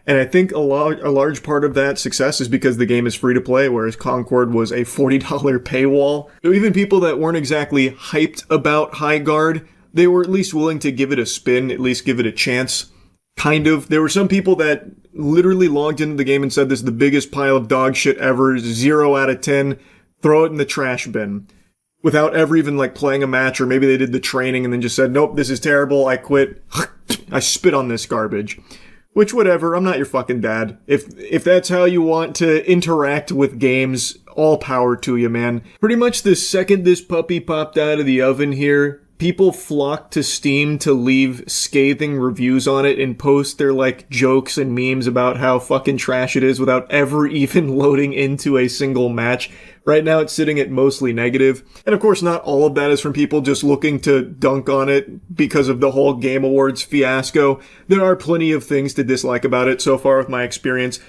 And I think a large part of that success is because the game is free to play, whereas Concord was a $40 paywall. So even people that weren't exactly hyped about High Guard, they were at least willing to give it a spin, at least give it a chance. Kind of. There were some people that literally logged into the game and said this is the biggest pile of dog shit ever, 0 out of 10, throw it in the trash bin. Without ever even like playing a match, or maybe they did the training and then just said, nope, this is terrible, I quit. I spit on this garbage. Which, whatever, I'm not your fucking dad. If that's how you want to interact with games, all power to you, man. Pretty much the second this puppy popped out of the oven here, people flocked to Steam to leave scathing reviews on it and post their, like, jokes and memes about how fucking trash it is without ever even loading into a single match. Right now it's sitting at mostly negative. And of course not all of that is from people just looking to dunk on it because of the whole Game Awards fiasco. There are plenty of things to dislike about it so far with my experience.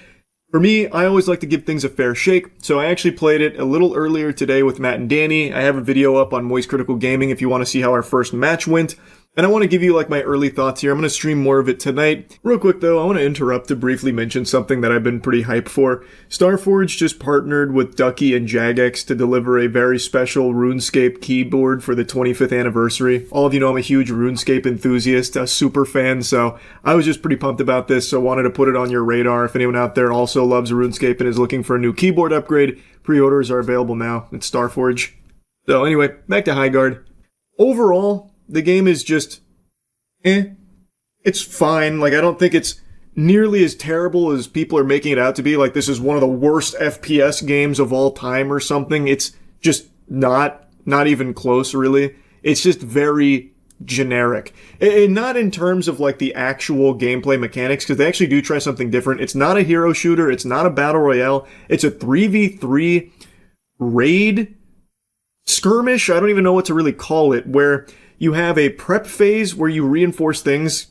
For me, I always like to give things a fair shake, so I actually played it a little earlier today with Matt and Danny. I have a video up on Moist Critical Gaming if you want to see how our first match went. And I want to give you like my early thoughts here. I'm going to stream more of it tonight. Real quick though, I want to interrupt to briefly mention something that I've been pretty hyped for. Starforge just partnered with Ducky and Jagex to deliver a very special RuneScape keyboard for the 25th anniversary. All of you know I'm a huge RuneScape enthusiast, a super fan, so I was just pretty pumped about this, so wanted to put it on your radar. If anyone out there also loves RuneScape and is looking for a new keyboard upgrade, pre-orders are available now at Starforge. So anyway, back to High Guard. Overall, the game is just, it's fine. Like, I don't think it's nearly as terrible as people are making it out to be. Like, this is one of the worst FPS games of all time or something. It's just not even close, really. It's just very generic. And not in terms of, like, the actual gameplay mechanics, because they actually do try something different. It's not a hero shooter. It's not a battle royale. It's a 3v3 raid skirmish. I don't even know what to really call it, where you have a prep phase where you reinforce things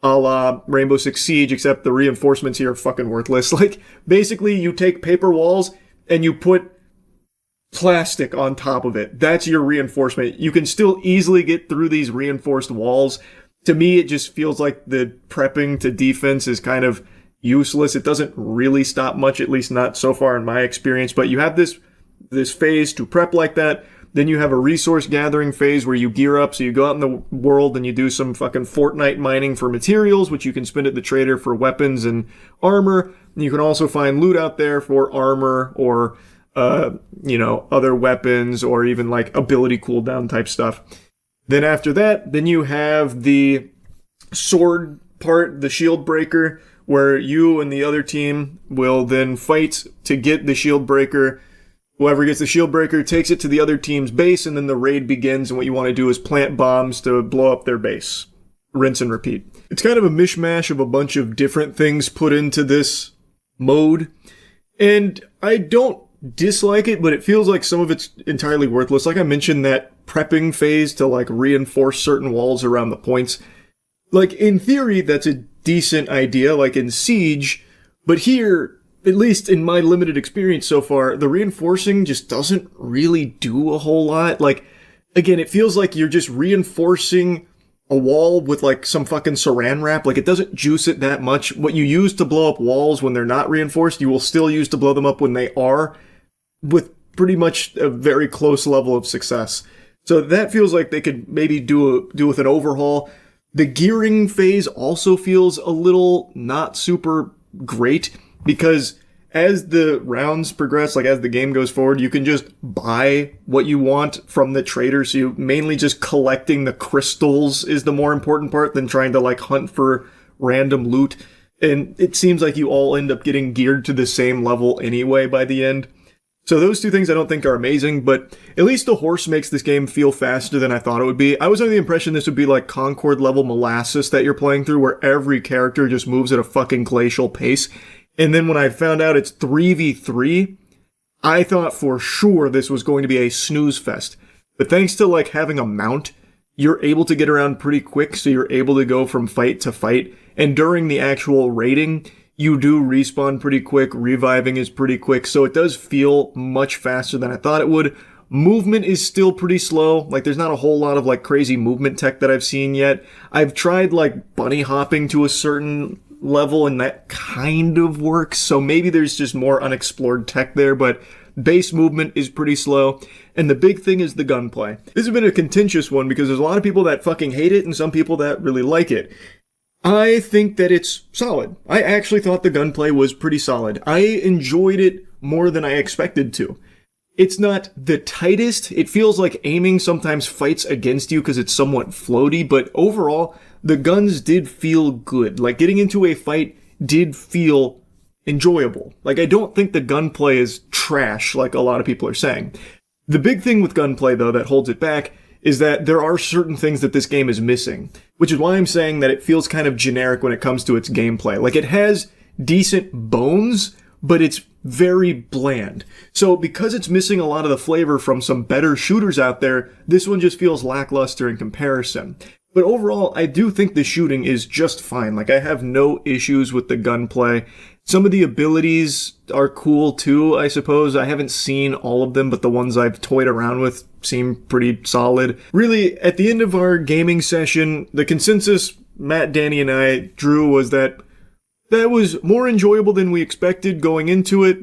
a la Rainbow Six Siege, except the reinforcements here are fucking worthless. Like, basically, you take paper walls and you put plastic on top of it. That's your reinforcement. You can still easily get through these reinforced walls. To me, it just feels like the prepping to defense is kind of useless. It doesn't really stop much, at least not so far in my experience. But you have this phase to prep like that. Then you have a resource gathering phase where you gear up. So you go out in the world and you do some fucking Fortnite mining for materials, which you can spend at the trader for weapons and armor. And you can also find loot out there for armor or, other weapons or even like ability cooldown type stuff. Then after that, then you have the sword part, the shield breaker, where you and the other team will then fight to get the shield breaker. Whoever gets the shield breaker takes it to the other team's base, and then the raid begins, and what you want to do is plant bombs to blow up their base. Rinse and repeat. It's kind of a mishmash of a bunch of different things put into this mode, and I don't dislike it, but it feels like some of it's entirely worthless. Like I mentioned, that prepping phase to like reinforce certain walls around the points. Like, in theory, that's a decent idea, like in Siege, but here, at least in my limited experience so far, the reinforcing just doesn't really do a whole lot. Like, again, it feels like you're just reinforcing a wall with like some fucking saran wrap. Like, it doesn't juice it that much. What you use to blow up walls when they're not reinforced, you will still use to blow them up when they are, with pretty much a very close level of success. So that feels like they could maybe do with an overhaul. The gearing phase also feels a little not super great, because as the rounds progress, like as the game goes forward, you can just buy what you want from the trader. So you mainly just collecting the crystals is the more important part than trying to like hunt for random loot. And it seems like you all end up getting geared to the same level anyway by the end. So those two things I don't think are amazing, but at least the horse makes this game feel faster than I thought it would be. I was under the impression this would be like Concord level molasses that you're playing through, where every character just moves at a fucking glacial pace. And then when I found out it's 3v3, I thought for sure this was going to be a snooze fest. But thanks to like having a mount, you're able to get around pretty quick, so you're able to go from fight to fight. And during the actual raiding, you do respawn pretty quick, reviving is pretty quick, so it does feel much faster than I thought it would. Movement is still pretty slow, like there's not a whole lot of like crazy movement tech that I've seen yet. I've tried like bunny hopping to a certain level and that kind of works, so maybe there's just more unexplored tech there, but base movement is pretty slow. And the big thing is the gunplay. This has been a contentious one because there's a lot of people that fucking hate it and some people that really like it. I think that it's solid. I actually thought the gunplay was pretty solid. I enjoyed it more than I expected to. It's not the tightest. It feels like aiming sometimes fights against you because it's somewhat floaty, but overall, the guns did feel good. Like getting into a fight did feel enjoyable. Like I don't think the gunplay is trash like a lot of people are saying. The big thing with gunplay though that holds it back is that there are certain things that this game is missing, which is why I'm saying that it feels kind of generic when it comes to its gameplay. Like, it has decent bones, but it's very bland. So because it's missing a lot of the flavor from some better shooters out there, this one just feels lackluster in comparison. But overall, I do think the shooting is just fine. Like, I have no issues with the gunplay. Some of the abilities are cool too, I suppose. I haven't seen all of them, but the ones I've toyed around with seem pretty solid. Really, at the end of our gaming session, the consensus Matt, Danny, and I drew was that was more enjoyable than we expected going into it,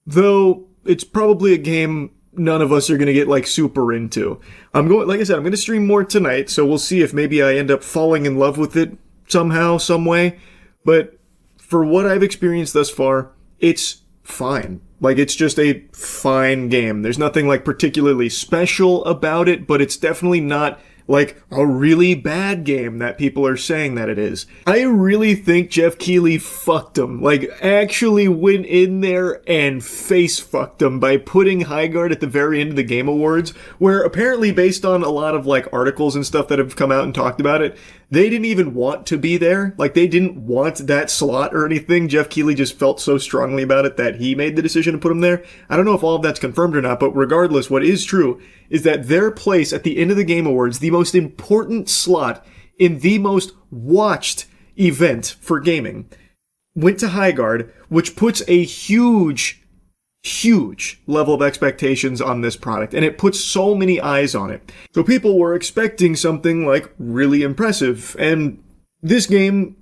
though it's probably a game none of us are going to get like super into. Like I said, I'm going to stream more tonight, so we'll see if maybe I end up falling in love with it somehow, some way. But for what I've experienced thus far, it's fine. Like, it's just a fine game. There's nothing like particularly special about it, but it's definitely not like a really bad game that people are saying that it is. I really think Jeff Keighley fucked him. Like, actually went in there and face fucked him by putting Highguard at the very end of the Game Awards, where apparently based on a lot of like articles and stuff that have come out and talked about it, they didn't even want to be there. Like, they didn't want that slot or anything. Jeff Keighley just felt so strongly about it that he made the decision to put him there. I don't know if all of that's confirmed or not, but regardless, what is true is that their place at the end of the Game Awards, the most important slot in the most watched event for gaming, went to Highguard, which puts a huge level of expectations on this product, and it puts so many eyes on it. So people were expecting something like really impressive, and this game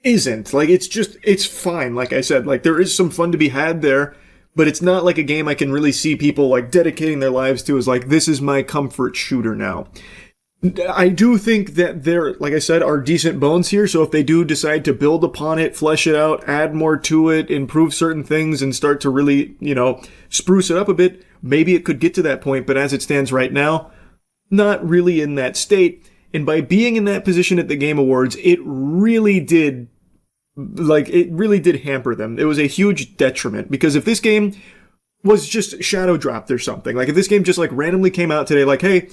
isn't. Like, it's fine. Like I said, like there is some fun to be had there, but it's not like a game I can really see people like dedicating their lives to as like, this is my comfort shooter now. I do think that there, like I said, are decent bones here, so if they do decide to build upon it, flesh it out, add more to it, improve certain things, and start to really, spruce it up a bit, maybe it could get to that point, but as it stands right now, not really in that state. And by being in that position at the Game Awards, it really did hamper them. It was a huge detriment, because if this game was just shadow dropped or something, like if this game just like randomly came out today, like, hey,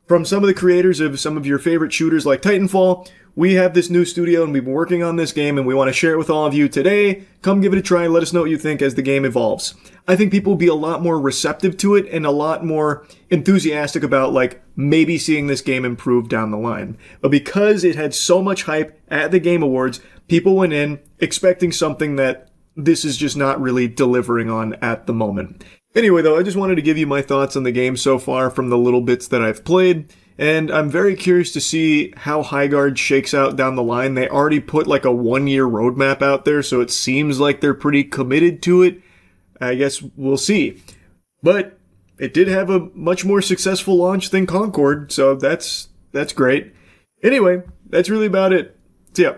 from some of the creators of some of your favorite shooters like Titanfall, we have this new studio and we've been working on this game and we want to share it with all of you today. Come give it a try and let us know what you think as the game evolves. I think people will be a lot more receptive to it and a lot more enthusiastic about like maybe seeing this game improve down the line. But because it had so much hype at the Game Awards, people went in expecting something that this is just not really delivering on at the moment. Anyway, though, I just wanted to give you my thoughts on the game so far from the little bits that I've played, and I'm very curious to see how Highguard shakes out down the line. They already put like a 1-year roadmap out there, so it seems like they're pretty committed to it. I guess we'll see. But it did have a much more successful launch than Concord, so that's great. Anyway, that's really about it. See ya.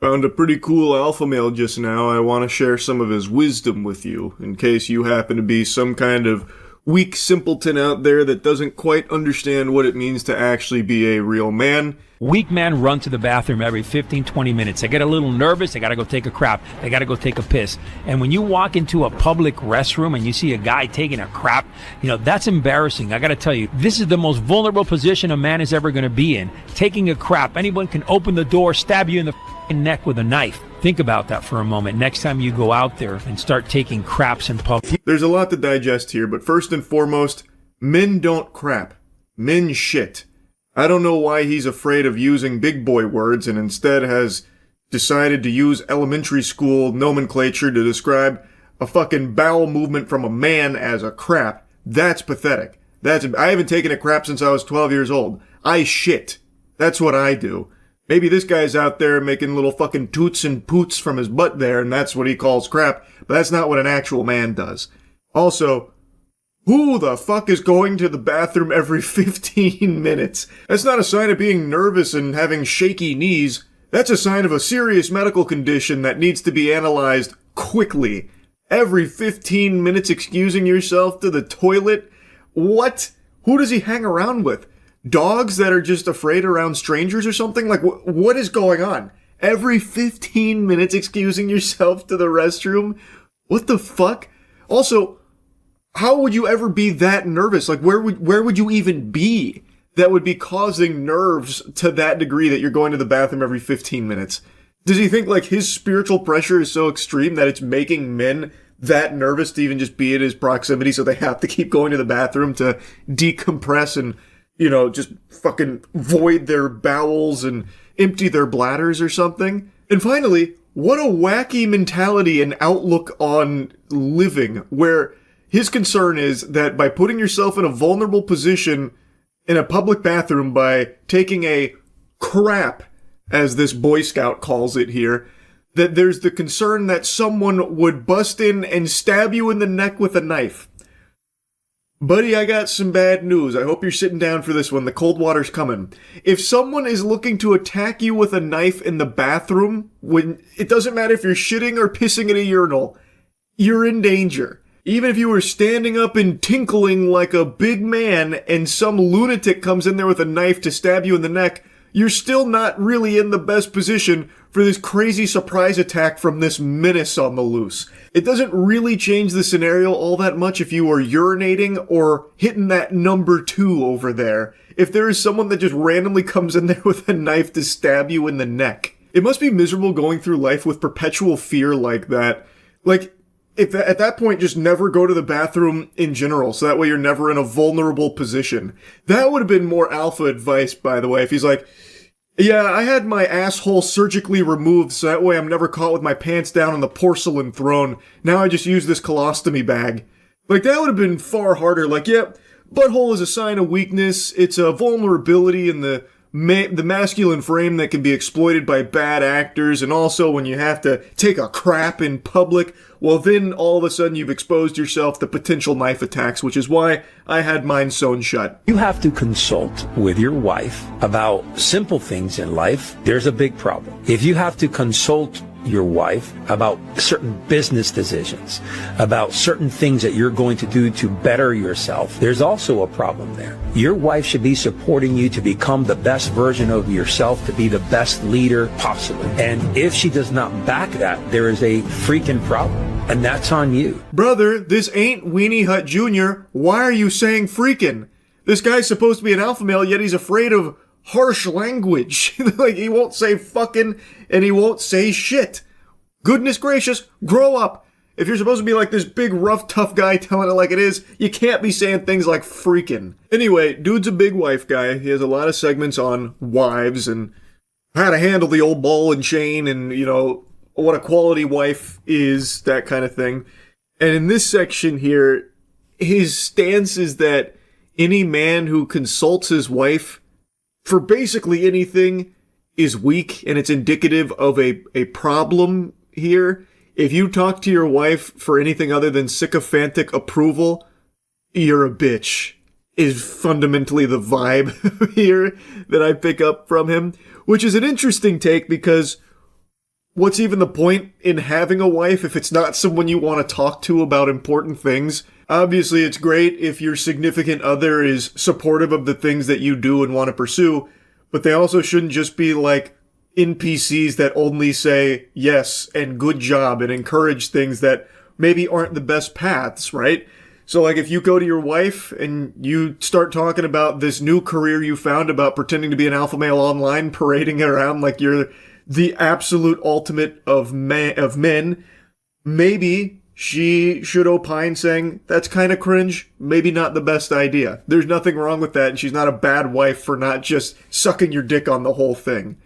Found a pretty cool alpha male just now. I want to share some of his wisdom with you, in case you happen to be some kind of weak simpleton out there that doesn't quite understand what it means to actually be a real man. Weak men run to the bathroom every 15, 20 minutes. They get a little nervous. They got to go take a crap. They got to go take a piss. And when you walk into a public restroom and you see a guy taking a crap, that's embarrassing. I got to tell you, this is the most vulnerable position a man is ever going to be in. Taking a crap. Anyone can open the door, stab you in the neck with a knife. Think about that for a moment. Next time you go out there and start taking craps in public. There's a lot to digest here, but first and foremost, men don't crap. Men shit. I don't know why he's afraid of using big boy words and instead has decided to use elementary school nomenclature to describe a fucking bowel movement from a man as a crap. That's pathetic. I haven't taken a crap since I was 12 years old. I shit. That's what I do. Maybe this guy's out there making little fucking toots and poots from his butt there, and that's what he calls crap, but that's not what an actual man does. Also, who the fuck is going to the bathroom every 15 minutes? That's not a sign of being nervous and having shaky knees. That's a sign of a serious medical condition that needs to be analyzed quickly. Every 15 minutes excusing yourself to the toilet? What? Who does he hang around with? Dogs that are just afraid around strangers or something? Like, what is going on? Every 15 minutes excusing yourself to the restroom? What the fuck? Also, how would you ever be that nervous? Like, where would you even be that would be causing nerves to that degree that you're going to the bathroom every 15 minutes? Does he think, like, his spiritual pressure is so extreme that it's making men that nervous to even just be in his proximity, so they have to keep going to the bathroom to decompress and just fucking void their bowels and empty their bladders or something? And finally, what a wacky mentality and outlook on living, where his concern is that by putting yourself in a vulnerable position in a public bathroom by taking a crap, as this Boy Scout calls it here, that there's the concern that someone would bust in and stab you in the neck with a knife. Buddy, I got some bad news. I hope you're sitting down for this one. The cold water's coming. If someone is looking to attack you with a knife in the bathroom, when it doesn't matter if you're shitting or pissing in a urinal, you're in danger. Even if you were standing up and tinkling like a big man and some lunatic comes in there with a knife to stab you in the neck, you're still not really in the best position for this crazy surprise attack from this menace on the loose. It doesn't really change the scenario all that much if you are urinating or hitting that number 2 over there. If there is someone that just randomly comes in there with a knife to stab you in the neck. It must be miserable going through life with perpetual fear like that. Like, if at that point, just never go to the bathroom in general, so that way you're never in a vulnerable position. That would have been more alpha advice, by the way, if he's like, yeah, I had my asshole surgically removed, so that way I'm never caught with my pants down on the porcelain throne. Now I just use this colostomy bag. Like, that would have been far harder. Like, yeah, butthole is a sign of weakness. It's a vulnerability in the masculine frame that can be exploited by bad actors, and also when you have to take a crap in public, well then all of a sudden you've exposed yourself to potential knife attacks, which is why I had mine sewn shut. You have to consult with your wife about simple things in life. There's a big problem. If you have to consult your wife about certain business decisions, about certain things that you're going to do to better yourself, there's also a problem there. Your wife should be supporting you to become the best version of yourself, to be the best leader possible. And if she does not back that, there is a freaking problem. And that's on you. Brother, this ain't Weenie Hut Jr. Why are you saying freaking? This guy's supposed to be an alpha male, yet he's afraid of harsh language. Like, he won't say fucking, and he won't say shit. Goodness gracious, grow up. If you're supposed to be like this big, rough, tough guy telling it like it is, you can't be saying things like freaking. Anyway, dude's a big wife guy. He has a lot of segments on wives and how to handle the old ball and chain and, what a quality wife is, that kind of thing. And in this section here, his stance is that any man who consults his wife for basically anything is weak, and it's indicative of a problem here. If you talk to your wife for anything other than sycophantic approval, you're a bitch, is fundamentally the vibe here that I pick up from him, which is an interesting take because what's even the point in having a wife if it's not someone you want to talk to about important things? Obviously, it's great if your significant other is supportive of the things that you do and want to pursue, but they also shouldn't just be like NPCs that only say yes and good job and encourage things that maybe aren't the best paths, right? So like if you go to your wife and you start talking about this new career you found about pretending to be an alpha male online, parading around like you're the absolute ultimate of men, maybe she should opine saying, that's kind of cringe, maybe not the best idea. There's nothing wrong with that, and she's not a bad wife for not just sucking your dick on the whole thing.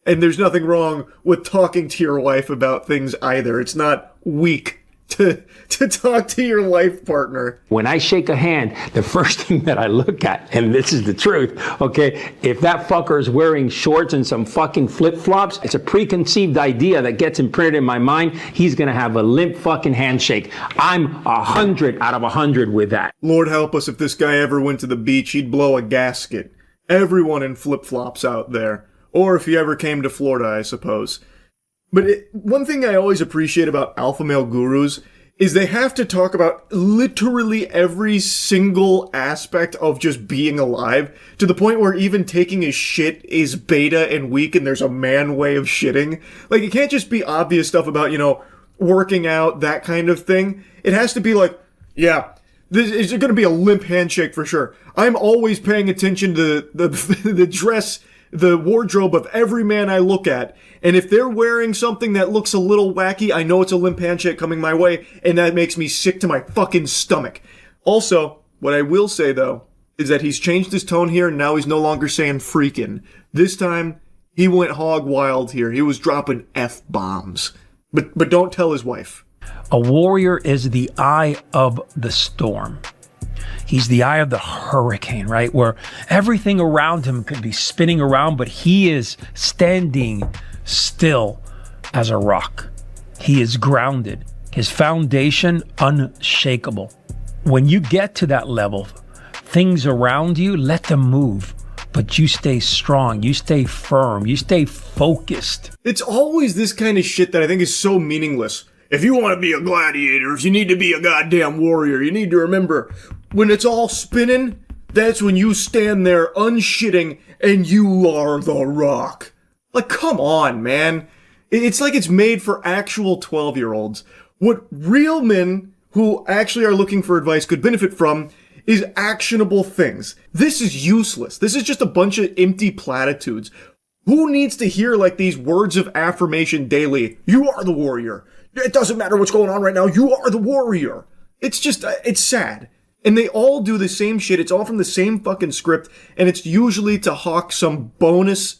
And there's nothing wrong with talking to your wife about things either. It's not weak to talk to your life partner. When I shake a hand, the first thing that I look at, and this is the truth, okay, if that fucker is wearing shorts and some fucking flip-flops, it's a preconceived idea that gets imprinted in my mind. He's gonna have a limp fucking handshake. I'm 100 out of 100 with that. Lord help us if this guy ever went to the beach, he'd blow a gasket. Everyone in flip-flops out there. Or if he ever came to Florida, I suppose. But one thing I always appreciate about alpha male gurus is they have to talk about literally every single aspect of just being alive, to the point where even taking a shit is beta and weak and there's a man way of shitting. Like, it can't just be obvious stuff about, working out, that kind of thing. It has to be like, yeah, this is going to be a limp handshake for sure. I'm always paying attention to the dress, the wardrobe of every man I look at. And if they're wearing something that looks a little wacky, I know it's a limp handshake coming my way, and that makes me sick to my fucking stomach. Also, what I will say though, is that he's changed his tone here, and now he's no longer saying freaking. This time, he went hog wild here. He was dropping F-bombs. But don't tell his wife. A warrior is the eye of the storm. He's the eye of the hurricane, right? Where everything around him could be spinning around, but he is standing still as a rock. He is grounded. His foundation unshakable. When you get to that level, things around you, let them move. But you stay strong, you stay firm, you stay focused. It's always this kind of shit that I think is so meaningless. If you want to be a gladiator, if you need to be a goddamn warrior, you need to remember, when it's all spinning, that's when you stand there unshitting and you are the rock. Like, come on, man. It's like it's made for actual 12-year-olds. What real men who actually are looking for advice could benefit from is actionable things. This is useless. This is just a bunch of empty platitudes. Who needs to hear like these words of affirmation daily? You are the warrior. It doesn't matter what's going on right now. You are the warrior. It's just, it's sad. And they all do the same shit. It's all from the same fucking script. And it's usually to hawk some bogus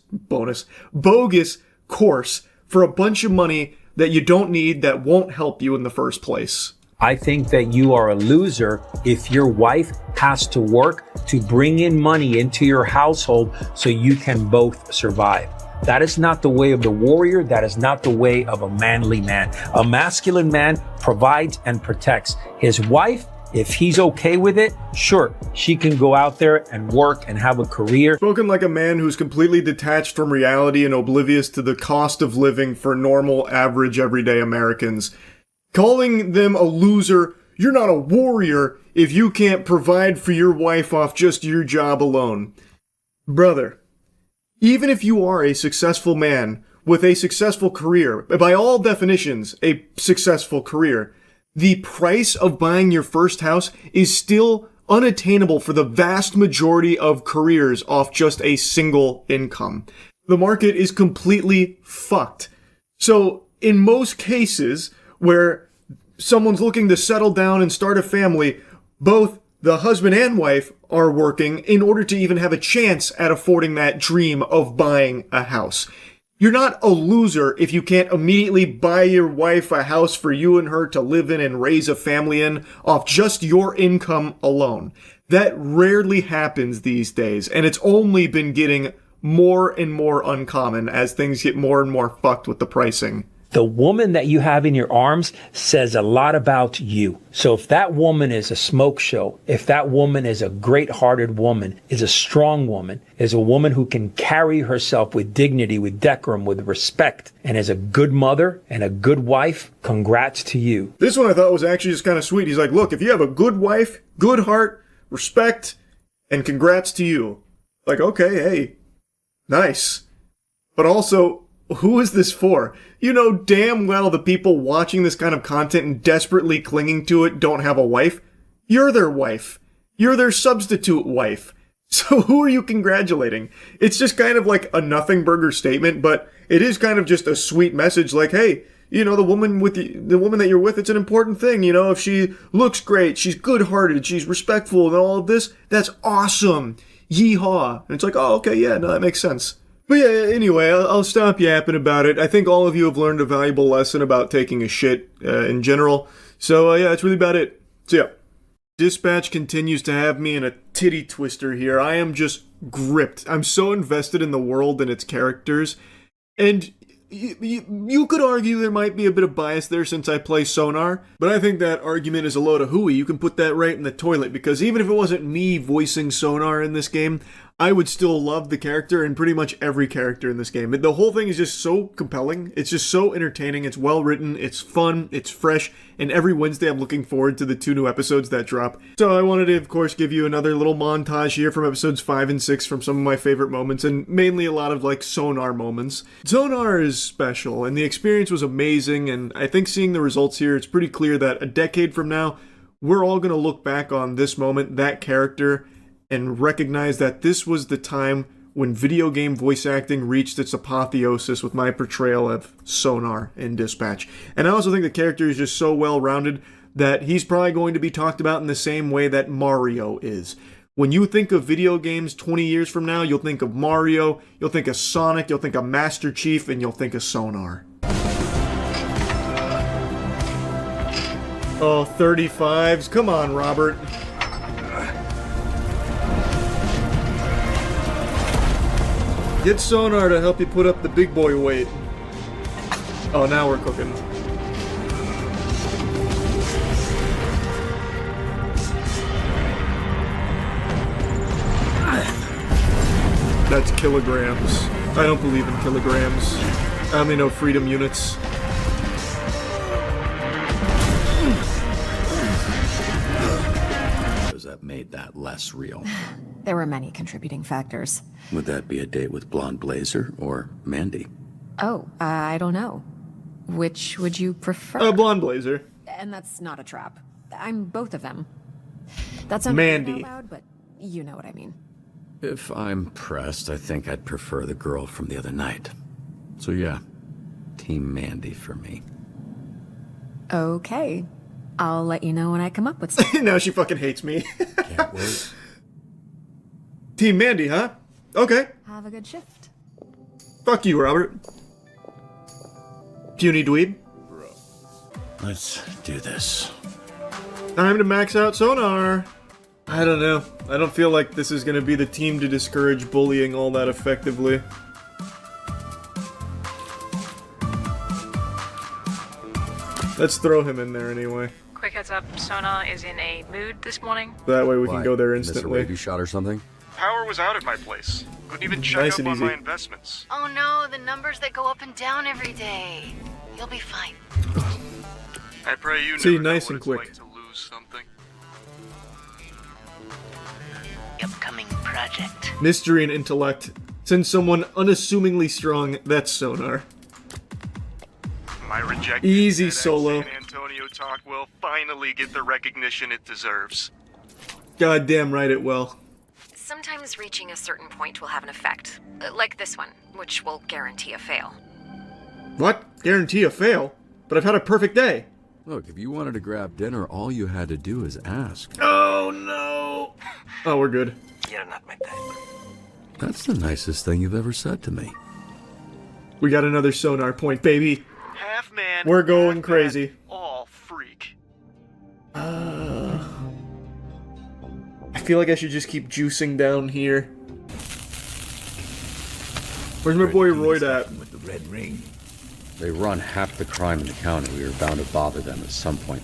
course for a bunch of money that you don't need, that won't help you in the first place. I think that you are a loser if your wife has to work to bring in money into your household so you can both survive. That is not the way of the warrior. That is not the way of a manly man. A masculine man provides and protects. His wife, if he's okay with it, sure, she can go out there and work and have a career. Spoken like a man who's completely detached from reality and oblivious to the cost of living for normal, average, everyday Americans. Calling them a loser, you're not a warrior if you can't provide for your wife off just your job alone. Brother, even if you are a successful man with a successful career, by all definitions, a successful career, the price of buying your first house is still unattainable for the vast majority of careers off just a single income. The market is completely fucked. So, in most cases where someone's looking to settle down and start a family, both the husband and wife are working in order to even have a chance at affording that dream of buying a house. You're not a loser if you can't immediately buy your wife a house for you and her to live in and raise a family in off just your income alone. That rarely happens these days, and it's only been getting more and more uncommon as things get more and more fucked with the pricing. The woman that you have in your arms says a lot about you. So if that woman is a smoke show, if that woman is a great-hearted woman, is a strong woman, is a woman who can carry herself with dignity, with decorum, with respect, and is a good mother and a good wife, congrats to you. This one I thought was actually just kind of sweet. He's like, look, if you have a good wife, good heart, respect, and congrats to you. Like, okay, hey, nice. But also, who is this for? You know damn well the people watching this kind of content and desperately clinging to it don't have a wife. You're their wife. You're their substitute wife. So who are you congratulating? It's just kind of like a nothing burger statement, but it is kind of just a sweet message like, hey, you know, the woman that you're with, it's an important thing. You know, if she looks great, she's good-hearted, she's respectful and all of this, that's awesome. Yeehaw. And it's like, oh, okay, yeah, no, that makes sense. But yeah, anyway, I'll stop yapping about it. I think all of you have learned a valuable lesson about taking a shit in general. So yeah, that's really about it. So yeah. Dispatch continues to have me in a titty twister here. I am just gripped. I'm so invested in the world and its characters. And you could argue there might be a bit of bias there since I play Sonar, but I think that argument is a load of hooey. You can put that right in the toilet, because even if it wasn't me voicing Sonar in this game, I would still love the character and pretty much every character in this game. The whole thing is just so compelling. It's just so entertaining. It's well written. It's fun. It's fresh. And every Wednesday I'm looking forward to the 2 new episodes that drop. So I wanted to, of course, give you another little montage here from episodes 5 and 6 from some of my favorite moments, and mainly a lot of like Sonar moments. Sonar is special, and the experience was amazing, and I think seeing the results here, it's pretty clear that a decade from now, we're all going to look back on this moment, that character, and recognize that this was the time when video game voice acting reached its apotheosis with my portrayal of Sonar in Dispatch. And I also think the character is just so well-rounded that he's probably going to be talked about in the same way that Mario is. When you think of video games 20 years from now, you'll think of Mario, you'll think of Sonic, you'll think of Master Chief, and you'll think of Sonar. Oh, 35s. Come on, Robert. Get Sonar to help you put up the big boy weight. Oh, now we're cooking. That's kilograms. I don't believe in kilograms. I only know freedom units. That made that less real. There were many contributing factors. Would that be a date with Blonde Blazer or Mandy? Oh, I don't know. Which would you prefer? Blonde Blazer. And that's not a trap. I'm both of them. That's not Mandy. loud, but you know what I mean. If I'm pressed, I think I'd prefer the girl from the other night. So yeah, Team Mandy for me. Okay. I'll let you know when I come up with something. Now she fucking hates me. Can't wait. Team Mandy, huh? Okay. Have a good shift. Fuck you, Robert. Puny dweeb. Let's do this. Time to max out Sonar. I don't know. I don't feel like this is gonna be the team to discourage bullying all that effectively. Let's throw him in there anyway. Quick heads up, Sona is in a mood this morning. That way we can Why? go there Miss a instantly. radio shot or something? Power was out at my place. Couldn't even check Nice up and on easy. my investments. Oh no, the numbers that go up and down every day. You'll be fine. I pray you See, never nice know and what quick. it's like to lose something. Upcoming project. Mystery and intellect. Send someone unassumingly strong, that's Sonar. My rejected Easy, TEDx Solo. San Antonio talk will finally get the recognition it deserves. Goddamn right it will. Sometimes reaching a certain point will have an effect. Like this one, which will guarantee a fail. What? Guarantee a fail? But I've had a perfect day. Look, if you wanted to grab dinner, all you had to do is ask. Oh no! Oh, we're good. You're not my type. That's the nicest thing you've ever said to me. We got another Sonar point, baby. Half man, We're going half crazy. man, all freak. I feel like I should just keep juicing down here. Where's my boy Royd at? With the red ring. They run half the crime in the county. We were bound to bother them at some point.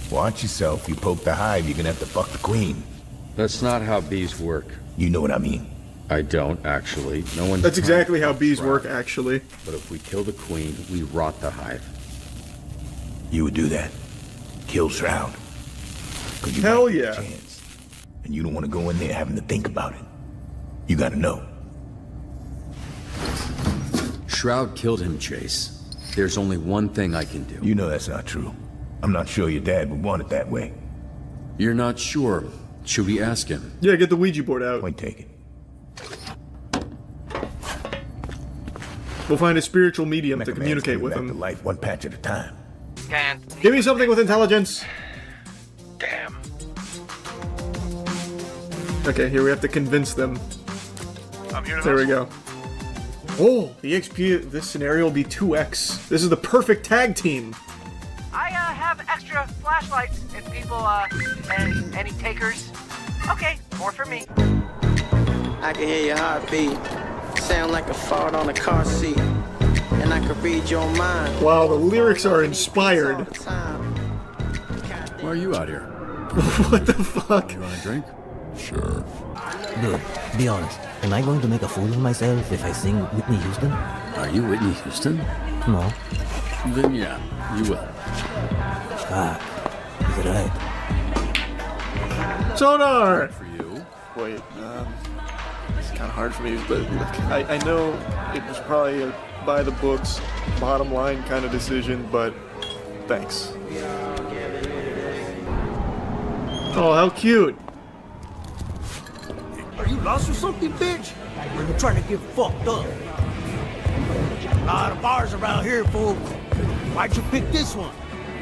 Watch yourself. You poke the hive, you're gonna have to fuck the queen. That's not how bees work. You know what I mean. I don't, actually. No one's... That's exactly how bees work, actually. But if we kill the queen, we rot the hive. You would do that. Kill Shroud. You Hell yeah. Chance. And you don't want to go in there having to think about it. You gotta know. Shroud killed him, Chase. There's only one thing I can do. You know that's not true. I'm not sure your dad would want it that way. You're not sure. Should we ask him? Yeah, get the Ouija board out. Point taken. We'll find a spiritual medium to communicate with him. Life one patch at a time. Give me something with intelligence. Damn. Okay, here we have to convince them. I'm here to There we go. Oh, the XP of this scenario will be 2x. This is the perfect tag team. I have extra flashlights if people, any takers. Okay, more for me. I can hear your heartbeat. Sound like a fart on a car seat. And I can read your mind. Wow, the lyrics are inspired. Why are you out here? What the fuck? You want a drink? Sure. Dude, be honest. Am I going to make a fool of myself if I sing Whitney Houston? Are you Whitney Houston? No. Then yeah, you will. Fuck. Is it right? Sonar! For you. Wait, it's kind of hard for me, but I know it was probably a by the books, bottom line kind of decision, but thanks. Oh, how cute. Are you lost or something, bitch? Or you trying to get fucked up? A lot of bars around here, fool. Why'd you pick this one?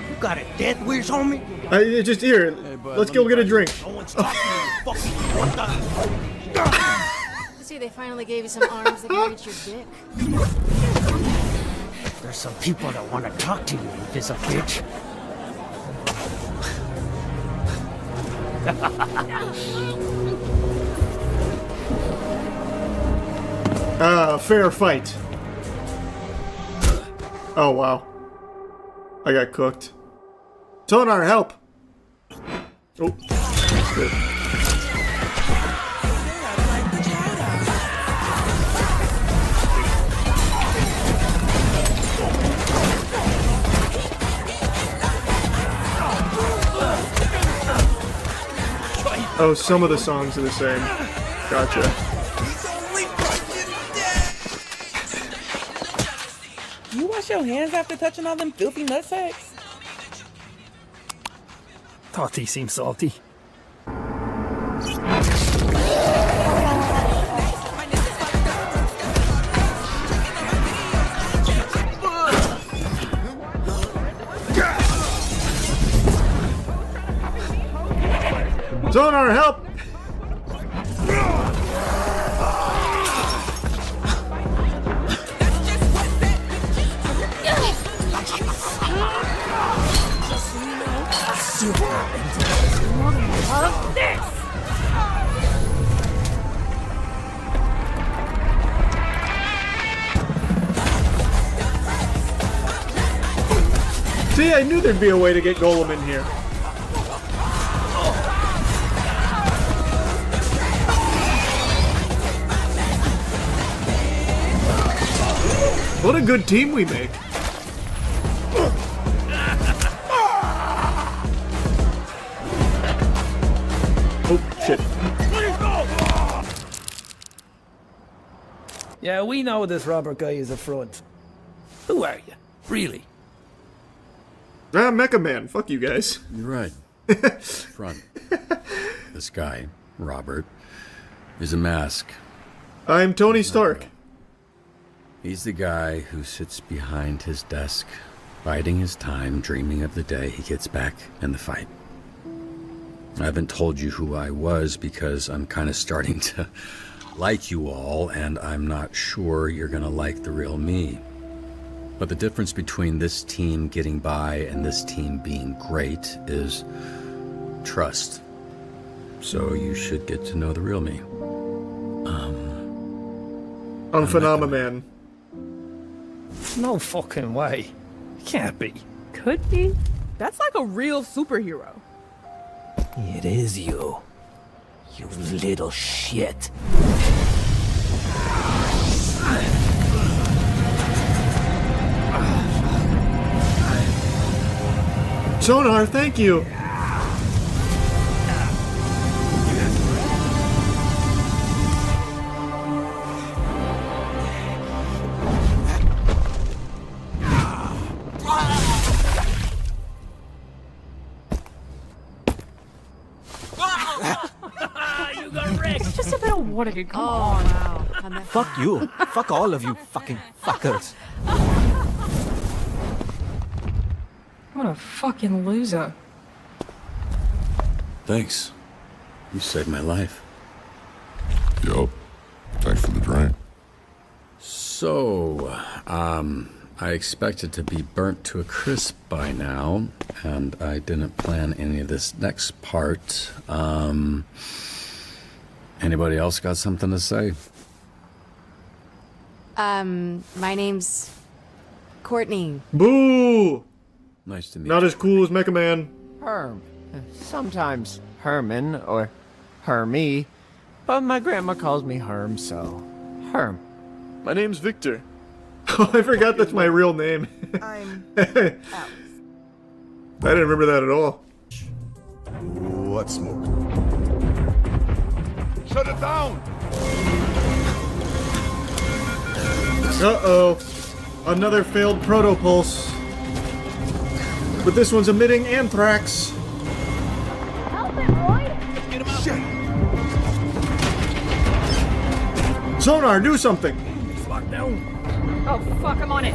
You got a death wish, homie? Just here. Hey, bud, let's go get a drink. No one's talking to you, fucking what the? See, they finally gave you some arms that can reach your dick. There's some people that want to talk to you, you piece of bitch. Fair fight. Oh, wow. I got cooked. Sonar, help! Oh, good. Oh, some of the songs are the same. Gotcha. You wash your hands after touching all them filthy nutsacks? Thought he seemed salty. Sonar, help! See, I knew there'd be a way to get Golem in here. What a good team we make. Oh, shit. Yeah, we know this Robert guy is a front. Who are you? Really? Mecha Man. Fuck you guys. You're right. Front. This guy, Robert, is a mask. I'm Tony Stark. He's the guy who sits behind his desk, biding his time, dreaming of the day he gets back in the fight. I haven't told you who I was because I'm kind of starting to like you all, and I'm not sure you're gonna like the real me. But the difference between this team getting by and this team being great is trust. So you should get to know the real me. I'm Phenomenon. No fucking way. Can't be. Could be. That's like a real superhero. It is you. You little shit. Sonar, thank you. You got wrecked. Just a bit of water, dude. Come on. Wow. Fuck you. Fuck all of you fucking fuckers. What a fucking loser. Thanks. You saved my life. Yup. Thanks for the drink. So, I expected to be burnt to a crisp by now, and I didn't plan any of this next part. Anybody else got something to say? My name's Courtney. Boo! Nice to meet Not you. as cool as Mecha Man. Herm. Sometimes Herman or Hermie, but my grandma calls me Herm, so Herm. My name's Victor. Oh, I forgot that's my real name. I'm I didn't remember that at all. What smoke? Shut it down! Uh-oh. Another failed protopulse. But this one's emitting anthrax. Help it, Roy! Get him out. Shit. Sonar, do something! It's locked down. Oh, fuck, I'm on it.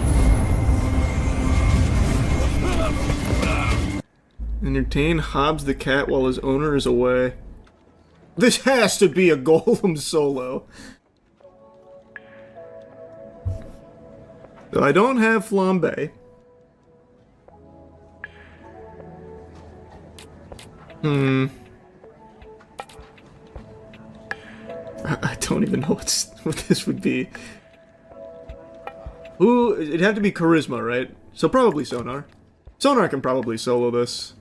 Entertain Hobbs the cat while his owner is away. This has to be a Golem solo. So I don't have flambe. I don't even know what this would be. Ooh, it'd have to be charisma, right? So probably Sonar. Sonar can probably solo this.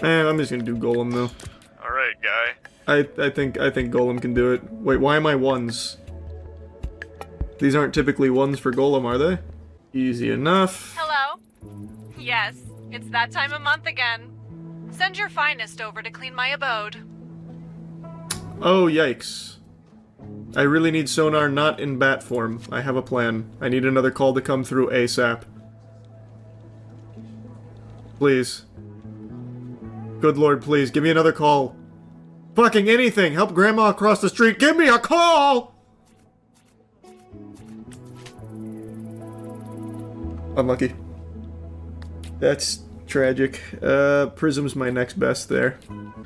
I'm just gonna do Golem though. Alright, guy. I think Golem can do it. Wait, why am I ones? These aren't typically ones for Golem, are they? Easy enough. Hello? Yes, it's that time of month again. Send your finest over to clean my abode. Oh, yikes. I really need Sonar not in bat form. I have a plan. I need another call to come through ASAP. Please. Good lord, please, give me another call. Fucking anything! Help Grandma across the street! Give me a call! Unlucky. That's tragic. Prism's my next best there.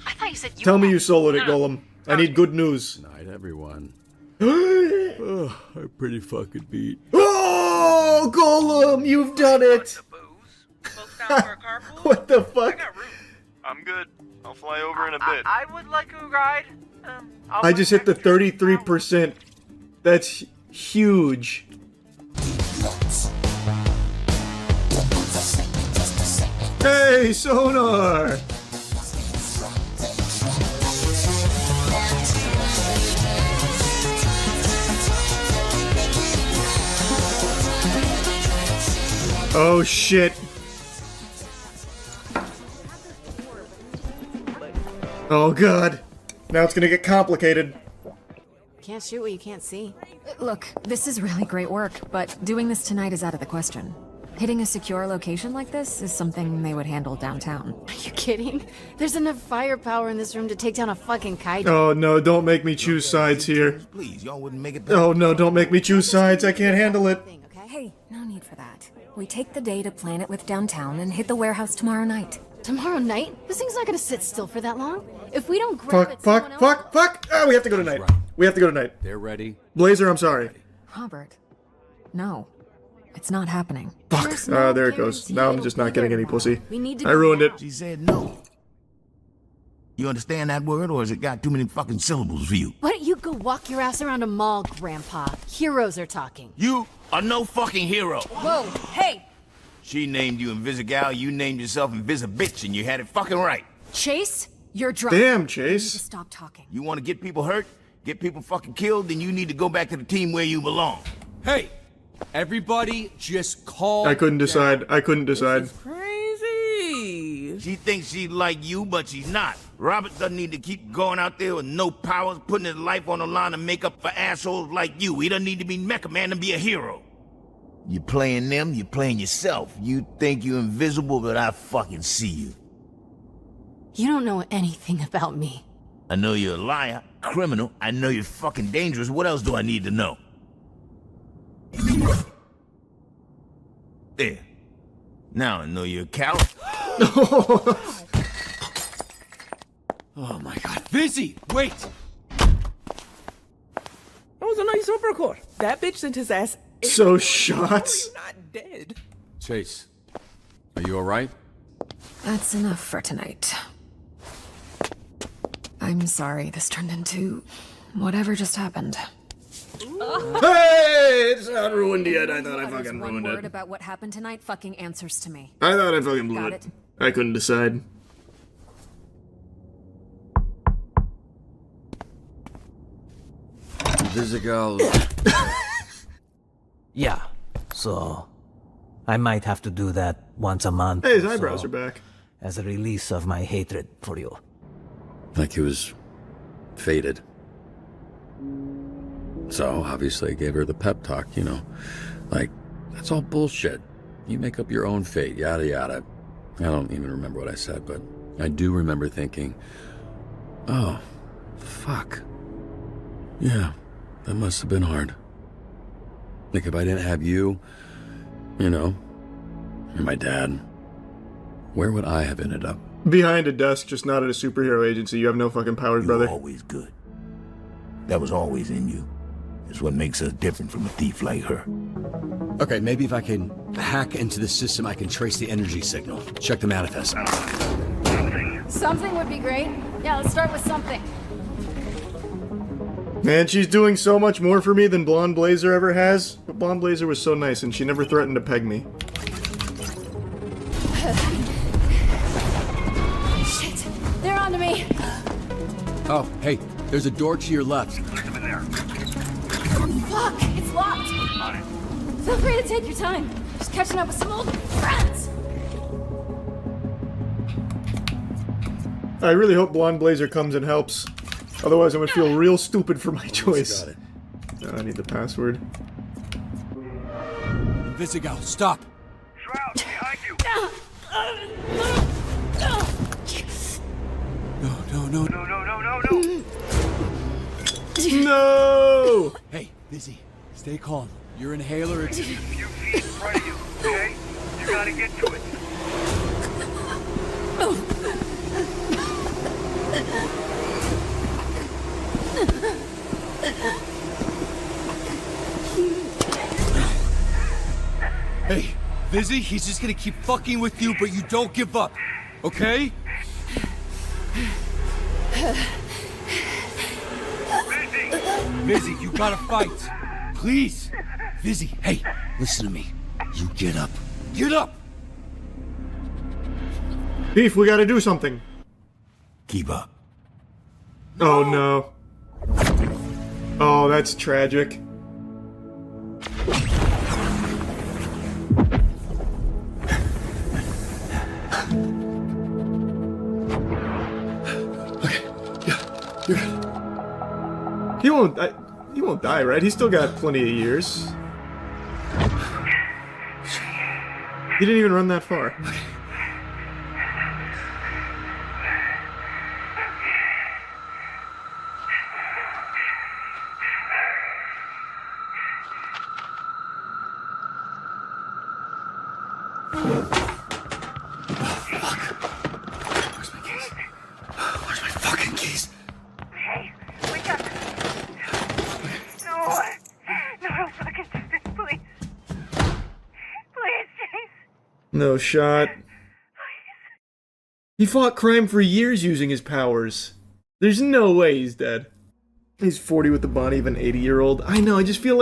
I thought you said you Tell me you soloed it, Golem. I need good news. Night, everyone. I'm pretty fucking beat. Oh, Golem, you've done it! What the fuck? I'm good. I'll fly over in a bit. I would like a ride. I just hit the 33%. That's huge. Hey, Sonar! Oh shit. Oh god. Now it's gonna get complicated. Can't shoot what you can't see. Look, this is really great work, but doing this tonight is out of the question. Hitting a secure location like this is something they would handle downtown. Are you kidding? There's enough firepower in this room to take down a fucking kaiju. Oh no, don't make me choose sides here. Please, y'all wouldn't make it. Oh no, don't make me choose sides. I can't handle it. Hey, no need for that. We take the day to plan it with downtown and hit the warehouse tomorrow night. Tomorrow night? This thing's not gonna sit still for that long. If we don't grab it, Fuck! Ah, we have to go tonight. We have to go tonight. They're ready. Blazer, I'm sorry. Robert, no. It's not happening. Fuck. Ah, there it goes. Now I'm just not getting any pussy. I ruined it. She said no. You understand that word, or has it got too many fucking syllables for you? What? You go walk your ass around a mall, Grandpa. Heroes are talking. You are no fucking hero. Whoa, hey! She named you Invisigal, you named yourself Invisibitch, and you had it fucking right. Chase, you're drunk. Damn, You Chase. need to stop talking. You want to get people hurt, get people fucking killed, then you need to go back to the team where you belong. Hey, everybody just calm I couldn't decide. down. I couldn't decide. Crazy. She thinks she's like you, but she's not. Robert doesn't need to keep going out there with no powers, putting his life on the line to make up for assholes like you. He doesn't need to be Mecha Man to be a hero. You playing them, you playing yourself. You think you're invisible, but I fucking see you. You don't know anything about me. I know you're a liar, criminal, I know you're fucking dangerous. What else do I need to know? There. Now I know you're a coward. Oh my god. Vizzy, wait! That was a nice uppercut. That bitch sent his ass. So shots. Not dead. Chase, are you alright? That's enough for tonight. I'm sorry this turned into whatever just happened. Hey, it's not ruined yet. I thought I fucking One ruined word it. about what happened tonight fucking answers to me. I thought I fucking blew Got it. it. I couldn't decide. Visigal. Yeah, so I might have to do that once a month. Hey, his or eyebrows so, are back. As a release of my hatred for you. Like he was fated. So, obviously, I gave her the pep talk, you know. Like, that's all bullshit. You make up your own fate, yada yada. I don't even remember what I said, but I do remember thinking, oh, fuck. Yeah, that must have been hard. Like, if I didn't have you, you know, and my dad, where would I have ended up? Behind a desk, just not at a superhero agency. You have no fucking powers, You were brother. always good. That was always in you. It's what makes us different from a thief like her. Okay, maybe if I can hack into the system, I can trace the energy signal. Check the manifest. Something would be great. Yeah, let's start with something. Man, she's doing so much more for me than Blonde Blazer ever has. But Blonde Blazer was so nice, and she never threatened to peg me. Shit, they're onto me. Oh, hey, there's a door to your left. Fuck, it's locked. Feel free to take your time. Just catching up with some old friends. I really hope Blonde Blazer comes and helps. Otherwise, I'm gonna feel real stupid for my choice. Got it. I need the password. Visigal, stop. Shroud, behind you. No. No. No! Hey, Vizzy, stay calm. Your inhaler, it's... Few feet in front of you, okay? You gotta get to it. Hey, Vizzy, he's just gonna keep fucking with you, but you don't give up, okay? Vizzy, you gotta fight. Please. Vizzy, hey, listen to me. You get up. Get up! Beef, we gotta do something. Keep up. Oh no. Oh, that's tragic. You're good. He won't die, right? He's still got plenty of years. He didn't even run that far. Where's my fucking keys? Hey, wake up. No, don't fucking do this, please. Please, Chase. No shot. He fought crime for years using his powers. There's no way he's dead. He's 40 with the body of an 80-year-old. I know, I feel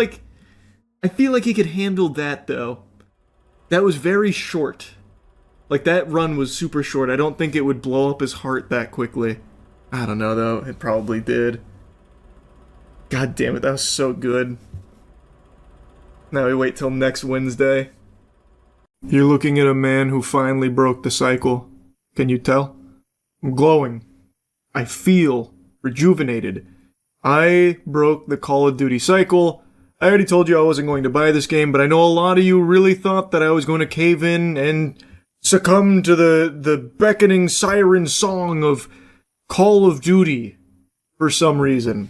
like he could handle that, though. That was very short. Like, that run was super short. I don't think it would blow up his heart that quickly. I don't know, though. It probably did. God damn it, that was so good. Now we wait till next Wednesday. You're looking at a man who finally broke the cycle. Can you tell? I'm glowing. I feel rejuvenated. I broke the Call of Duty cycle. I already told you I wasn't going to buy this game, but I know a lot of you really thought that I was going to cave in and succumb to the beckoning siren song of Call of Duty for some reason.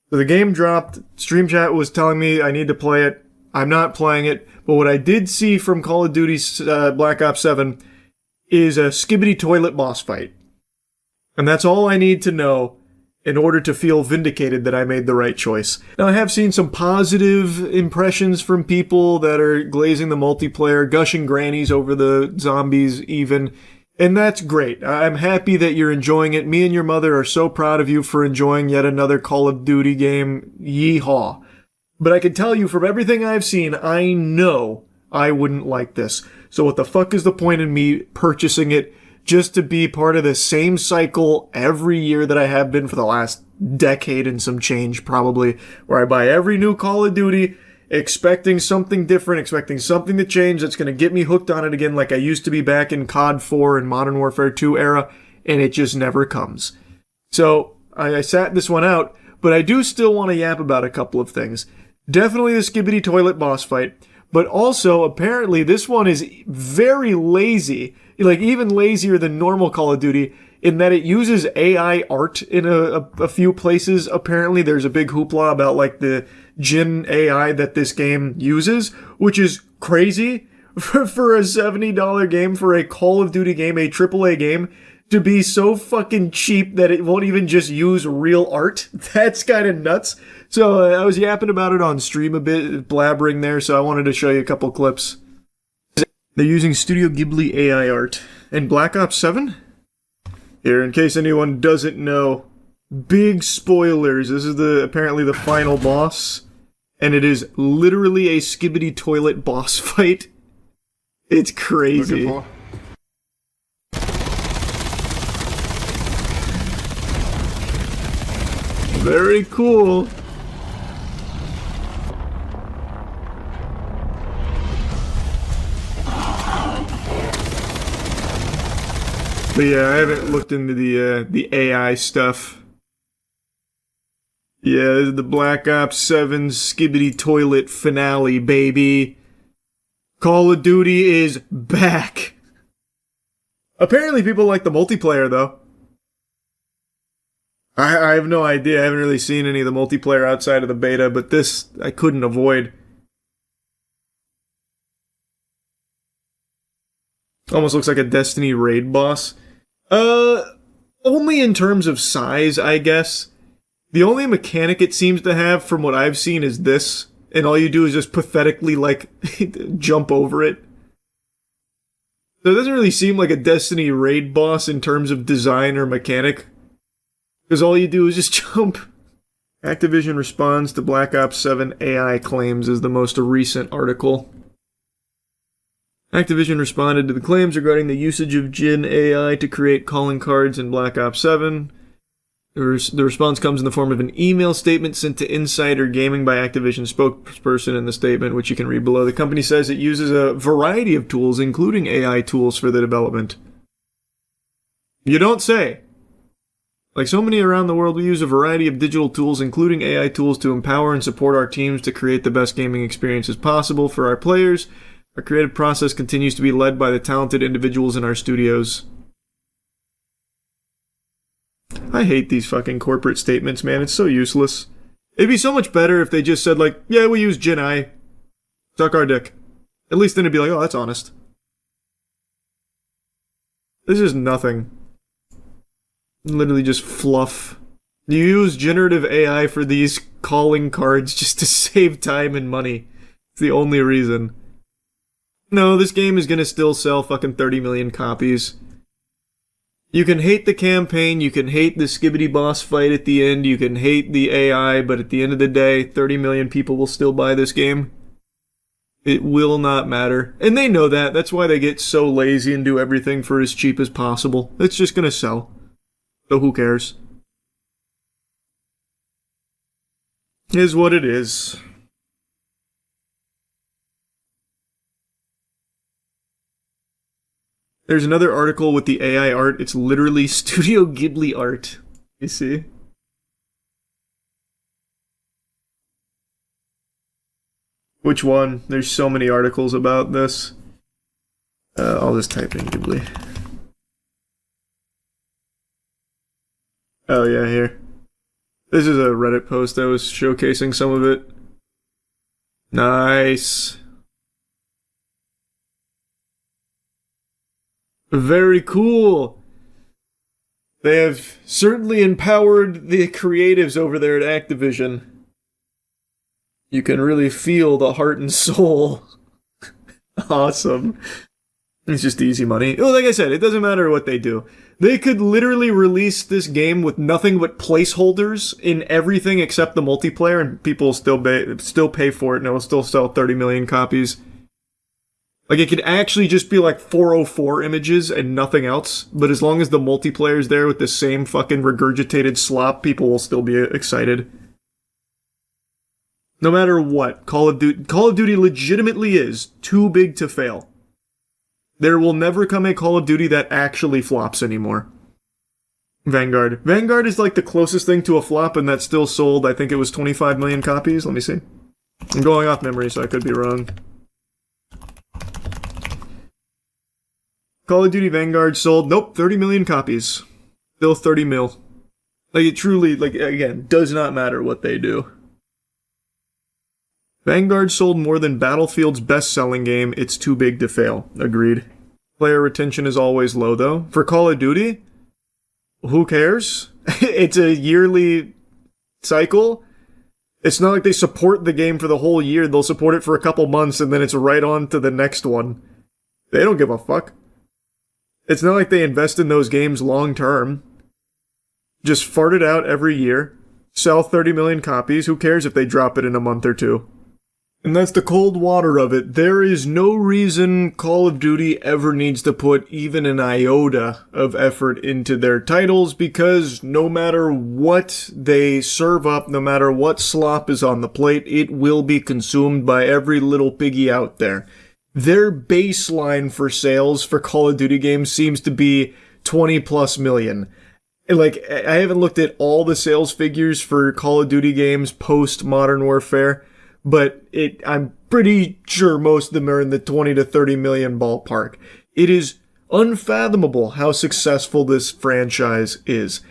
So the game dropped. Stream chat was telling me I need to play it. I'm not playing it, but what I did see from Call of Duty Black Ops 7 is a skibbity toilet boss fight. And that's all I need to know in order to feel vindicated that I made the right choice. Now, I have seen some positive impressions from people that are glazing the multiplayer, gushing grannies over the zombies even, and that's great. I'm happy that you're enjoying it. Me and your mother are so proud of you for enjoying yet another Call of Duty game. Yeehaw. But I can tell you from everything I've seen, I know I wouldn't like this. So what the fuck is the point in me purchasing it just to be part of the same cycle every year that I have been for the last decade and some change probably, where I buy every new Call of Duty expecting something different, expecting something to change that's going to get me hooked on it again like I used to be back in COD 4 and Modern Warfare 2 era, and it just never comes. So I sat this one out, but I do still want to yap about a couple of things. Definitely the skibbity toilet boss fight, but also apparently this one is very lazy, like even lazier than normal Call of Duty, in that it uses AI art in a few places. Apparently there's a big hoopla about like the Jin AI that this game uses, which is crazy for a $70 game, for a Call of Duty game, a AAA game, to be so fucking cheap that it won't even just use real art. That's kind of nuts. So I was yapping about it on stream a bit, blabbering there, so I wanted to show you a couple clips. They're using Studio Ghibli AI art. And Black Ops 7? Here, in case anyone doesn't know, big spoilers. This is apparently the final boss, and it is literally a skibbity toilet boss fight. It's crazy. Very cool. But yeah, I haven't looked into the AI stuff. Yeah, this is the Black Ops 7 skibbity toilet finale, baby. Call of Duty is back. Apparently people like the multiplayer, though. I have no idea. I haven't really seen any of the multiplayer outside of the beta, but this I couldn't avoid. Almost looks like a Destiny raid boss. Only in terms of size, I guess. The only mechanic it seems to have, from what I've seen, is this. And all you do is just pathetically, like, jump over it. So it doesn't really seem like a Destiny raid boss in terms of design or mechanic. Because all you do is just jump. Activision responds to Black Ops 7 AI claims is the most recent article. Activision responded to the claims regarding the usage of Jin AI to create calling cards in Black Ops 7. The response comes in the form of an email statement sent to Insider Gaming by Activision spokesperson in the statement, which you can read below. The company says it uses a variety of tools, including AI tools, for the development. You don't say. Like so many around the world, we use a variety of digital tools, including AI tools, to empower and support our teams to create the best gaming experiences possible for our players. Our creative process continues to be led by the talented individuals in our studios. I hate these fucking corporate statements, man. It's so useless. It'd be so much better if they just said, like, yeah, we use Jin AI. Suck our dick. At least then it'd be like, oh, that's honest. This is nothing. Literally just fluff. You use generative AI for these calling cards just to save time and money. It's the only reason. No, this game is gonna still sell fucking 30 million copies. You can hate the campaign, you can hate the skibbity boss fight at the end, you can hate the AI, but at the end of the day, 30 million people will still buy this game. It will not matter. And they know that. That's why they get so lazy and do everything for as cheap as possible. It's just gonna sell. So who cares? Is what it is. There's another article with the AI art. It's literally Studio Ghibli art. You see? Which one? There's so many articles about this. I'll just type in Ghibli. Oh yeah, here. This is a Reddit post that was showcasing some of it. Nice. Very cool. They have certainly empowered the creatives over there at Activision. You can really feel the heart and soul. Awesome. It's just easy money. Well, like I said, it doesn't matter what they do. They could literally release this game with nothing but placeholders in everything except the multiplayer, and people will still pay for it, and it will still sell 30 million copies. Like, it could actually just be like 404 images and nothing else, but as long as the multiplayer's there with the same fucking regurgitated slop, people will still be excited. No matter what, Call of Duty legitimately is too big to fail. There will never come a Call of Duty that actually flops anymore. Vanguard. Vanguard is like the closest thing to a flop, and that still sold, I think it was 25 million copies. Let me see. I'm going off memory, so I could be wrong. Call of Duty Vanguard sold, nope, 30 million copies. Still 30 mil. Like, it truly, like, again, does not matter what they do. Vanguard sold more than Battlefield's best-selling game, it's too big to fail. Agreed. Player retention is always low, though. For Call of Duty, who cares? It's a yearly cycle. It's not like they support the game for the whole year. They'll support it for a couple months, and then it's right on to the next one. They don't give a fuck. It's not like they invest in those games long-term. Just fart it out every year. Sell 30 million copies. Who cares if they drop it in a month or two? And that's the cold water of it. There is no reason Call of Duty ever needs to put even an iota of effort into their titles, because no matter what they serve up, no matter what slop is on the plate, it will be consumed by every little piggy out there. Their baseline for sales for Call of Duty games seems to be 20 plus million. Like, I haven't looked at all the sales figures for Call of Duty games post Modern Warfare, but I'm pretty sure most of them are in the 20 to 30 million ballpark. It is unfathomable how successful this franchise is.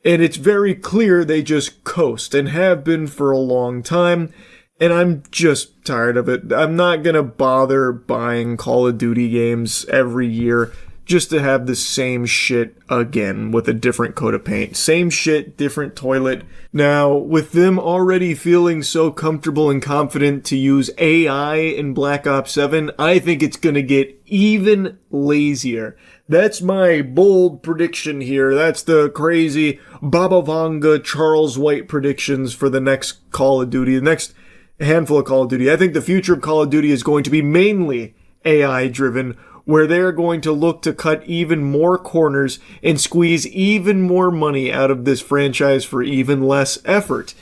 And it's very clear they just coast, and have been for a long time. And I'm just tired of it. I'm not gonna bother buying Call of Duty games every year just to have the same shit again with a different coat of paint. Same shit, different toilet. Now, with them already feeling so comfortable and confident to use AI in Black Ops 7, I think it's gonna get even lazier. That's my bold prediction here. That's the crazy Baba Vanga Charles White predictions for the next Call of Duty, the next handful of Call of Duty. I think the future of Call of Duty is going to be mainly AI driven, where they're going to look to cut even more corners and squeeze even more money out of this franchise for even less effort.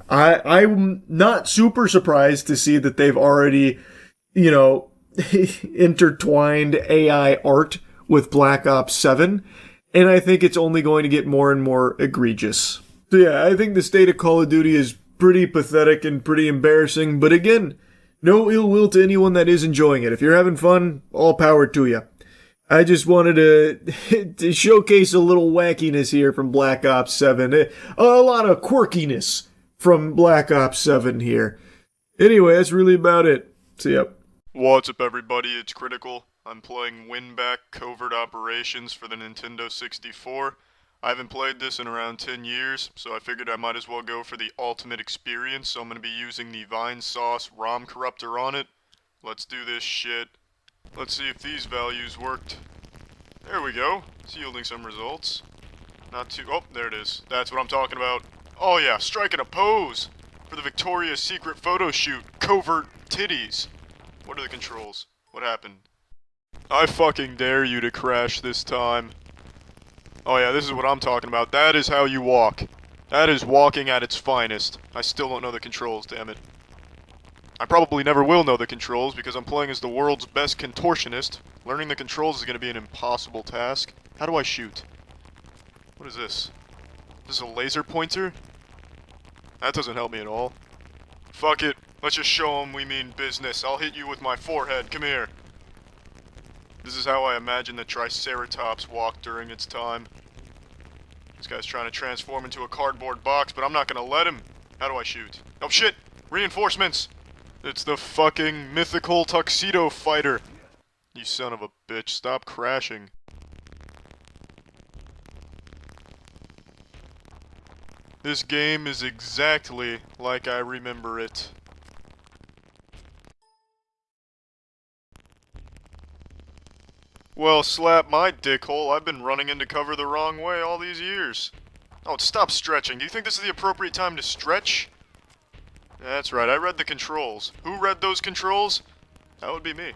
I'm not super surprised to see that they've already, intertwined AI art with Black Ops 7, and I think it's only going to get more and more egregious. So yeah, I think the state of Call of Duty is pretty pathetic and pretty embarrassing, but again, no ill will to anyone that is enjoying it. If you're having fun, all power to you. I just wanted to showcase a little wackiness here from Black Ops 7. A lot of quirkiness from Black Ops 7 here. Anyway, that's really about it. See ya. What's up, everybody? It's Critical. I'm playing Winback Covert Operations for the Nintendo 64. I haven't played this in around 10 years, so I figured I might as well go for the ultimate experience, so I'm going to be using the Vine Sauce ROM corruptor on it. Let's do this shit. Let's see if these values worked. There we go. It's yielding some results. Not too... Oh, there it is. That's what I'm talking about. Oh yeah, striking a pose for the Victoria's Secret photo shoot. Covert titties. What are the controls? What happened? I fucking dare you to crash this time. Oh yeah, this is what I'm talking about. That is how you walk. That is walking at its finest. I still don't know the controls, damn it. I probably never will know the controls because I'm playing as the world's best contortionist. Learning the controls is going to be an impossible task. How do I shoot? What is this? Is this a laser pointer? That doesn't help me at all. Fuck it. Let's just show them we mean business. I'll hit you with my forehead. Come here. This is how I imagine the Triceratops walked during its time. This guy's trying to transform into a cardboard box, but I'm not gonna let him. How do I shoot? Oh shit! Reinforcements! It's the fucking mythical tuxedo fighter. You son of a bitch, stop crashing. This game is exactly like I remember it. Well, slap my dickhole, I've been running into cover the wrong way all these years. Oh, stop stretching. Do you think this is the appropriate time to stretch? That's right, I read the controls. Who read those controls? That would be me.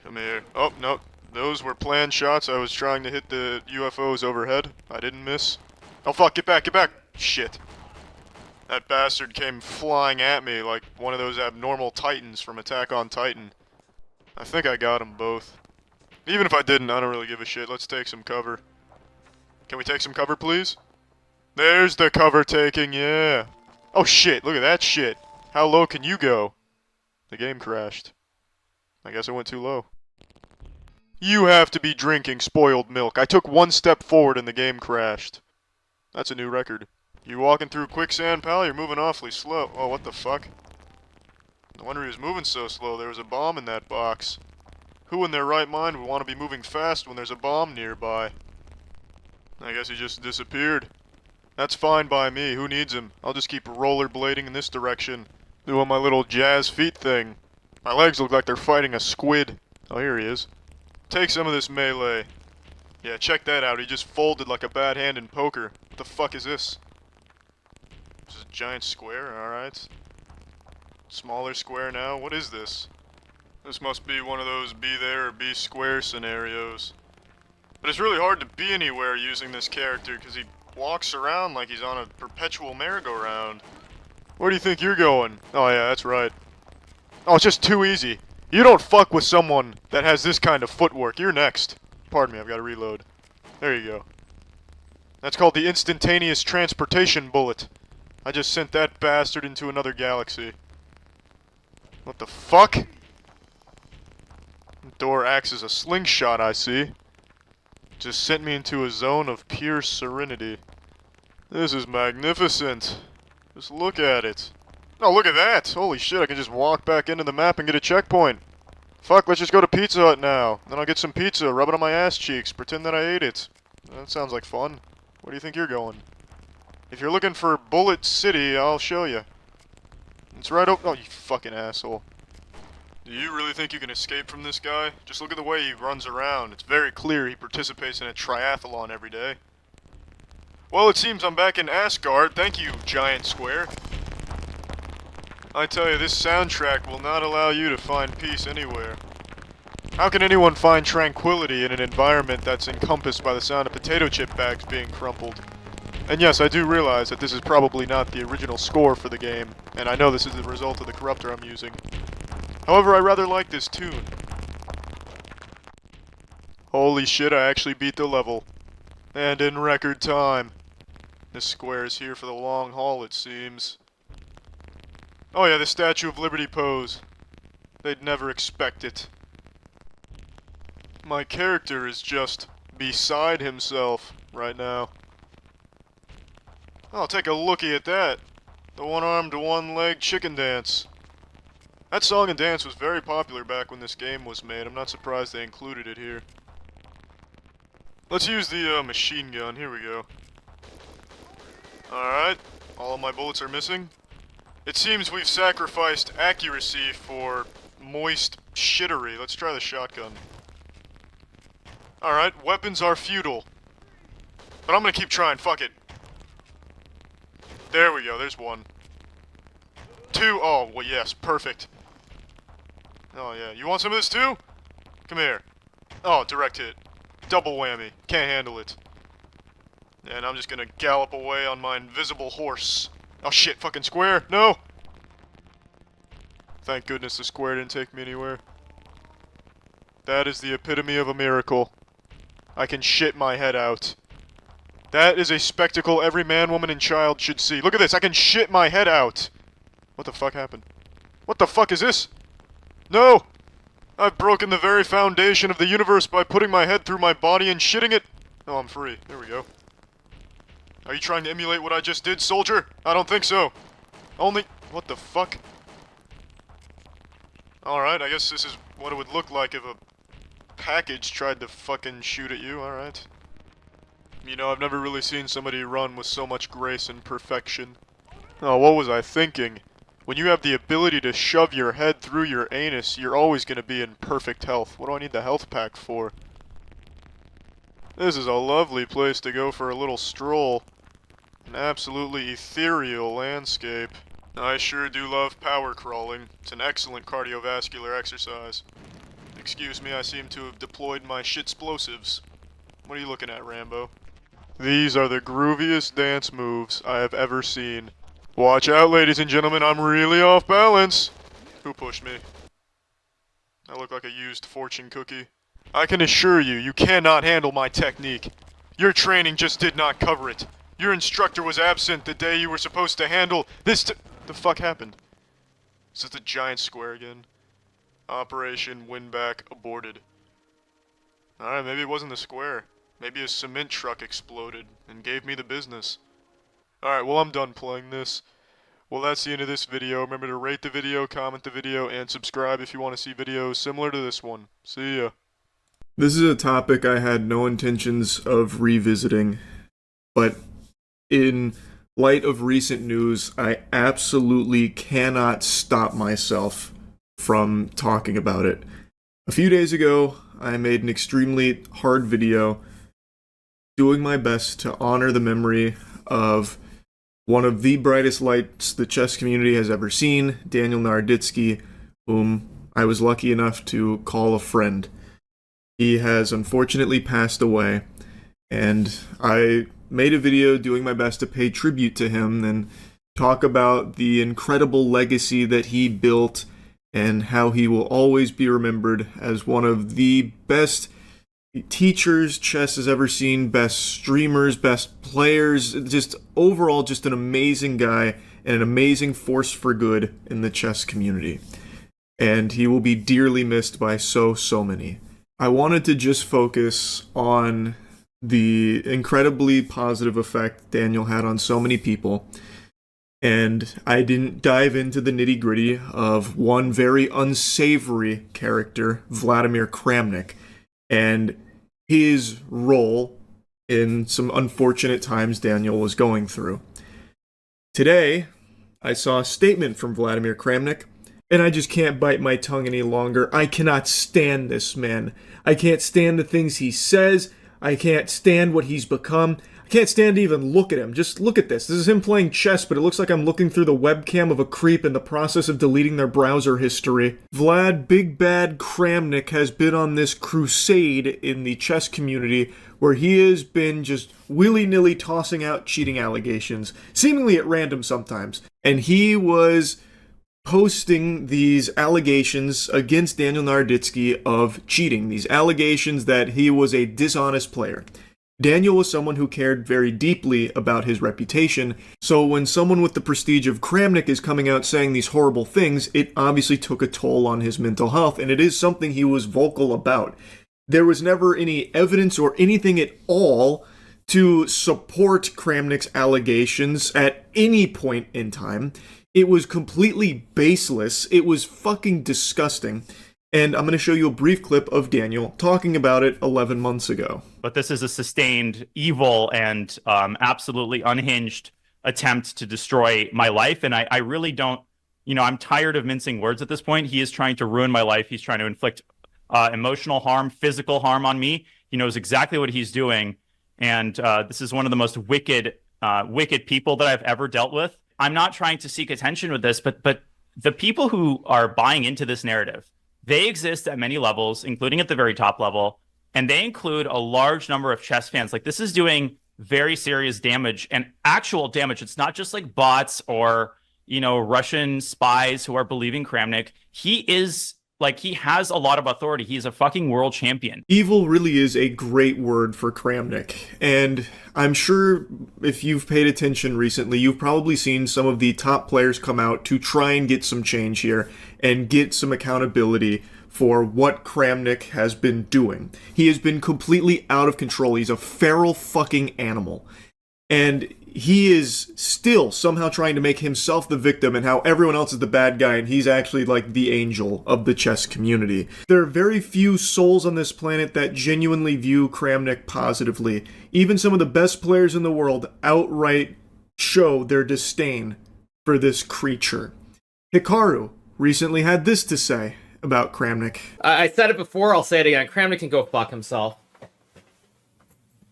Come here. Oh, no. Those were planned shots. I was trying to hit the UFOs overhead. I didn't miss. Oh, fuck, get back, get back! Shit. That bastard came flying at me like one of those abnormal titans from Attack on Titan. I think I got them both. Even if I didn't, I don't really give a shit. Let's take some cover. Can we take some cover, please? There's the cover taking, yeah. Oh shit, look at that shit. How low can you go? The game crashed. I guess I went too low. You have to be drinking spoiled milk. I took one step forward and the game crashed. That's a new record. You walking through quicksand, pal? You're moving awfully slow. Oh, what the fuck? No wonder he was moving so slow. There was a bomb in that box. Who in their right mind would want to be moving fast when there's a bomb nearby? I guess he just disappeared. That's fine by me. Who needs him? I'll just keep rollerblading in this direction. Doing my little jazz feet thing. My legs look like they're fighting a squid. Oh, here he is. Take some of this melee. Yeah, check that out. He just folded like a bad hand in poker. What the fuck is this? This is a giant square, alright. Smaller square now. What is this? This must be one of those be there or be square scenarios. But it's really hard to be anywhere using this character because he walks around like he's on a perpetual merry-go-round. Where do you think you're going? Oh yeah, that's right. Oh, it's just too easy. You don't fuck with someone that has this kind of footwork. You're next. Pardon me, I've got to reload. There you go. That's called the instantaneous transportation bullet. I just sent that bastard into another galaxy. What the fuck? The door acts as a slingshot, I see. Just sent me into a zone of pure serenity. This is magnificent. Just look at it. Oh, look at that! Holy shit, I can just walk back into the map and get a checkpoint. Fuck, let's just go to Pizza Hut now. Then I'll get some pizza, rub it on my ass cheeks, pretend that I ate it. That sounds like fun. Where do you think you're going? If you're looking for Bullet City, I'll show you. It's right oh, you fucking asshole. Do you really think you can escape from this guy? Just look at the way he runs around. It's very clear he participates in a triathlon every day. Well, it seems I'm back in Asgard. Thank you, giant square. I tell you, this soundtrack will not allow you to find peace anywhere. How can anyone find tranquility in an environment that's encompassed by the sound of potato chip bags being crumpled? And yes, I do realize that this is probably not the original score for the game, and I know this is the result of the corruptor I'm using. However, I rather like this tune. Holy shit, I actually beat the level. And in record time. This square is here for the long haul, it seems. Oh yeah, the Statue of Liberty pose. They'd never expect it. My character is just beside himself right now. Oh, take a looky at that. The one-armed, one-legged chicken dance. That song and dance was very popular back when this game was made. I'm not surprised they included it here. Let's use the machine gun. Here we go. Alright. All of my bullets are missing. It seems we've sacrificed accuracy for moist shittery. Let's try the shotgun. Alright, weapons are futile. But I'm gonna keep trying, fuck it. There we go, there's one. Two, oh, well yes, perfect. Oh yeah, you want some of this too? Come here. Oh, direct hit. Double whammy, can't handle it. And I'm just gonna gallop away on my invisible horse. Oh shit, fucking square, no! Thank goodness the square didn't take me anywhere. That is the epitome of a miracle. I can shit my head out. That is a spectacle every man, woman, and child should see. Look at this, I can shit my head out! What the fuck happened? What the fuck is this? No! I've broken the very foundation of the universe by putting my head through my body and shitting it! Oh, I'm free. There we go. Are you trying to emulate what I just did, soldier? I don't think so. Only... What the fuck? Alright, I guess this is what it would look like if a package tried to fucking shoot at you, alright. You know, I've never really seen somebody run with so much grace and perfection. Oh, what was I thinking? When you have the ability to shove your head through your anus, you're always gonna be in perfect health. What do I need the health pack for? This is a lovely place to go for a little stroll. An absolutely ethereal landscape. I sure do love power crawling. It's an excellent cardiovascular exercise. Excuse me, I seem to have deployed my shitsplosives. What are you looking at, Rambo? These are the grooviest dance moves I have ever seen. Watch out, ladies and gentlemen, I'm really off balance! Who pushed me? I look like a used fortune cookie. I can assure you, you cannot handle my technique. Your training just did not cover it. Your instructor was absent the day you were supposed to handle this The fuck happened? Is this the giant square again? Operation Winback aborted. Alright, maybe it wasn't the square. Maybe a cement truck exploded and gave me the business. Alright, well I'm done playing this. Well, that's the end of this video. Remember to rate the video, comment the video, and subscribe if you want to see videos similar to this one. See ya. This is a topic I had no intentions of revisiting, but in light of recent news, I absolutely cannot stop myself from talking about it. A few days ago, I made an extremely hard video doing my best to honor the memory of one of the brightest lights the chess community has ever seen, Daniel Naroditsky, whom I was lucky enough to call a friend. He has unfortunately passed away, and I made a video doing my best to pay tribute to him and talk about the incredible legacy that he built and how he will always be remembered as one of the best teachers chess has ever seen, best streamers, best players, just overall just an amazing guy and an amazing force for good in the chess community. And he will be dearly missed by so many. I wanted to just focus on the incredibly positive effect Daniel had on so many people, and I didn't dive into the nitty-gritty of one very unsavory character, Vladimir Kramnik, and his role in some unfortunate times Daniel was going through. Today, I saw a statement from Vladimir Kramnik, and I just can't bite my tongue any longer. I cannot stand this man. I can't stand the things he says. I can't stand what he's become. I can't stand to even look at him. Just look at this. This is him playing chess, but it looks like I'm looking through the webcam of a creep in the process of deleting their browser history. Vlad Big Bad Kramnik has been on this crusade in the chess community where he has been just willy-nilly tossing out cheating allegations, seemingly at random sometimes. And he was posting these allegations against Daniel Naroditsky of cheating, these allegations that he was a dishonest player. Daniel was someone who cared very deeply about his reputation, so when someone with the prestige of Kramnik is coming out saying these horrible things, it obviously took a toll on his mental health, and it is something he was vocal about. There was never any evidence or anything at all to support Kramnik's allegations at any point in time. It was completely baseless. It was fucking disgusting. And I'm going to show you a brief clip of Daniel talking about it 11 months ago. But this is a sustained, evil, and absolutely unhinged attempt to destroy my life. And I really don't, I'm tired of mincing words at this point. He is trying to ruin my life. He's trying to inflict emotional harm, physical harm on me. He knows exactly what he's doing, and this is one of the most wicked people that I've ever dealt with. I'm not trying to seek attention with this, but the people who are buying into this narrative, they exist at many levels, including at the very top level, and they include a large number of chess fans. Like, this is doing very serious damage and actual damage. It's not just like bots or, Russian spies who are believing Kramnik. He has a lot of authority. He's a fucking world champion. Evil really is a great word for Kramnik, and I'm sure if you've paid attention recently, you've probably seen some of the top players come out to try and get some change here and get some accountability for what Kramnik has been doing. He has been completely out of control. He's a feral fucking animal. And he is still somehow trying to make himself the victim and how everyone else is the bad guy, and he's actually like the angel of the chess community. There are very few souls on this planet that genuinely view Kramnik positively. Even some of the best players in the world outright show their disdain for this creature. Hikaru recently had this to say about Kramnik. I said it before, I'll say it again. Kramnik can go fuck himself.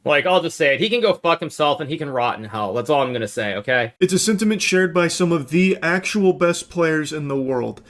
Like, I'll just say it. He can go fuck himself and he can rot in hell. That's all I'm gonna say, okay? It's a sentiment shared by some of the actual best players in the world,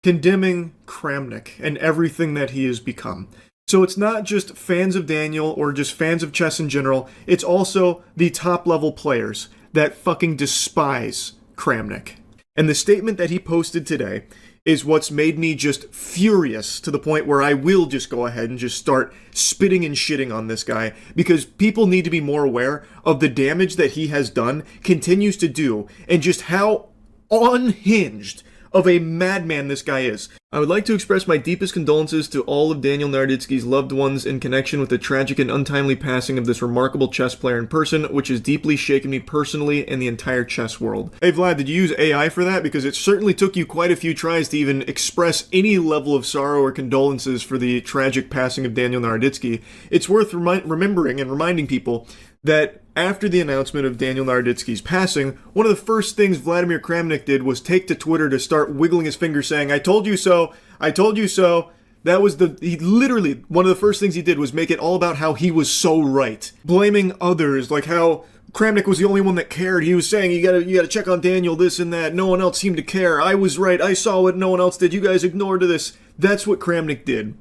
condemning Kramnik and everything that he has become. So it's not just fans of Daniel or just fans of chess in general, it's also the top level players that fucking despise Kramnik. And the statement that he posted today is what's made me just furious to the point where I will just go ahead and just start spitting and shitting on this guy, because people need to be more aware of the damage that he has done, continues to do, and just how unhinged of a madman this guy is. I would like to express my deepest condolences to all of Daniel Naroditsky's loved ones in connection with the tragic and untimely passing of this remarkable chess player in person, which has deeply shaken me personally and the entire chess world. Hey Vlad, did you use AI for that? Because it certainly took you quite a few tries to even express any level of sorrow or condolences for the tragic passing of Daniel Naroditsky. It's worth remembering and reminding people that after the announcement of Daniel Naroditsky's passing, one of the first things Vladimir Kramnik did was take to Twitter to start wiggling his finger saying, "I told you so, I told you so." That was he literally, one of the first things he did was make it all about how he was so right. Blaming others, like how Kramnik was the only one that cared. He was saying, you gotta check on Daniel, this and that. No one else seemed to care. I was right. I saw what no one else did. You guys ignored this. That's what Kramnik did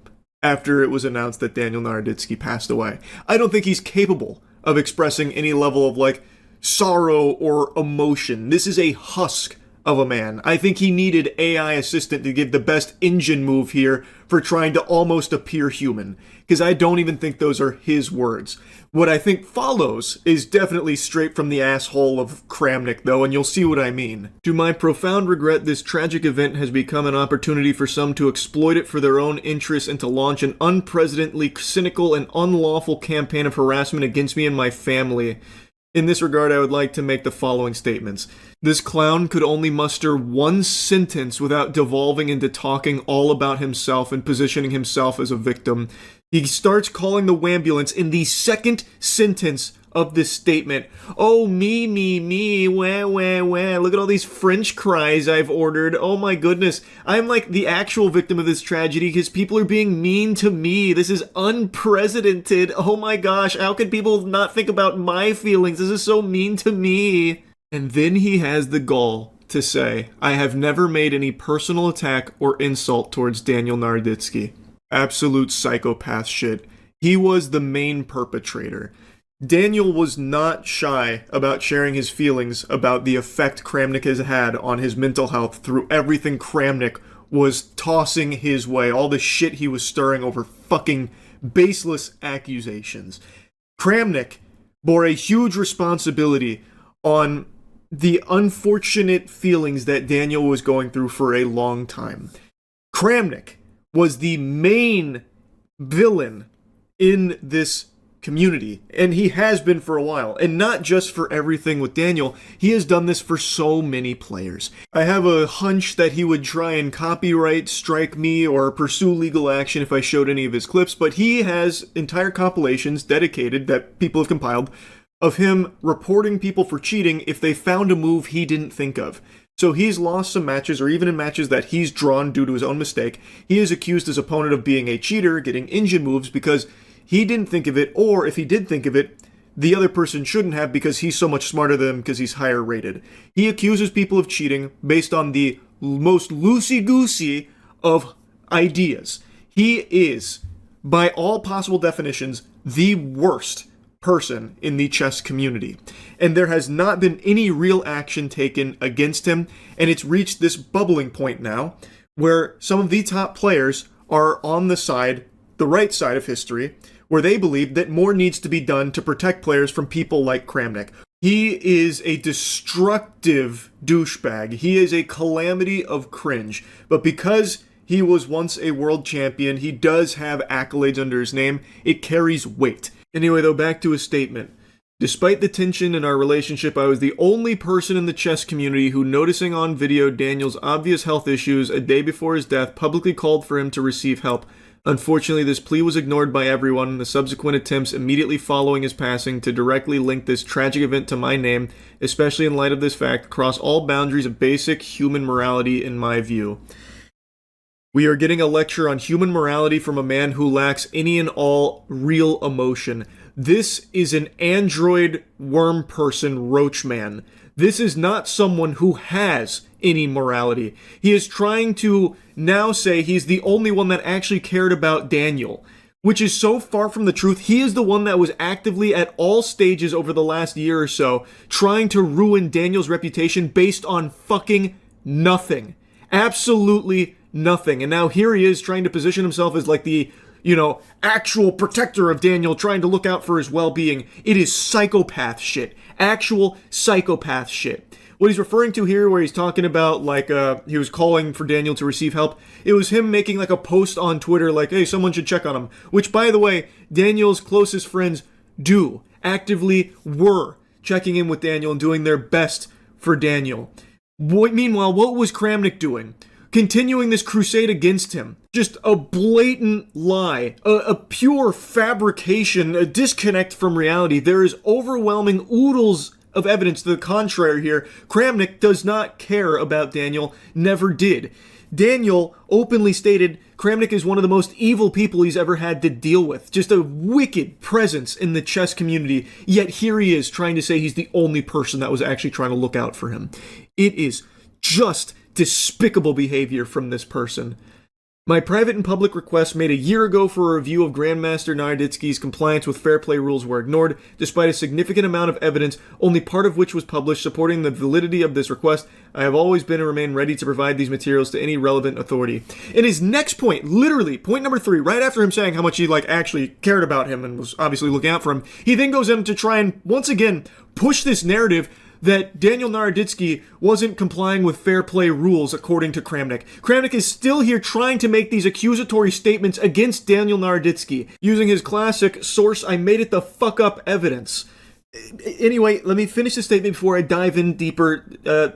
after it was announced that Daniel Naroditsky passed away. I don't think he's capable of expressing any level of like sorrow or emotion. This is a husk of a man. I think he needed AI assistant to give the best engine move here for trying to almost appear human, because I don't even think those are his words. What I think follows is definitely straight from the asshole of Kramnik though, and you'll see what I mean. To my profound regret, this tragic event has become an opportunity for some to exploit it for their own interests and to launch an unprecedentedly cynical and unlawful campaign of harassment against me and my family. In this regard, I would like to make the following statements. This clown could only muster one sentence without devolving into talking all about himself and positioning himself as a victim. He starts calling the wambulance in the second sentence of this statement. Oh, me, wah, look at all these French fries I've ordered. Oh my goodness. I'm like the actual victim of this tragedy because people are being mean to me. This is unprecedented. Oh my gosh, how can people not think about my feelings? This is so mean to me. And then he has the gall to say, I have never made any personal attack or insult towards Daniel Naroditsky. Absolute psychopath shit. He was the main perpetrator. Daniel was not shy about sharing his feelings about the effect Kramnik has had on his mental health through everything Kramnik was tossing his way, all the shit he was stirring over fucking baseless accusations. Kramnik bore a huge responsibility on the unfortunate feelings that Daniel was going through for a long time. Kramnik was the main villain in this community, and he has been for a while, and not just for everything with Daniel. He has done this for so many players. I have a hunch that he would try and copyright strike me or pursue legal action if I showed any of his clips, but he has entire compilations dedicated that people have compiled of him reporting people for cheating if they found a move he didn't think of. So he's lost some matches, or even in matches that he's drawn due to his own mistake, he has accused his opponent of being a cheater, getting engine moves, because he didn't think of it, or if he did think of it, the other person shouldn't have because he's so much smarter than them because he's higher rated. He accuses people of cheating based on the most loosey-goosey of ideas. He is, by all possible definitions, the worst person in the chess community. And there has not been any real action taken against him, and it's reached this bubbling point now where some of the top players are on the right side of history, where they believe that more needs to be done to protect players from people like Kramnik. He is a destructive douchebag. He is a calamity of cringe. But because he was once a world champion, he does have accolades under his name. It carries weight. Anyway, though, back to his statement. Despite the tension in our relationship, I was the only person in the chess community who, noticing on video Daniel's obvious health issues a day before his death, publicly called for him to receive help. Unfortunately, this plea was ignored by everyone, and the subsequent attempts immediately following his passing to directly link this tragic event to my name, especially in light of this fact, cross all boundaries of basic human morality in my view. We are getting a lecture on human morality from a man who lacks any and all real emotion. This is an android worm person roach man. This is not someone who has any morality. He is trying to now say he's the only one that actually cared about Daniel, which is so far from the truth. He is the one that was actively at all stages over the last year or so trying to ruin Daniel's reputation based on fucking nothing. Absolutely nothing. And now here he is trying to position himself as like the, actual protector of Daniel, trying to look out for his well-being. It is psychopath shit. Actual psychopath shit. What he's referring to here, where he's talking about, he was calling for Daniel to receive help, it was him making, a post on Twitter, hey, someone should check on him. Which, by the way, Daniel's closest friends actively were checking in with Daniel and doing their best for Daniel. Meanwhile, what was Kramnik doing? Continuing this crusade against him. Just a blatant lie, a pure fabrication, a disconnect from reality. There is overwhelming oodles of evidence to the contrary here. Kramnik does not care about Daniel, never did. Daniel openly stated Kramnik is one of the most evil people he's ever had to deal with. Just a wicked presence in the chess community. Yet here he is trying to say he's the only person that was actually trying to look out for him. It is just despicable behavior from this person. My private and public requests made a year ago for a review of Grandmaster Naroditsky's compliance with fair play rules were ignored, despite a significant amount of evidence, only part of which was published supporting the validity of this request. I have always been and remain ready to provide these materials to any relevant authority. In his next point, literally, point number 3, right after him saying how much he actually cared about him and was obviously looking out for him, he then goes in to try and, once again, push this narrative that Daniel Naroditsky wasn't complying with fair play rules according to Kramnik. Kramnik is still here trying to make these accusatory statements against Daniel Naroditsky, using his classic source I made it the fuck up evidence. Anyway, let me finish the statement before I dive in deeper.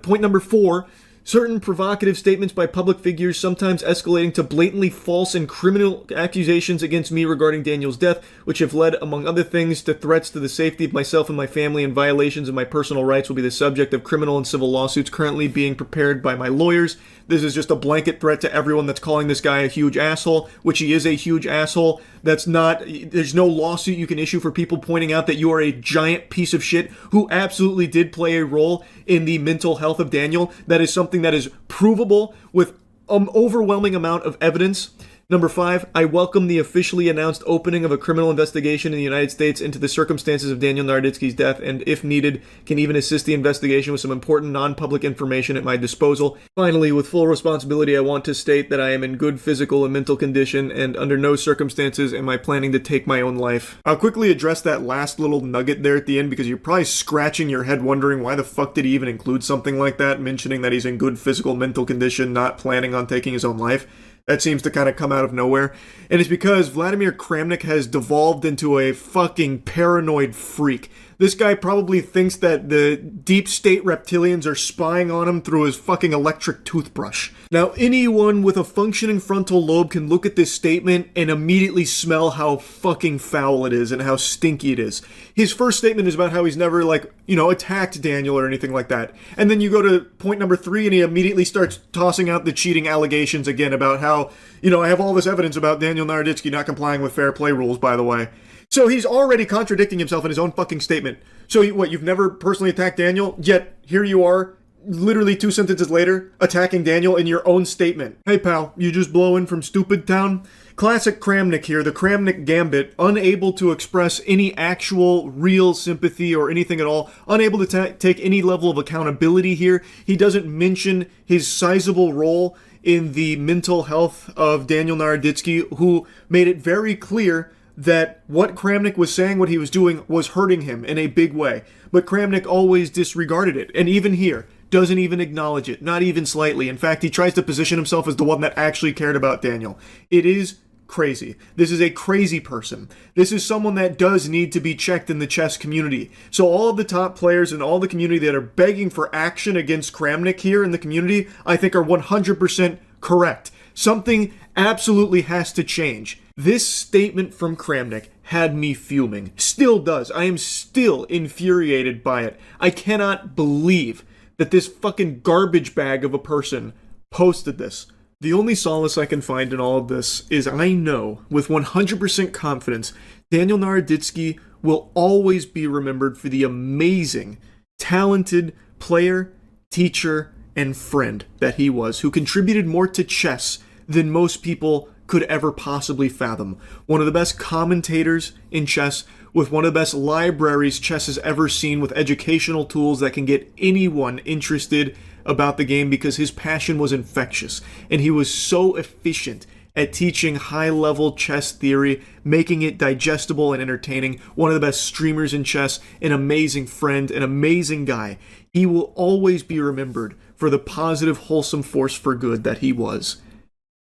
Point number 4. Certain provocative statements by public figures, sometimes escalating to blatantly false and criminal accusations against me regarding Daniel's death, which have led, among other things, to threats to the safety of myself and my family and violations of my personal rights, will be the subject of criminal and civil lawsuits currently being prepared by my lawyers. This is just a blanket threat to everyone that's calling this guy a huge asshole, which he is a huge asshole. There's no lawsuit you can issue for people pointing out that you are a giant piece of shit who absolutely did play a role in the mental health of Daniel. That is something that is provable with an overwhelming amount of evidence. Number 5, I welcome the officially announced opening of a criminal investigation in the United States into the circumstances of Daniel Naroditsky's death, and if needed, can even assist the investigation with some important non-public information at my disposal. Finally, with full responsibility, I want to state that I am in good physical and mental condition, and under no circumstances am I planning to take my own life. I'll quickly address that last little nugget there at the end, because you're probably scratching your head wondering why the fuck did he even include something like that, mentioning that he's in good physical mental condition, not planning on taking his own life. That seems to kind of come out of nowhere. And it's because Vladimir Kramnik has devolved into a fucking paranoid freak. This guy probably thinks that the deep state reptilians are spying on him through his fucking electric toothbrush. Now, anyone with a functioning frontal lobe can look at this statement and immediately smell how fucking foul it is and how stinky it is. His first statement is about how he's never, attacked Daniel or anything like that. And then you go to point number 3 and he immediately starts tossing out the cheating allegations again about how, I have all this evidence about Daniel Naroditsky not complying with fair play rules, by the way. So he's already contradicting himself in his own fucking statement. So you've never personally attacked Daniel, yet here you are, literally 2 sentences later, attacking Daniel in your own statement. Hey pal, you just blowing from stupid town? Classic Kramnik here, the Kramnik gambit, unable to express any actual real sympathy or anything at all, unable to take any level of accountability here. He doesn't mention his sizable role in the mental health of Daniel Naroditsky, who made it very clear that what Kramnik was saying, what he was doing, was hurting him in a big way. But Kramnik always disregarded it, and even here, doesn't even acknowledge it, not even slightly. In fact, he tries to position himself as the one that actually cared about Daniel. It is crazy. This is a crazy person. This is someone that does need to be checked in the chess community. So all of the top players and all the community that are begging for action against Kramnik here in the community, I think are 100% correct. Something absolutely has to change. This statement from Kramnik had me fuming. Still does. I am still infuriated by it. I cannot believe that this fucking garbage bag of a person posted this. The only solace I can find in all of this is I know with 100% confidence Daniel Naroditsky will always be remembered for the amazing, talented player, teacher, and friend that he was, who contributed more to chess than most people could ever possibly fathom. One of the best commentators in chess, with one of the best libraries chess has ever seen, with educational tools that can get anyone interested about the game because his passion was infectious, and he was so efficient at teaching high-level chess theory, making it digestible and entertaining. One of the best streamers in chess, an amazing friend, an amazing guy. He will always be remembered for the positive, wholesome force for good that he was.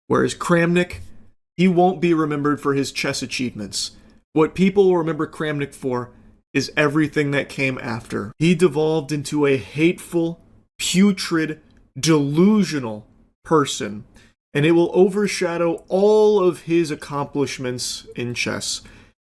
Whereas Kramnik, he won't be remembered for his chess achievements. What people will remember Kramnik for is everything that came after. He devolved into a hateful, putrid, delusional person, and it will overshadow all of his accomplishments in chess.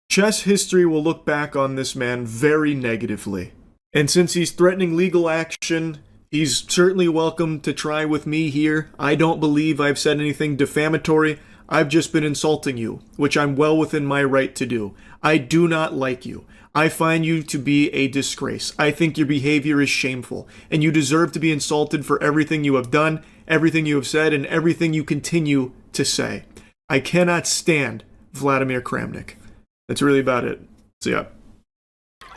Chess history will look back on this man very negatively. And since he's threatening legal action, he's certainly welcome to try with me here. I don't believe I've said anything defamatory. I've just been insulting you, which I'm well within my right to do. I do not like you. I find you to be a disgrace. I think your behavior is shameful, and you deserve to be insulted for everything you have done, everything you have said, and everything you continue to say. I cannot stand Vladimir Kramnik. That's really about it. So yeah.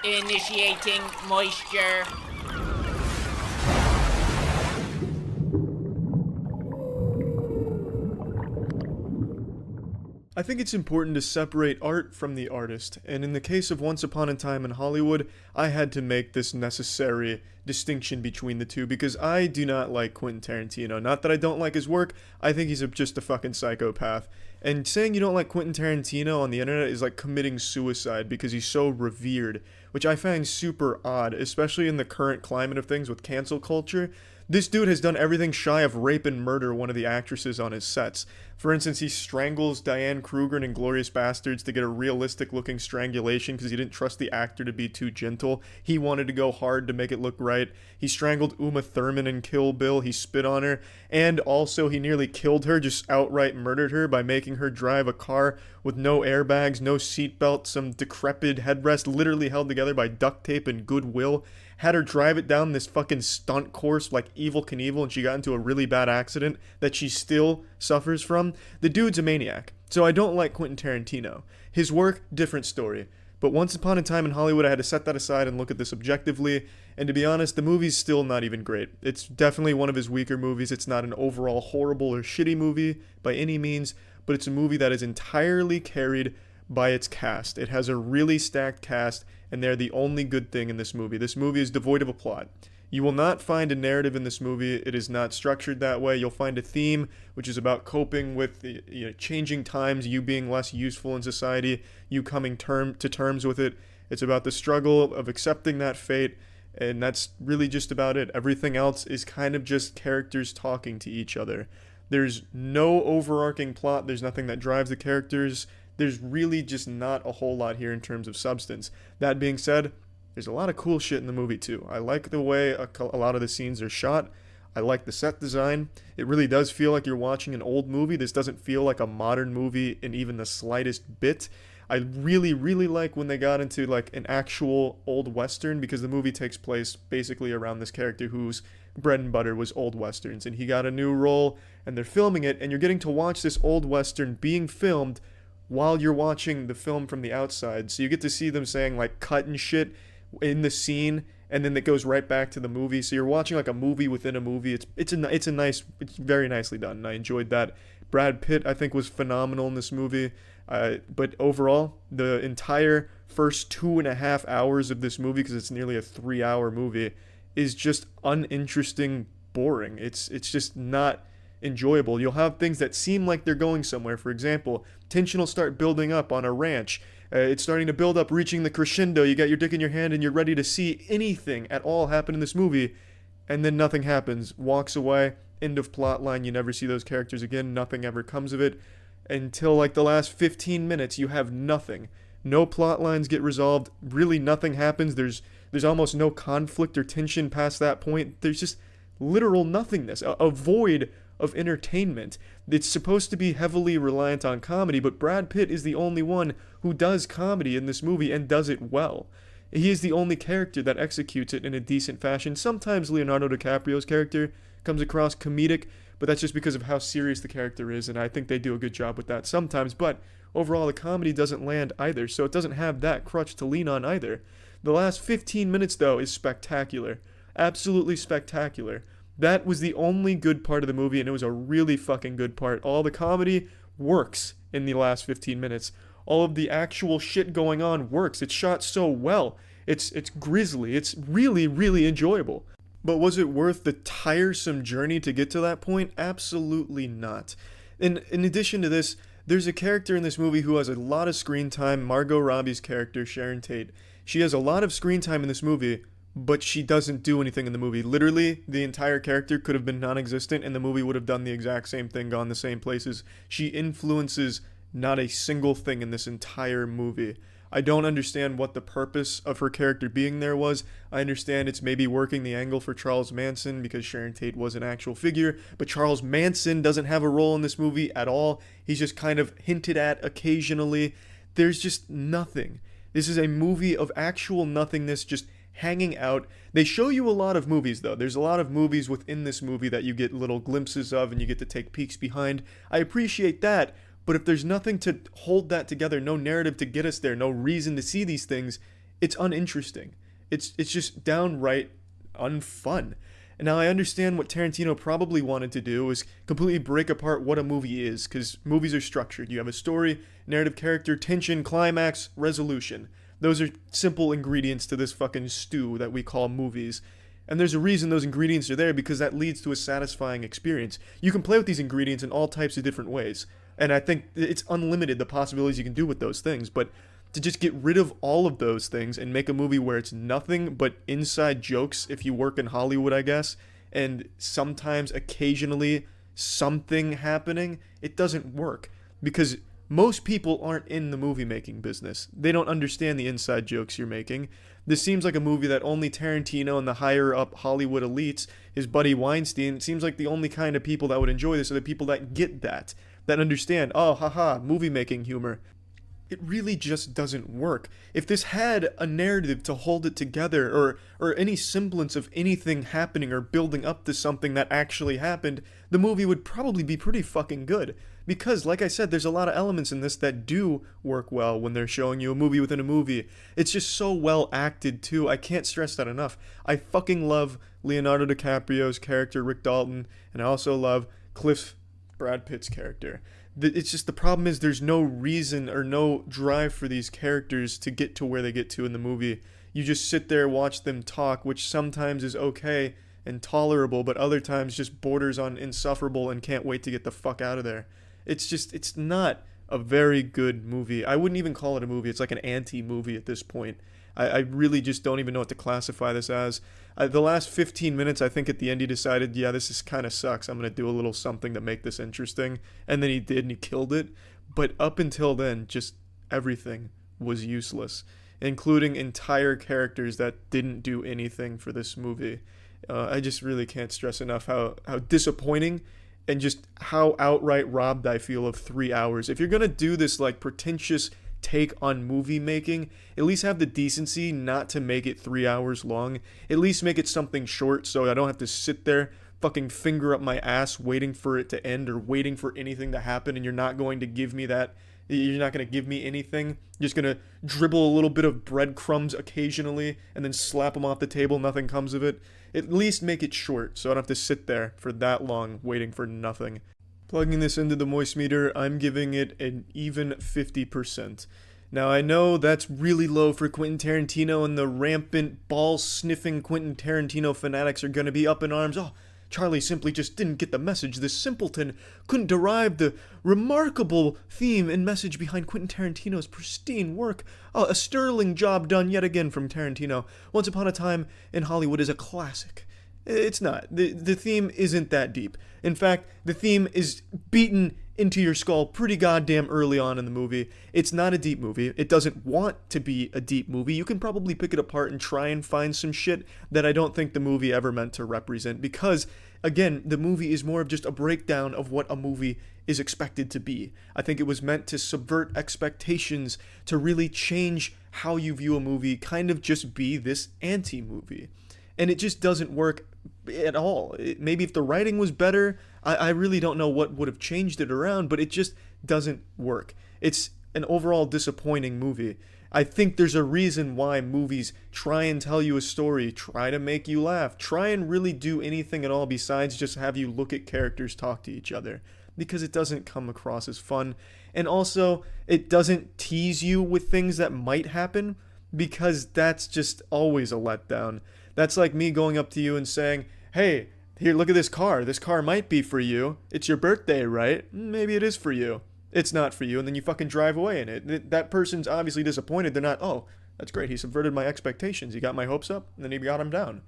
Initiating moisture. I think it's important to separate art from the artist, and in the case of Once Upon a Time in Hollywood, I had to make this necessary distinction between the two because I do not like Quentin Tarantino. Not that I don't like his work, I think he's just a fucking psychopath. And saying you don't like Quentin Tarantino on the internet is like committing suicide because he's so revered, which I find super odd, especially in the current climate of things with cancel culture. This dude has done everything shy of rape and murder one of the actresses on his sets. For instance, he strangles Diane Kruger in Inglourious Bastards to get a realistic-looking strangulation because he didn't trust the actor to be too gentle. He wanted to go hard to make it look right. He strangled Uma Thurman in Kill Bill. He spit on her. And also, he nearly killed her, just outright murdered her by making her drive a car with no airbags, no seatbelt, some decrepit headrest literally held together by duct tape and goodwill. Had her drive it down this fucking stunt course like Evel Knievel, and she got into a really bad accident that she still suffers from. The dude's a maniac. So I don't like Quentin Tarantino. His work, different story. But Once Upon a Time in Hollywood, I had to set that aside and look at this objectively. And to be honest, the movie's still not even great. It's definitely one of his weaker movies. It's not an overall horrible or shitty movie by any means, but it's a movie that is entirely carried by its cast. It has a really stacked cast, and they're the only good thing in this movie. This movie is devoid of a plot. You will not find a narrative in this movie. It is not structured that way. You'll find a theme, which is about coping with changing times, you being less useful in society, you coming to terms with it, It's about the struggle of accepting that fate, and that's really just about it. Everything else is kind of just characters talking to each other. There's no overarching plot. There's nothing that drives the characters. There's really just not a whole lot here in terms of substance. That being said, there's a lot of cool shit in the movie too. I like the way a lot of the scenes are shot. I like the set design. It really does feel like you're watching an old movie. This doesn't feel like a modern movie in even the slightest bit. I really, really like when they got into like an actual old Western, because the movie takes place basically around this character whose bread and butter was old Westerns, and he got a new role and they're filming it, and you're getting to watch this old Western being filmed while you're watching the film from the outside. So you get to see them saying like cut and shit in the scene, and then it goes right back to the movie. So you're watching like a movie within a movie. It's very nicely done, and I enjoyed that. Brad Pitt, I think, was phenomenal in this movie. But overall, the entire first 2.5 hours of this movie, because it's nearly a 3-hour movie, is just uninteresting, boring. It's just not enjoyable. You'll have things that seem like they're going somewhere. For example, tension will start building up on a ranch. It's starting to build up, reaching the crescendo. You got your dick in your hand and you're ready to see anything at all happen in this movie, and then nothing happens. Walks away. End of plot line. You never see those characters again. Nothing ever comes of it until like the last 15 minutes. You have nothing. No plot lines get resolved. Really nothing happens. There's almost no conflict or tension past that point. There's just literal nothingness. A void of entertainment. It's supposed to be heavily reliant on comedy, but Brad Pitt is the only one who does comedy in this movie and does it well. He is the only character that executes it in a decent fashion. Sometimes Leonardo DiCaprio's character comes across comedic, but that's just because of how serious the character is, and I think they do a good job with that sometimes. But overall, the comedy doesn't land either, so it doesn't have that crutch to lean on either. The last 15 minutes, though, is spectacular. Absolutely spectacular. That was the only good part of the movie, and it was a really fucking good part. All the comedy works in the last 15 minutes. All of the actual shit going on works. It's shot so well. It's grisly. It's really, really enjoyable. But was it worth the tiresome journey to get to that point? Absolutely not. And in addition to this, there's a character in this movie who has a lot of screen time. Margot Robbie's character, Sharon Tate. She has a lot of screen time in this movie, but she doesn't do anything in the movie. Literally, the entire character could have been non-existent and the movie would have done the exact same thing, gone the same places. She influences not a single thing in this entire movie. I don't understand what the purpose of her character being there was. I understand it's maybe working the angle for Charles Manson because Sharon Tate was an actual figure, but Charles Manson doesn't have a role in this movie at all. He's just kind of hinted at occasionally. There's just nothing. This is a movie of actual nothingness, just hanging out. They show you a lot of movies, though. There's a lot of movies within this movie that you get little glimpses of and you get to take peeks behind. I appreciate that, but if there's nothing to hold that together, no narrative to get us there, no reason to see these things, it's uninteresting. It's just downright unfun. And now I understand what Tarantino probably wanted to do is completely break apart what a movie is, because movies are structured. You have a story, narrative, character, tension, climax, resolution. Those are simple ingredients to this fucking stew that we call movies. And there's a reason those ingredients are there, because that leads to a satisfying experience. You can play with these ingredients in all types of different ways. And I think it's unlimited, the possibilities you can do with those things. But to just get rid of all of those things and make a movie where it's nothing but inside jokes, if you work in Hollywood, I guess, and sometimes, occasionally, something happening, it doesn't work. Because most people aren't in the movie-making business. They don't understand the inside jokes you're making. This seems like a movie that only Tarantino and the higher-up Hollywood elites, his buddy Weinstein, seems like the only kind of people that would enjoy this are the people that get that understand, oh, haha, movie-making humor. It really just doesn't work. If this had a narrative to hold it together, or any semblance of anything happening or building up to something that actually happened, the movie would probably be pretty fucking good. Because, like I said, there's a lot of elements in this that do work well when they're showing you a movie within a movie. It's just so well acted, too. I can't stress that enough. I fucking love Leonardo DiCaprio's character, Rick Dalton, and I also love Brad Pitt's character. It's just, the problem is there's no reason or no drive for these characters to get to where they get to in the movie. You just sit there, watch them talk, which sometimes is okay and tolerable, but other times just borders on insufferable and can't wait to get the fuck out of there. It's not a very good movie. I wouldn't even call it a movie. It's like an anti-movie at this point. I really just don't even know what to classify this as. The last 15 minutes, I think at the end he decided, yeah, this is kind of sucks. I'm going to do a little something to make this interesting. And then he did, and he killed it. But up until then, just everything was useless, including entire characters that didn't do anything for this movie. I just really can't stress enough how disappointing and just how outright robbed I feel of 3 hours. If you're going to do this like pretentious take on movie making, at least have the decency not to make it 3 hours long. At least make it something short so I don't have to sit there fucking finger up my ass waiting for it to end or waiting for anything to happen, and you're not going to give me that. You're not going to give me anything. You're just going to dribble a little bit of breadcrumbs occasionally and then slap them off the table. Nothing comes of it. At least make it short so I don't have to sit there for that long waiting for nothing. Plugging this into the moist meter, I'm giving it an even 50%. Now, I know that's really low for Quentin Tarantino, and the rampant, ball-sniffing Quentin Tarantino fanatics are going to be up in arms. Oh, Charlie simply just didn't get the message. This simpleton couldn't derive the remarkable theme and message behind Quentin Tarantino's pristine work. Oh, a sterling job done yet again from Tarantino. Once Upon a Time in Hollywood is a classic. It's not. The theme isn't that deep. In fact, the theme is beaten into your skull pretty goddamn early on in the movie. It's not a deep movie. It doesn't want to be a deep movie. You can probably pick it apart and try and find some shit that I don't think the movie ever meant to represent, because, again, the movie is more of just a breakdown of what a movie is expected to be. I think it was meant to subvert expectations, to really change how you view a movie, kind of just be this anti-movie. And it just doesn't work at all. Maybe if the writing was better, I really don't know what would have changed it around, but it just doesn't work. It's an overall disappointing movie. I think there's a reason why movies try and tell you a story, try to make you laugh, try and really do anything at all besides just have you look at characters talk to each other, because it doesn't come across as fun. And also, it doesn't tease you with things that might happen, because that's just always a letdown. That's like me going up to you and saying, hey, here, look at this car. This car might be for you. It's your birthday, right? Maybe it is for you. It's not for you, and then you fucking drive away in it. That person's obviously disappointed. They're not, oh, that's great. He subverted my expectations. He got my hopes up, and then he got them down.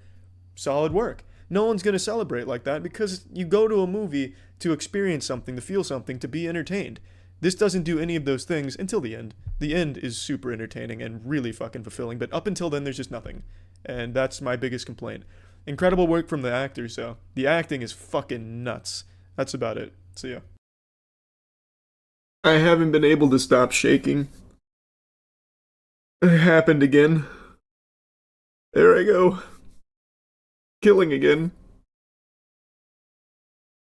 Solid work. No one's going to celebrate like that, because you go to a movie to experience something, to feel something, to be entertained. This doesn't do any of those things until the end. The end is super entertaining and really fucking fulfilling, but up until then, there's just nothing. And that's my biggest complaint. Incredible work from the actors, though. The acting is fucking nuts. That's about it. See ya. I haven't been able to stop shaking. It happened again. There I go. Killing again.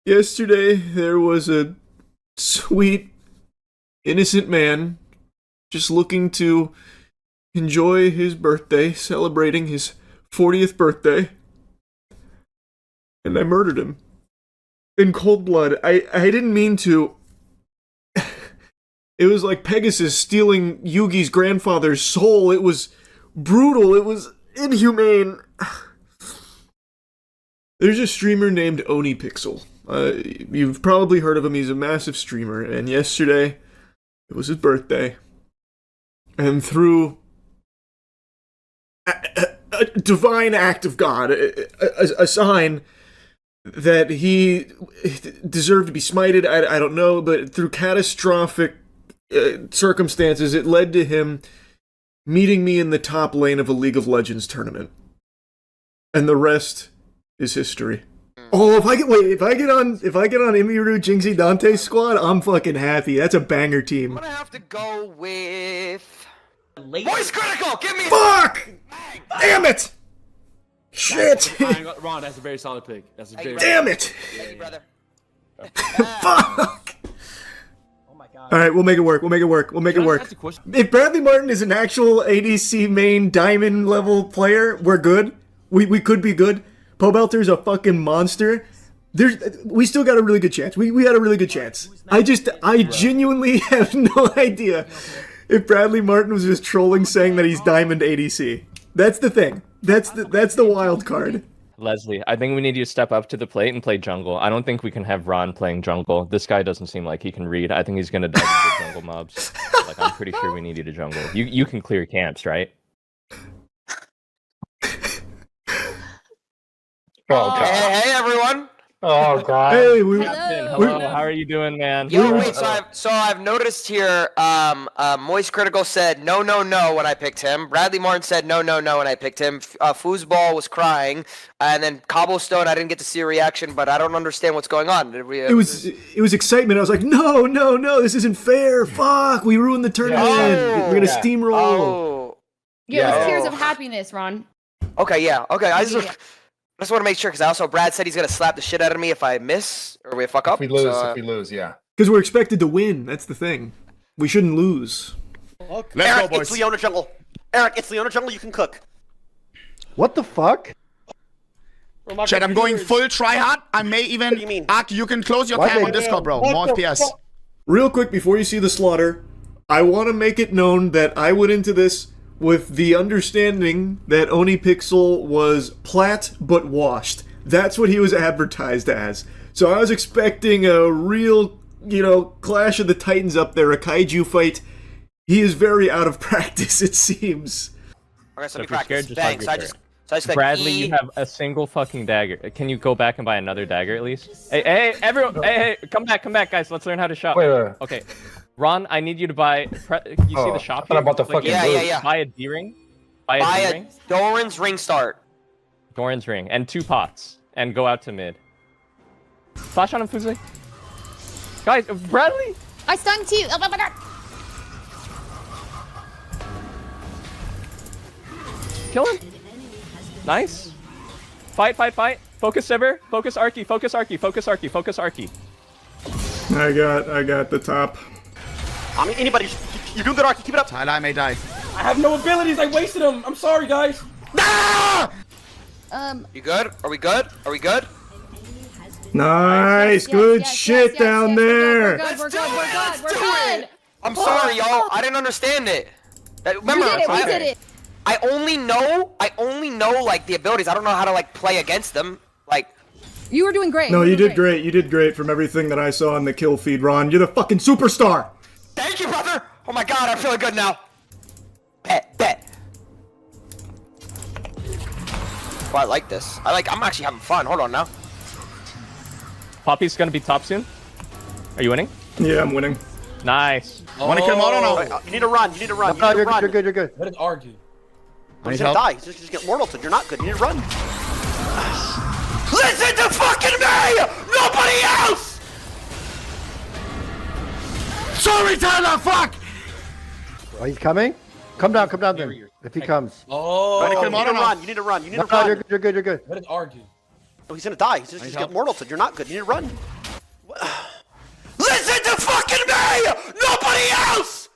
Yesterday, there was a sweet, innocent man just looking to enjoy his birthday, celebrating his 40th birthday. And I murdered him. In cold blood. I didn't mean to. It was like Pegasus stealing Yugi's grandfather's soul. It was brutal. It was inhumane. There's a streamer named OniPixel. You've probably heard of him. He's a massive streamer. And yesterday, it was his birthday. And through a divine act of God, a sign that he deserved to be smited, I don't know, but through catastrophic circumstances, it led to him meeting me in the top lane of a League of Legends tournament. And the rest is history. Oh, if I get on Imiru Jinxie Dante's squad, I'm fucking happy. That's a banger team. I'm gonna have to go with Voice Critical. Give me. Fuck! Damn it! Shit! Ron, that's a very solid pick. That's a very. Damn it! Thank you, brother. Fuck! Alright, we'll make it work. We'll make it work. If Bradley Martin is an actual ADC main diamond level player, we're good. We could be good. Pobelter's a fucking monster. We still got a really good chance. We had a really good chance. I genuinely have no idea if Bradley Martin was just trolling saying that he's diamond ADC. That's the thing. That's the wild card. Leslie, I think we need you to step up to the plate and play jungle. I don't think we can have Ron playing jungle. This guy doesn't seem like he can read. I think he's gonna die to the jungle mobs. Like, I'm pretty sure we need you to jungle. You can clear camps, right? Hey, everyone. Oh god. Hey, Hello. How are you doing, man? Yo, wait. So I've noticed here. Moist Critical said no when I picked him. Bradley Martin said no when I picked him. Foosball was crying, and then Cobblestone. I didn't get to see a reaction, but I don't understand what's going on. It was excitement. I was like, no, this isn't fair. Fuck, we ruined the tournament. We're gonna steamroll. Oh. Yeah, it was tears of happiness, Ron. Okay, yeah. Okay, I just want to make sure, because Brad said he's gonna slap the shit out of me if I miss or we fuck up. If we lose, yeah. Because we're expected to win. That's the thing. We shouldn't lose. Let's Eric, go, boys. it's Leona Jungle. Eric, it's Leona Jungle. You can cook. What the fuck? Chat, I'm going full try hard. I may even. Ak, you can close your cam on Discord, bro. More FPS. Real quick, before you see the slaughter, I want to make it known that I went into this with the understanding that OniPixel was plat but washed. That's what he was advertised as. So I was expecting a real, Clash of the Titans up there, a kaiju fight. He is very out of practice, it seems. Okay, so If you're scared, just hug your just Bradley, you have a single fucking dagger. Can you go back and buy another dagger at least? Hey, everyone! Hey, come back, guys. Let's learn how to shop. Wait. Okay, Ron, I need you to buy. You see the shop? I thought about the Like, fucking yeah. Buy a D-ring. Buy a Doran's ring start. Doran's ring and 2 pots, and go out to mid. Flash on him, Fuzzy. Guys, Bradley. I stung to you. Oh my god. Kill him. Nice. Fight. Focus Sivir. Focus Arky. Focus Arky. I got the top. I mean, anybody. You're doing good, Arky. Keep it up. Tyler, I may die. I have no abilities. I wasted them. I'm sorry, guys. You good? Are we good? Nice, good shit down there. We're good. I'm sorry, y'all. I didn't understand it. Remember, we did it. I only know like the abilities. I don't know how to like play against them. Like, you were doing great. No, you did great. You did great from everything that I saw in the kill feed, Ron. You're the fucking superstar. Thank you, brother. Oh my god, I'm feeling good now. Bet. Oh, I like this. I'm actually having fun. Hold on now. Poppy's gonna be top soon. Are you winning? Yeah, I'm winning. Nice. Wanna kill him out or no? You need to run. No, you're good. What is argue? He's gonna die. He's just get mortal. You're not good. You need to run. Listen to fucking me! Nobody else! Sorry, Tyler, fuck! Are you coming? Come down then. If he comes. Oh, you need to run. You're good. What is argue? Oh, he's gonna die. He's just get mortal. You're not good. You need to run. Listen to fucking me! Nobody else!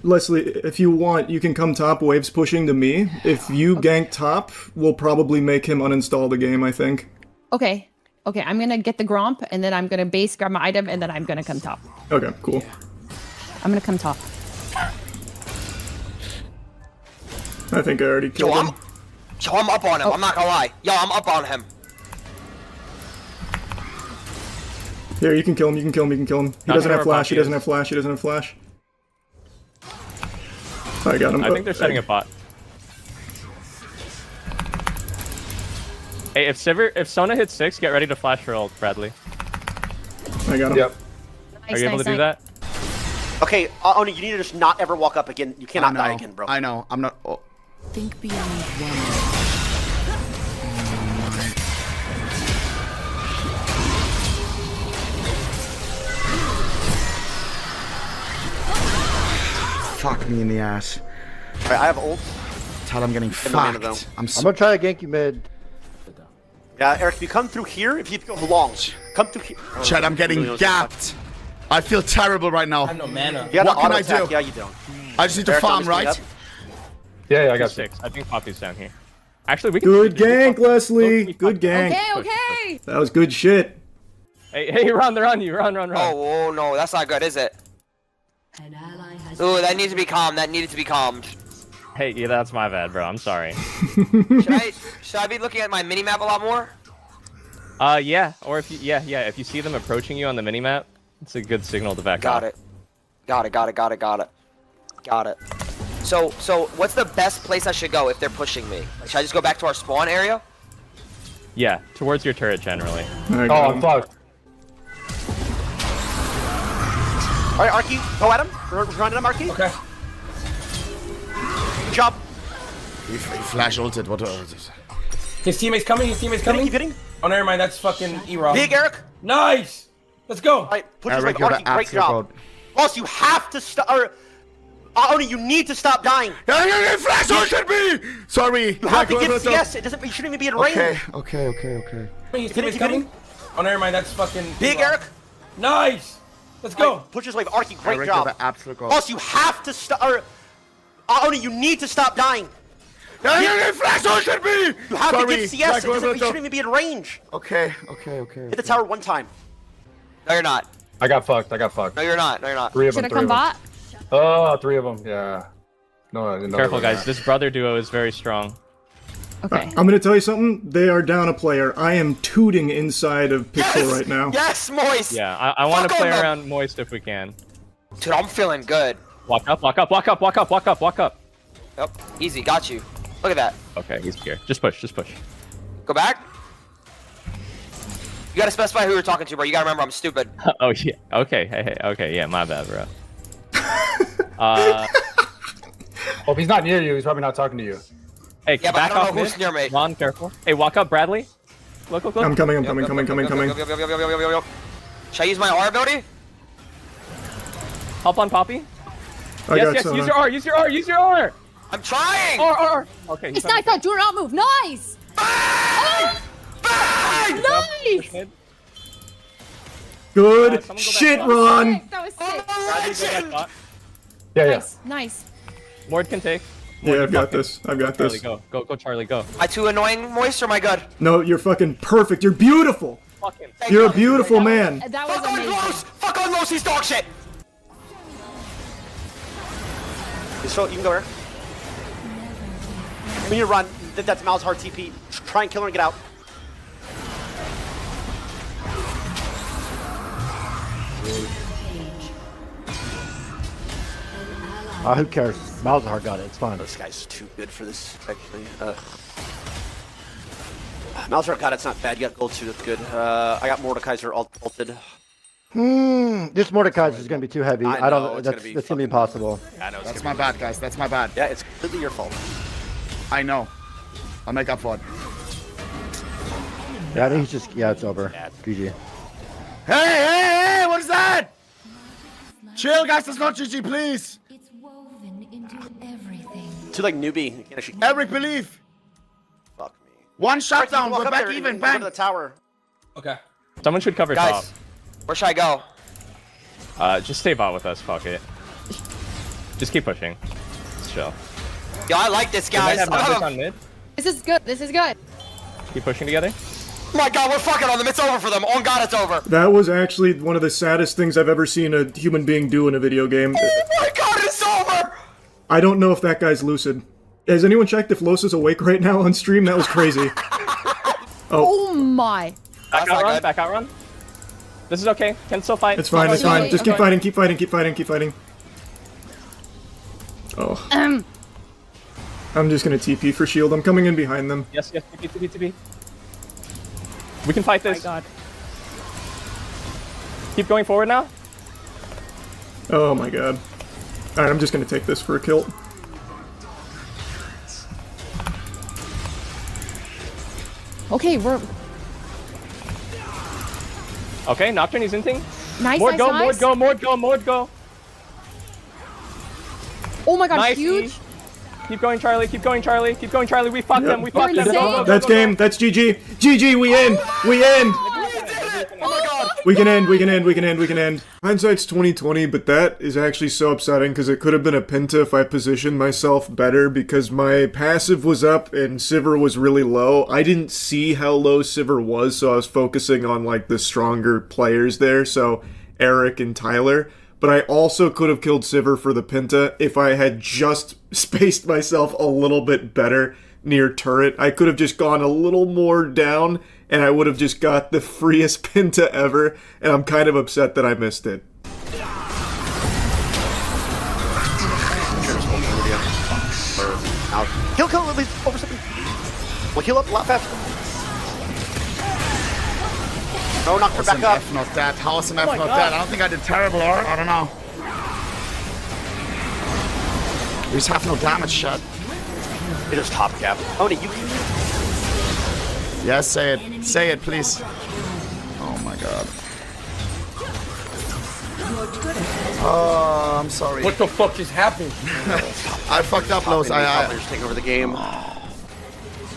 Leslie, if you want, you can come top. Waves pushing to me. If you gank top, we'll probably make him uninstall the game, I think. Okay, I'm gonna get the Gromp, and then I'm gonna base grab my item, and then I'm gonna come top. Okay, cool. I'm gonna come top. I think I already killed him. I'm up on him. I'm not gonna lie. I'm up on him. Here, you can kill him. He doesn't have flash. He doesn't have flash. I got him. I think they're setting a bot. Hey, if Sona hits 6, get ready to flash her ult, Bradley. I got him. Yep. Are you able to do that? Okay, Oni, you need to just not ever walk up again. You cannot die again, bro. I know. I'm not. Oh. Think beyond one. Fuck me in the ass. Alright, I have ult. Tyler, I'm getting fucked. I'm gonna try to gank you mid. Yeah, Eric, if you come through here, if you go long, come through here. Chad, I'm getting gapped. I feel terrible right now. I have no mana. What can I do? Yeah, you don't. I just need to farm, right? Yeah, I got 6. I think Poppy's down here. Actually, we can. Good gank, Leslie. Good gank. Okay. That was good shit. Hey, Ron, they're on you. Run. Oh no, that's not good, is it? Ooh, that needs to be calmed. That needed to be calmed. Hey, yeah, that's my bad, bro. I'm sorry. Should I be looking at my minimap a lot more? Yeah. Or if you, yeah. If you see them approaching you on the minimap, it's a good signal to back Got off. it. So what's the best place I should go if they're pushing me? Should I just go back to our spawn area? Yeah, towards your turret generally. Oh, I'm fucked. All right, Arky, go at him. We're running him, Arky. Okay. Good job. He flash ulted. What? His teammate's coming. Keep hitting. Oh, never mind. That's fucking E-Rob. Big Eric. Nice. Let's go. All right, put your like Arky. Great job. Boss, you have to stop. Oni, you need to stop dying. Flash ulted me. Sorry. You have to get CS. It doesn't. You shouldn't even be in range. Okay. His teammate's coming. Oh, never mind. That's fucking Big E-Rob. Eric. Nice. Let's go. Right, push his wave. Arky, great Eric, job. you're the absolute goal. Boss, you have to stop. Oni, you need to stop dying. Flash ulted me. You have to get CS. You shouldn't even be in range. Okay. Hit the tower one time. No, you're not. I got fucked. No, you're not. 3 of Should them. I come bot? Oh, 3 of them. Yeah. No. Careful, guys. This brother duo is very strong. Okay. I'm gonna tell you something. They are down a player. I am tooting inside of Pixel right now. Yes, Moist. Yeah, I want to play around Moist if we can. Dude, I'm feeling good. Walk up. Yep, easy, got you. Look at that. Okay, he's here. Just push. Go back. You gotta specify who you're talking to, bro. You gotta remember I'm stupid. Oh yeah. Okay. Hey. Okay. Yeah. My bad, bro. Well, if he's not near you, he's probably not talking to you. Hey, Yeah, but back I don't off know who's near me. Ron, careful. Hey, walk up, Bradley. Look. I'm coming. Yo. Should I use my R ability? Help on Poppy. Yes. Use your R. I'm trying. R. Okay. It's nice. Do not move. Nice. Nice. Good shit, Ron. That was sick. Yeah. Nice. Mord can take. Yeah, I've got this. Charlie, go, Charlie, go. Am I too annoying, Moist, or am I good? No, you're fucking perfect. You're beautiful. You're a beautiful man. That was amazing. Fuck on Los, he's dog shit. So you can go here. When you run, that's Mal's hard TP. Try and kill her and get out. Who cares? Malzahar got it. It's fine. This guy's too good for this, actually. Malzahar got it. It's not bad. You got gold too. That's good. I got Mordekaiser ulted. This Mordekaiser is going to be too heavy. I know, don't. That's going to be impossible. I know. That's my bad, guys. That's my bad. Yeah, it's completely your fault. I know. I'll make up for it. Yeah, I think he's just. Yeah, it's over. GG. Hey! What is that? Chill, guys. That's not GG, please. Too like newbie. You can't actually. Eric, believe. Fuck me. One shutdown. Walk We're up back there even. and go Bang. to the tower. Okay. Someone should cover top. Guys, where should I go? Just stay bot with us. Fuck it. Just keep pushing. It's chill. Yo, I like this, We might guys. have numbers on mid. This is good. Keep pushing together. Oh my god, we're fucking on them. It's over for them. On god, it's over. That was actually one of the saddest things I've ever seen a human being do in a video game. Oh my god, it's over! I don't know if that guy's lucid. Has anyone checked if Los is awake right now on stream? That was crazy. Oh my. Back out run. This is okay. Can still fight. It's fine. Just keep fighting. Keep fighting. Oh. I'm just gonna TP for shield. I'm coming in behind them. Yes. TP. We can fight this. Oh my god. Keep going forward now. Oh my god. Alright, I'm just gonna take this for a kill. Okay, we're. Okay, Nocturne, he's inting. Nice. Mord go. Oh my god, Nice, huge. E. Keep going, Charlie. We fucked them. You're insane. That's game. That's GG. GG, we end. We can end. Hindsight's 2020, but that is actually so upsetting because it could have been a penta if I positioned myself better because my passive was up and Sivir was really low. I didn't see how low Sivir was, so I was focusing on like the stronger players there, so Eric and Tyler. but I also could have killed Sivir for the Pinta if I had just spaced myself a little bit better near turret. I could have just gone a little more down, and I would have just got the freest Pinta ever, and I'm kind of upset that I missed it. Kill at least over something. We'll heal up a lot faster. No, knock her back up. Not that. How is an F not that? I don't think I did terrible, or I don't know. We just have no damage shot. It is top cap. Oni, you can. Yes, say it. Say it, please. Oh my god. Oh, I'm sorry. What the fuck is happening? I fucked up, Los. I just taking over the game.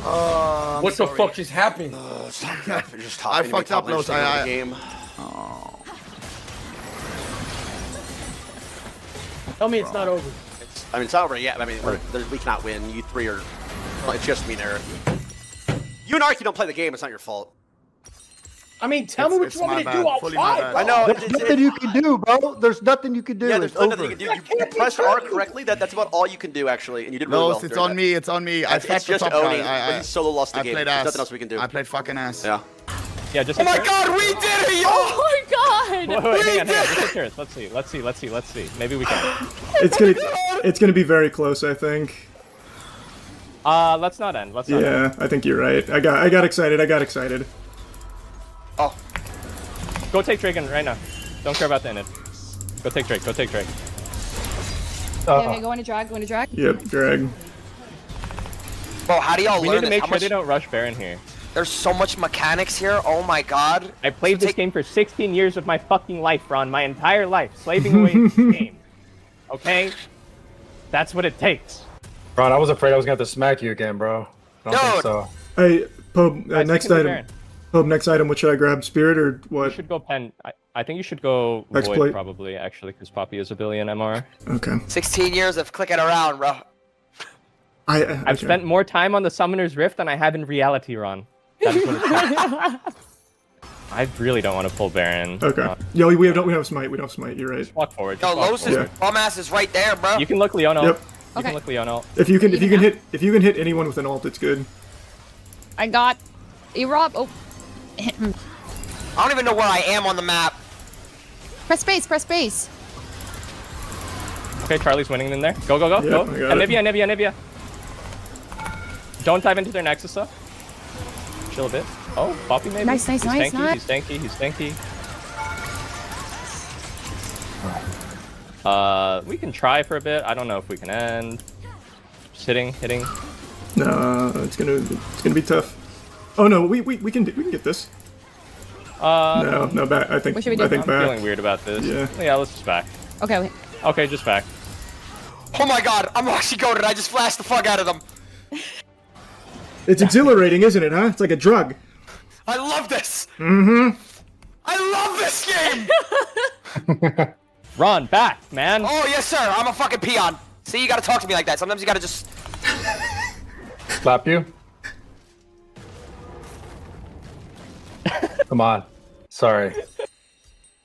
What the fuck is happening? I fucked up, Los. Game. Tell me it's not over. I mean, it's over. Yeah. I mean, we cannot win. You three are. Well, it's just me there. You and Arky don't play the game. It's not your fault. I mean, tell me what you want me to do. I'll try. I know. There's nothing you can do, bro. There's nothing you can do. Yeah, there's nothing you can do. You pressed R correctly. That's about all you can do, actually, and you did really well. It's on me. It's on me. I it's just Oni, but he solo lost the game. Played There's ass. nothing else we can do. I played fucking ass. Yeah. Yeah, just. Oh my god, we did it, yo! Oh my god! Wait, hang on. Just take turrets. Let's see. Maybe we can. It's gonna be very close, I think. Let's not end. Yeah, I think you're right. I got excited. Oh. Go take Dragon right now. Don't care about the end. Go take Drake. Okay, go into drag. Yep, drag. Bro, how do y'all We learn need to this? make sure they don't rush Baron here. There's so much mechanics here. Oh my god. I played this game for 16 years of my fucking life, Ron. My entire life. Slaving away this game. Okay? That's what it takes. Ron, I was afraid I was going to have to smack you again, bro. I don't think so. Hey, Pope, next item. Pope, next item, what should I grab? Spirit or what? You should go Pen. I think you should go Exploit. Void, probably, actually, because Poppy is a billion MR. Okay. 16 years of clicking around, bro. I've spent more time on the Summoner's Rift than I have in reality, Ron. That's what it's I really don't want to pull Baron. Okay. Yo, we don't have smite. We don't have smite. You're right. Just walk forward. Yo, Los' bum-ass is right there, bro. You can look Leono. Yep. You can look Leono. If you can hit anyone with an ult, it's good. I got Erob. Oh. I don't even know where I am on the map. Press space. Okay, Charlie's winning in there. Go. Yep, Go. I got Anivia. Don't dive into their Nexus stuff. Chill a bit. Oh, Poppy maybe. Nice. He's tanky. We can try for a bit. I don't know if we can end. Just hitting. No, it's gonna be tough. Oh no, we can get this. No, back. I think what should we do? I'm back. Feeling weird about this. Yeah, let's just back. Okay, just back. Oh my god, I'm actually goated. I just flashed the fuck out of them. It's exhilarating, isn't it, huh? It's like a drug. I love this. Mm-hmm. I love this game. Ron, back, man. Oh yes, sir. I'm a fucking peon. See, you gotta talk to me like that. Sometimes you gotta just Slap you? Come on. Sorry.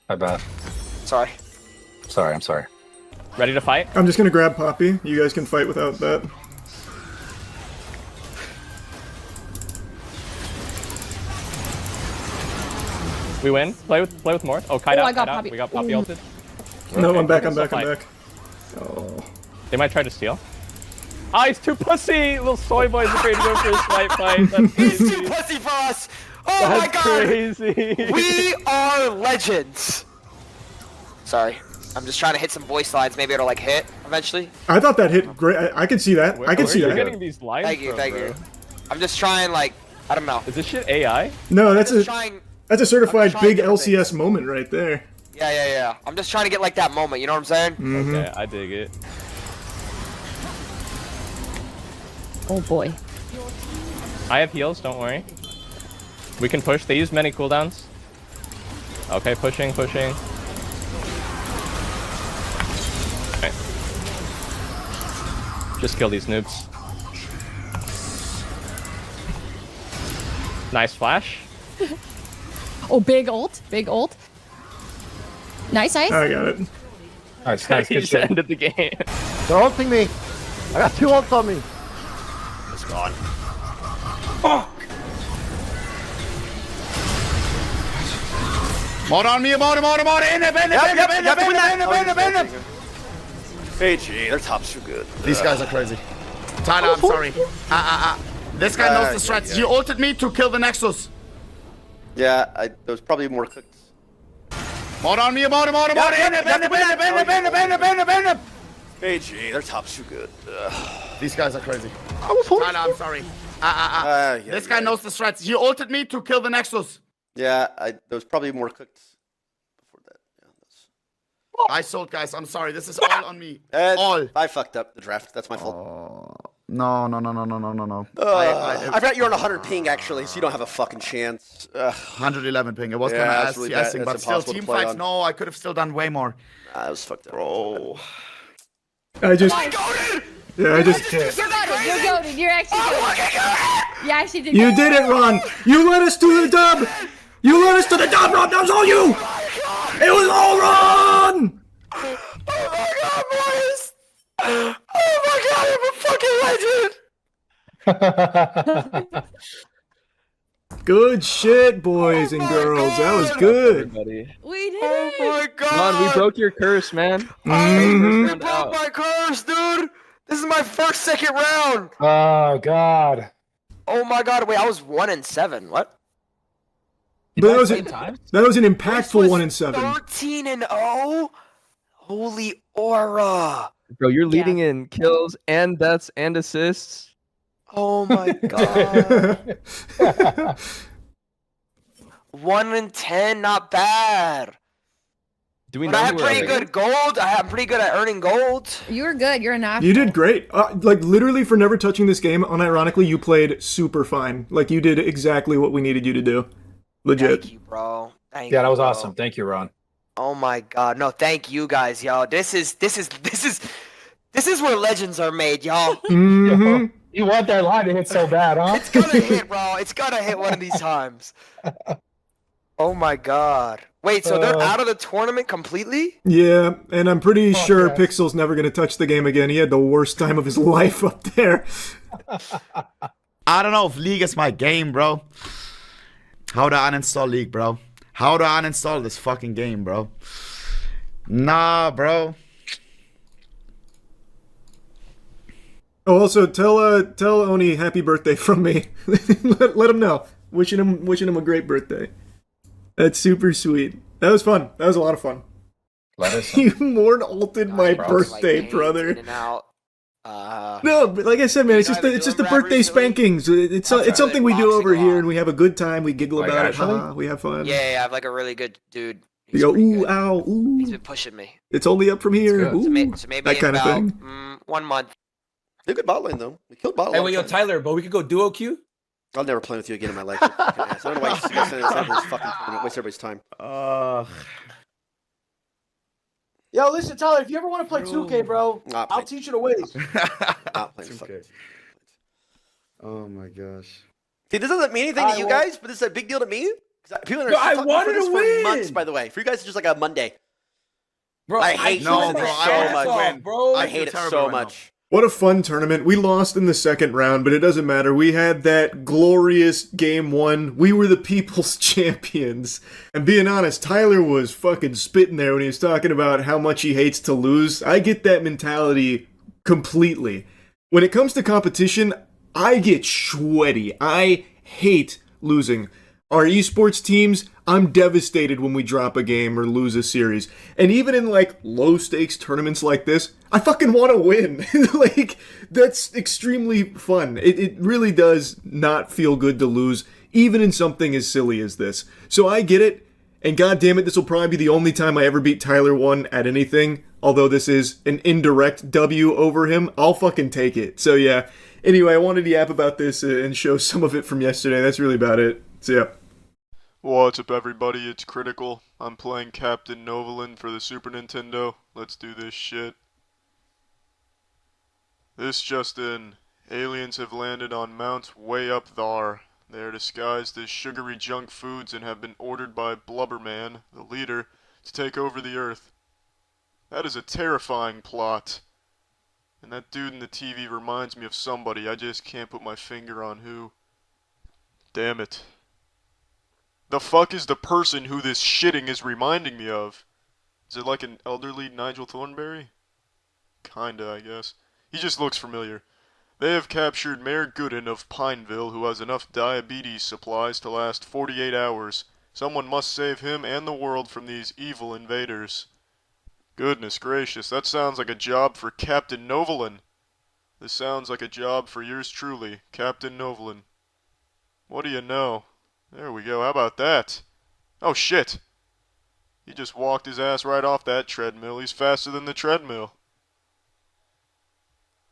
My bad. Sorry. I'm sorry. Ready to fight? I'm just gonna grab Poppy. You guys can fight without that. We win. Play with more. Oh, kite out. I got kite out. Poppy. We got Poppy ulted. No, Okay, I'm back. we can still fight. Oh. They might try to steal. Ah, he's too pussy! Little soy boy's afraid to go for a swipe fight. That's He's crazy. too pussy for us. Oh my That's god. crazy. We are legends. Sorry. I'm just trying to hit some voice lines. Maybe it'll like hit eventually. I thought that hit great. I could see that. I could see Where are that. you getting these lines Thank you. from, bro? I'm just trying like I don't know. Is this shit AI? No, that's I'm just trying. That's a certified trying big different LCS moment right there. Yeah. I'm just trying to get like that moment. You know what I'm saying? Mm-hmm. Okay, I dig it. Oh boy. I have heals, don't worry. We can push. They use many cooldowns. Okay, pushing. Okay. Just kill these noobs. Nice flash. Oh, big ult. Nice. I got it. Nice, nice. He Good just shit. ended the game. They're ulting me. I got 2 ults on me. It's gone. More on me, more. In it. Hey, G, their top's too good. These guys are crazy. Tyler, I'm sorry. This guy knows the strats. He ulted me to kill the Nexus. Yeah, there was probably more cooked. More on me, more. In it. Hey, G, their top's too good. These guys are crazy. Tyler, I'm sorry. This guy knows the strats. He ulted me to kill the Nexus. Yeah, there was probably more cooked before that. Yeah, I sold, guys. I'm sorry. This is all on me. All. I fucked up the draft. That's my fault. No. I forgot you're on 100 ping, actually, so you don't have a fucking chance. 111 ping. It was Yeah, kind of that's really bad. assing, but That's still, impossible to team play fights, on. no, I could have still done way more. That was fucked up. Bro. I just. Yeah, I just. You're goated. You're actually goated. You actually did. You did it, Ron. You led us to the dub. You led us to the dub, Ron. That was all you. It was all Ron. Good shit, boys and girls. That was good. Everybody. We did it. Oh my god! Ron, we broke your curse, man. Mhm. You broke my curse, dude! This is my first second round! Oh god. Oh my god, wait, I was 1-7. What? But that was an impactful 1-7. 13-0? Holy aura! Bro, you're leading in kills and deaths and assists. Oh my god. 1-10, not bad. Do we But know I have who we're pretty up good gold. I'm pretty good at earning gold. You were good. You're a national. You did great. Like, literally, for never touching this game, unironically, you played super fine. Like, you did exactly what we needed you to do. Legit. Thank you, bro. Thank Yeah, that you, was bro. awesome. Thank you, Ron. Oh my god. No, thank you guys, y'all. This is where legends are made, y'all. Mm-hmm. You want that line to hit so bad, huh? It's gonna hit, bro. It's gonna hit one of these times. Oh my god. Wait, so they're out of the tournament completely? Yeah, and I'm pretty sure Pixel's never going to touch the game again. He had the worst time of his life up there. I don't know if League is my game, bro. How to uninstall League, bro? How to uninstall this fucking game, bro? Nah, bro. Oh, also, tell Oni happy birthday from me. let him know. Wishing him a great birthday. That's super sweet. That was fun. That was a lot of fun. You more ulted my birthday, brother. No, but like I said, man, it's just the birthday spankings. It's something we do over here, and we have a good time. We giggle about it. Haha, we have fun. Yeah, I have like a really good dude. You go, ooh, ow, ooh. He's been pushing me. It's only up from here. Ooh, So maybe that in kind of about thing. 1 month. They're good bot lane, though. We killed bot lane. Hey, wait, yo, Tyler, but we could go duo queue? I'll never play with you again in my life. You fucking ass. I don't know why you guys send this fucking tournament. Waste everybody's time. Yo, listen, Tyler, if you ever want to play 2K, bro, I'll teach you the ways. Not playing fucking. Oh my gosh. See, this doesn't mean anything to you guys, but this is a big deal to me. People are I talking wanted for this to for win. months, by the way. For you guys, it's just like a Monday. Bro, I hate no, this bro, so I much. win. Bro. I hate it so much. What a fun tournament. We lost in the second round, but it doesn't matter. We had that glorious game 1. We were the people's champions. And being honest, Tyler was fucking spitting there when he was talking about how much he hates to lose. I get that mentality completely. When it comes to competition, I get sweaty. I hate losing. Our esports teams, I'm devastated when we drop a game or lose a series. And even in like low stakes tournaments like this, I fucking want to win. Like, that's extremely fun. It really does not feel good to lose, even in something as silly as this. So I get it, and god damn it, this will probably be the only time I ever beat Tyler 1 at anything. Although this is an indirect W over him, I'll fucking take it. So yeah, anyway, I wanted to yap about this and show some of it from yesterday. That's really about it. So yeah. What's up, everybody? It's Critical. I'm playing Captain Novaland for the Super Nintendo. Let's do this shit. This just in. Aliens have landed on Mount way up thar. They are disguised as sugary junk foods and have been ordered by Blubberman, the leader, to take over the Earth. That is a terrifying plot. And that dude in the TV reminds me of somebody. I just can't put my finger on who. Damn it. The fuck is the person who this shitting is reminding me of? Is it like an elderly Nigel Thornberry? Kinda, I guess. He just looks familiar. They have captured Mayor Gooden of Pineville, who has enough diabetes supplies to last 48 hours. Someone must save him and the world from these evil invaders. Goodness gracious, that sounds like a job for Captain Novelin. This sounds like a job for yours truly, Captain Novelin. What do you know? There we go, how about that? Oh shit! He just walked his ass right off that treadmill. He's faster than the treadmill.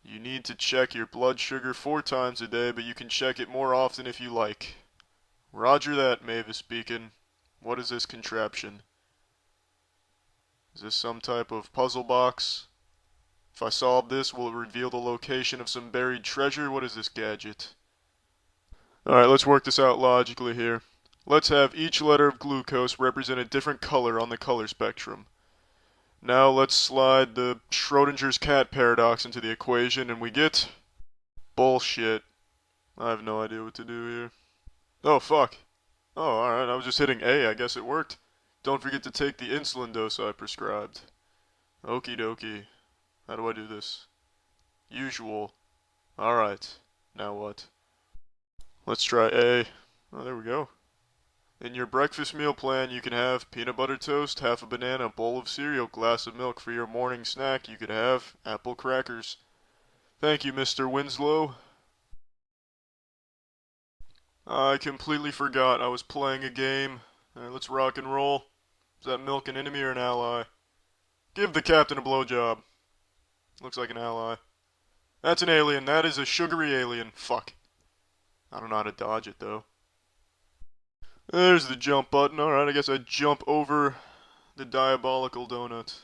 You need to check your blood sugar 4 times a day, but you can check it more often if you like. Roger that, Mavis Beacon. What is this contraption? Is this some type of puzzle box? If I solve this, will it reveal the location of some buried treasure? What is this gadget? Alright, let's work this out logically here. Let's have each letter of glucose represent a different color on the color spectrum. Now let's slide the Schrodinger's cat paradox into the equation and we get... bullshit. I have no idea what to do here. Oh, fuck. Oh, alright, I was just hitting A, I guess it worked. Don't forget to take the insulin dose I prescribed. Okie dokie. How do I do this? Usual. Alright. Now what? Let's try A. Oh, there we go. In your breakfast meal plan, you can have peanut butter toast, half a banana, bowl of cereal, glass of milk. For your morning snack, you could have apple crackers. Thank you, Mr. Winslow. I completely forgot I was playing a game. Alright, let's rock and roll. Is that milk an enemy or an ally? Give the captain a blowjob. Looks like an ally. That's an alien. That is a sugary alien. Fuck. I don't know how to dodge it, though. There's the jump button. Alright, I guess I jump over the diabolical donut.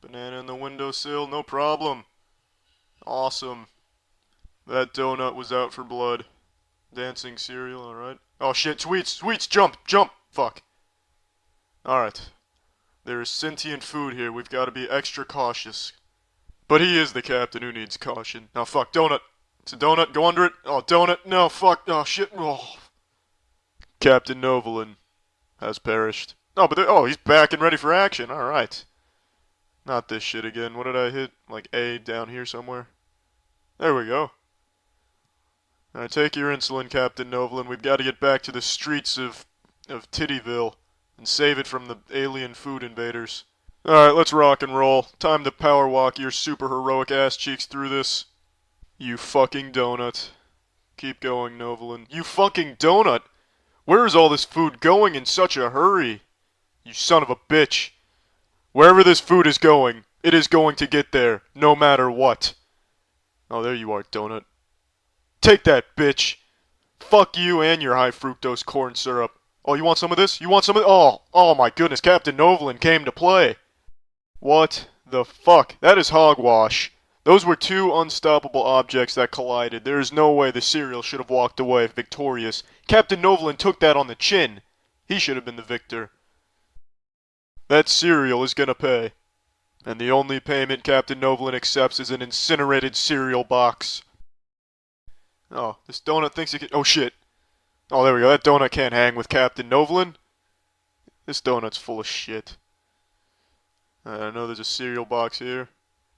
Banana in the windowsill. No problem. Awesome. That donut was out for blood. Dancing cereal, alright. Oh shit, sweets! Sweets! Jump! Jump! Fuck. Alright. There is sentient food here. We've got to be extra cautious. But he is the captain who needs caution. Now fuck, donut. It's a donut. Go under it. Oh, donut. No, fuck. Oh, shit. Oh. Captain Novelin has perished. Oh, but oh, he's back and ready for action. Alright. Not this shit again. What did I hit? Like A down here somewhere? There we go. Alright, take your insulin, Captain Novelin. We've got to get back to the streets of Tittyville and save it from the alien food invaders. Alright, let's rock and roll. Time to power walk your super heroic ass cheeks through this. You fucking donut. Keep going, Novelin. You fucking donut! Where is all this food going in such a hurry? You son of a bitch. Wherever this food is going, it is going to get there, no matter what. Oh, there you are, donut. Take that, bitch. Fuck you and your high fructose corn syrup. Oh, you want some of this? You want some of oh my goodness, Captain Novelin came to play. What the fuck? That is hogwash. Those were 2 unstoppable objects that collided. There is no way the cereal should have walked away victorious. Captain Novelin took that on the chin. He should have been the victor. That cereal is gonna pay. And the only payment Captain Novelin accepts is an incinerated cereal box. Oh, this donut thinks it can... Oh, shit. Oh, there we go. That donut can't hang with Captain Novelin. This donut's full of shit. I know there's a cereal box here.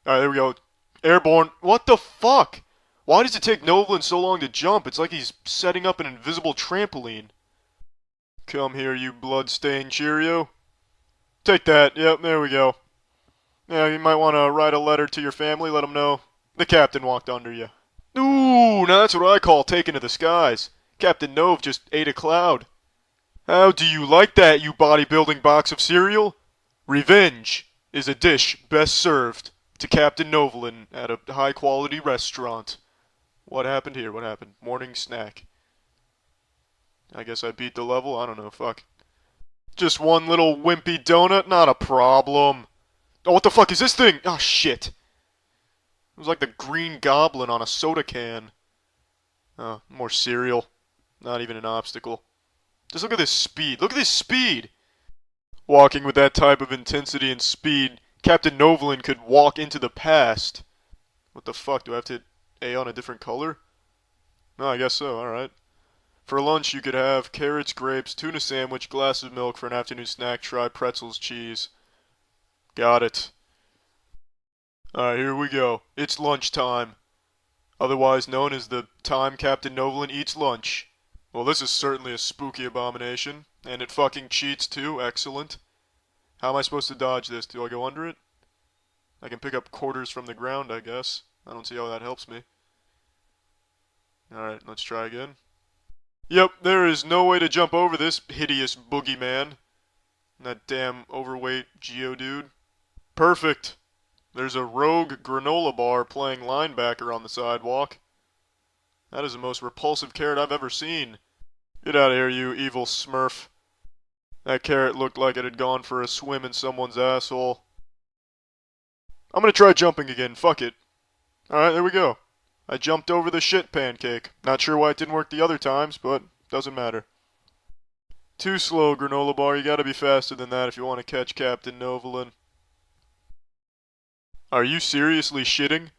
Alright, there we go. Airborne. What the fuck? Why does it take Novelin so long to jump? It's like he's setting up an invisible trampoline. Come here, you blood-stained Cheerio. Take that. Yep, there we go. Yeah, you might want to write a letter to your family, let them know the captain walked under you. Ooh, now that's what I call taking to the skies. Captain Nove just ate a cloud. How do you like that, you bodybuilding box of cereal? Revenge is a dish best served to Captain Novelin at a high-quality restaurant. What happened here? What happened? Morning snack. I guess I beat the level? I don't know, fuck. Just one little wimpy donut? Not a problem. Oh, what the fuck is this thing? Oh, shit. It was like the Green Goblin on a soda can. Oh, more cereal. Not even an obstacle. Just look at this speed. Look at this speed! Walking with that type of intensity and speed Captain Novolin could walk into the past. What the fuck? Do I have to hit A on a different color? No, I guess so. Alright. For lunch, you could have carrots, grapes, tuna sandwich, glass of milk. For an afternoon snack, try pretzels, cheese. Got it. Alright, here we go. It's lunchtime. Otherwise known as the time Captain Novolin eats lunch. Well, this is certainly a spooky abomination. And it fucking cheats too. Excellent. How am I supposed to dodge this? Do I go under it? I can pick up quarters from the ground, I guess. I don't see how that helps me. Alright, let's try again. Yep, there is no way to jump over this hideous boogeyman. That damn overweight Geodude. Perfect. There's a rogue granola bar playing linebacker on the sidewalk. That is the most repulsive carrot I've ever seen. Get out of here, you evil smurf. That carrot looked like it had gone for a swim in someone's asshole. I'm gonna try jumping again, fuck it. Alright, there we go. I jumped over the shit pancake. Not sure why it didn't work the other times, but doesn't matter. Too slow, granola bar. You gotta be faster than that if you want to catch Captain Novolin. Are you seriously shitting?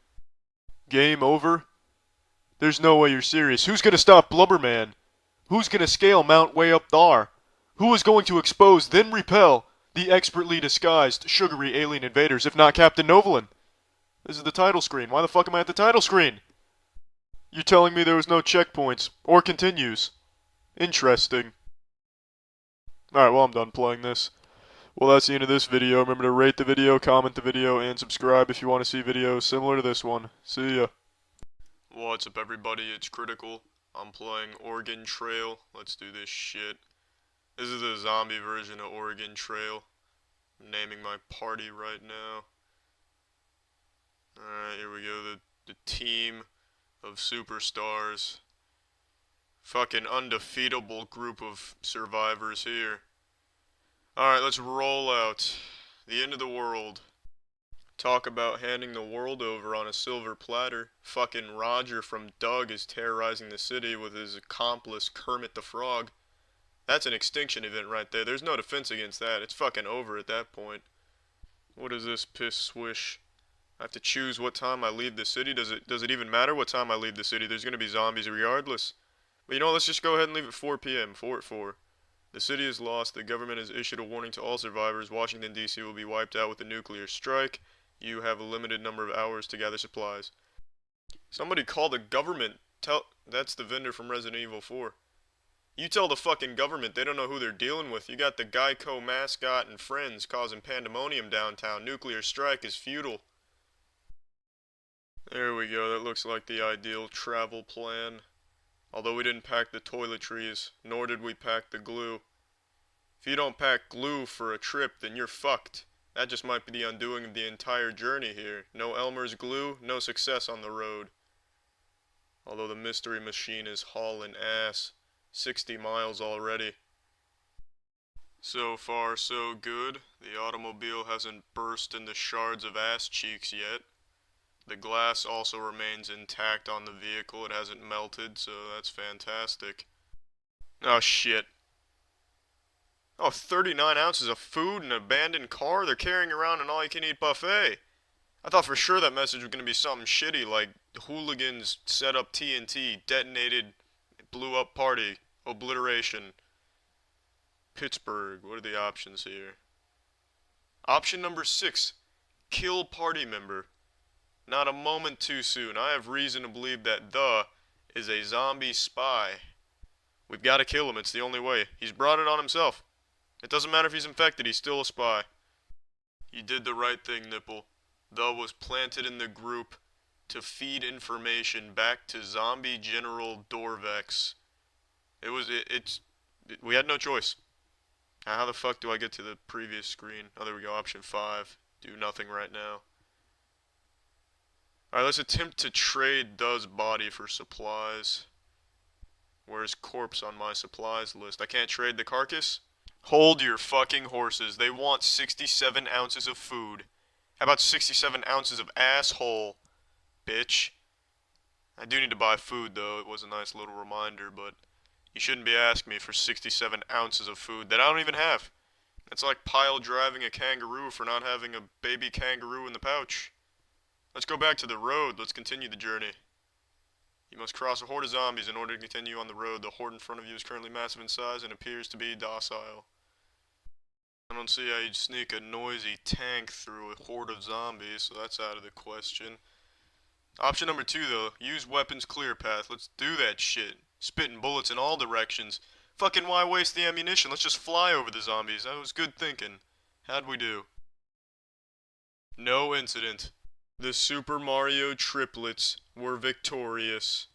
Game over? There's no way you're serious. Who's gonna stop Blubberman? Who's gonna scale Mount way up there? Who is going to expose, then repel, the expertly disguised, sugary alien invaders, if not Captain Novolin? This is the title screen. Why the fuck am I at the title screen? You're telling me there was no checkpoints, or continues. Interesting. Alright, well I'm done playing this. Well, that's the end of this video. Remember to rate the video, comment the video, and subscribe if you want to see videos similar to this one. See ya. What's up everybody, it's Critical. I'm playing Oregon Trail. Let's do this shit. This is the zombie version of Oregon Trail. I'm naming my party right now. Alright, here we go. The team of superstars. Fucking undefeatable group of survivors here. Alright, let's roll out. The end of the world. Talk about handing the world over on a silver platter. Fucking Roger from Doug is terrorizing the city with his accomplice Kermit the Frog. That's an extinction event right there. There's no defense against that. It's fucking over at that point. What is this piss swish? I have to choose what time I leave the city. Does it even matter what time I leave the city? There's gonna be zombies regardless. But you know what, let's just go ahead and leave at 4 p.m. 4 at 4. The city is lost. The government has issued a warning to all survivors. Washington, D.C. will be wiped out with a nuclear strike. You have a limited number of hours to gather supplies. Somebody call the government. That's the vendor from Resident Evil 4. You tell the fucking government they don't know who they're dealing with. You got the Geico mascot and friends causing pandemonium downtown. Nuclear strike is futile. There we go, that looks like the ideal travel plan. Although we didn't pack the toiletries, nor did we pack the glue. If you don't pack glue for a trip, then you're fucked. That just might be the undoing of the entire journey here. No Elmer's glue, no success on the road. Although the mystery machine is hauling ass. 60 miles already. So far, so good. The automobile hasn't burst into shards of ass cheeks yet. The glass also remains intact on the vehicle. It hasn't melted, so that's fantastic. Oh, shit. Oh, 39 ounces of food in an abandoned car? They're carrying around an all-you-can-eat buffet. I thought for sure that message was going to be something shitty, like hooligans set up TNT, detonated, blew up party, obliteration. Pittsburgh, what are the options here? Option number 6, kill party member. Not a moment too soon. I have reason to believe that the is a zombie spy. We've got to kill him. It's the only way. He's brought it on himself. It doesn't matter if he's infected. He's still a spy. You did the right thing, Nipple. The was planted in the group to feed information back to zombie General Dorvex. We had no choice. Now, how the fuck do I get to the previous screen? Oh, there we go. Option 5. Do nothing right now. Alright, let's attempt to trade Doe's body for supplies. Where's corpse on my supplies list? I can't trade the carcass? Hold your fucking horses. They want 67 ounces of food. How about 67 ounces of asshole, bitch? I do need to buy food, though. It was a nice little reminder, but you shouldn't be asking me for 67 ounces of food that I don't even have. It's like pile driving a kangaroo for not having a baby kangaroo in the pouch. Let's go back to the road. Let's continue the journey. You must cross a horde of zombies in order to continue on the road. The horde in front of you is currently massive in size and appears to be docile. I don't see how you'd sneak a noisy tank through a horde of zombies, so that's out of the question. Option number 2, though. Use weapons clear path. Let's do that shit. Spitting bullets in all directions. Fucking why waste the ammunition? Let's just fly over the zombies. That was good thinking. How'd we do? No incident. The Super Mario triplets were victorious.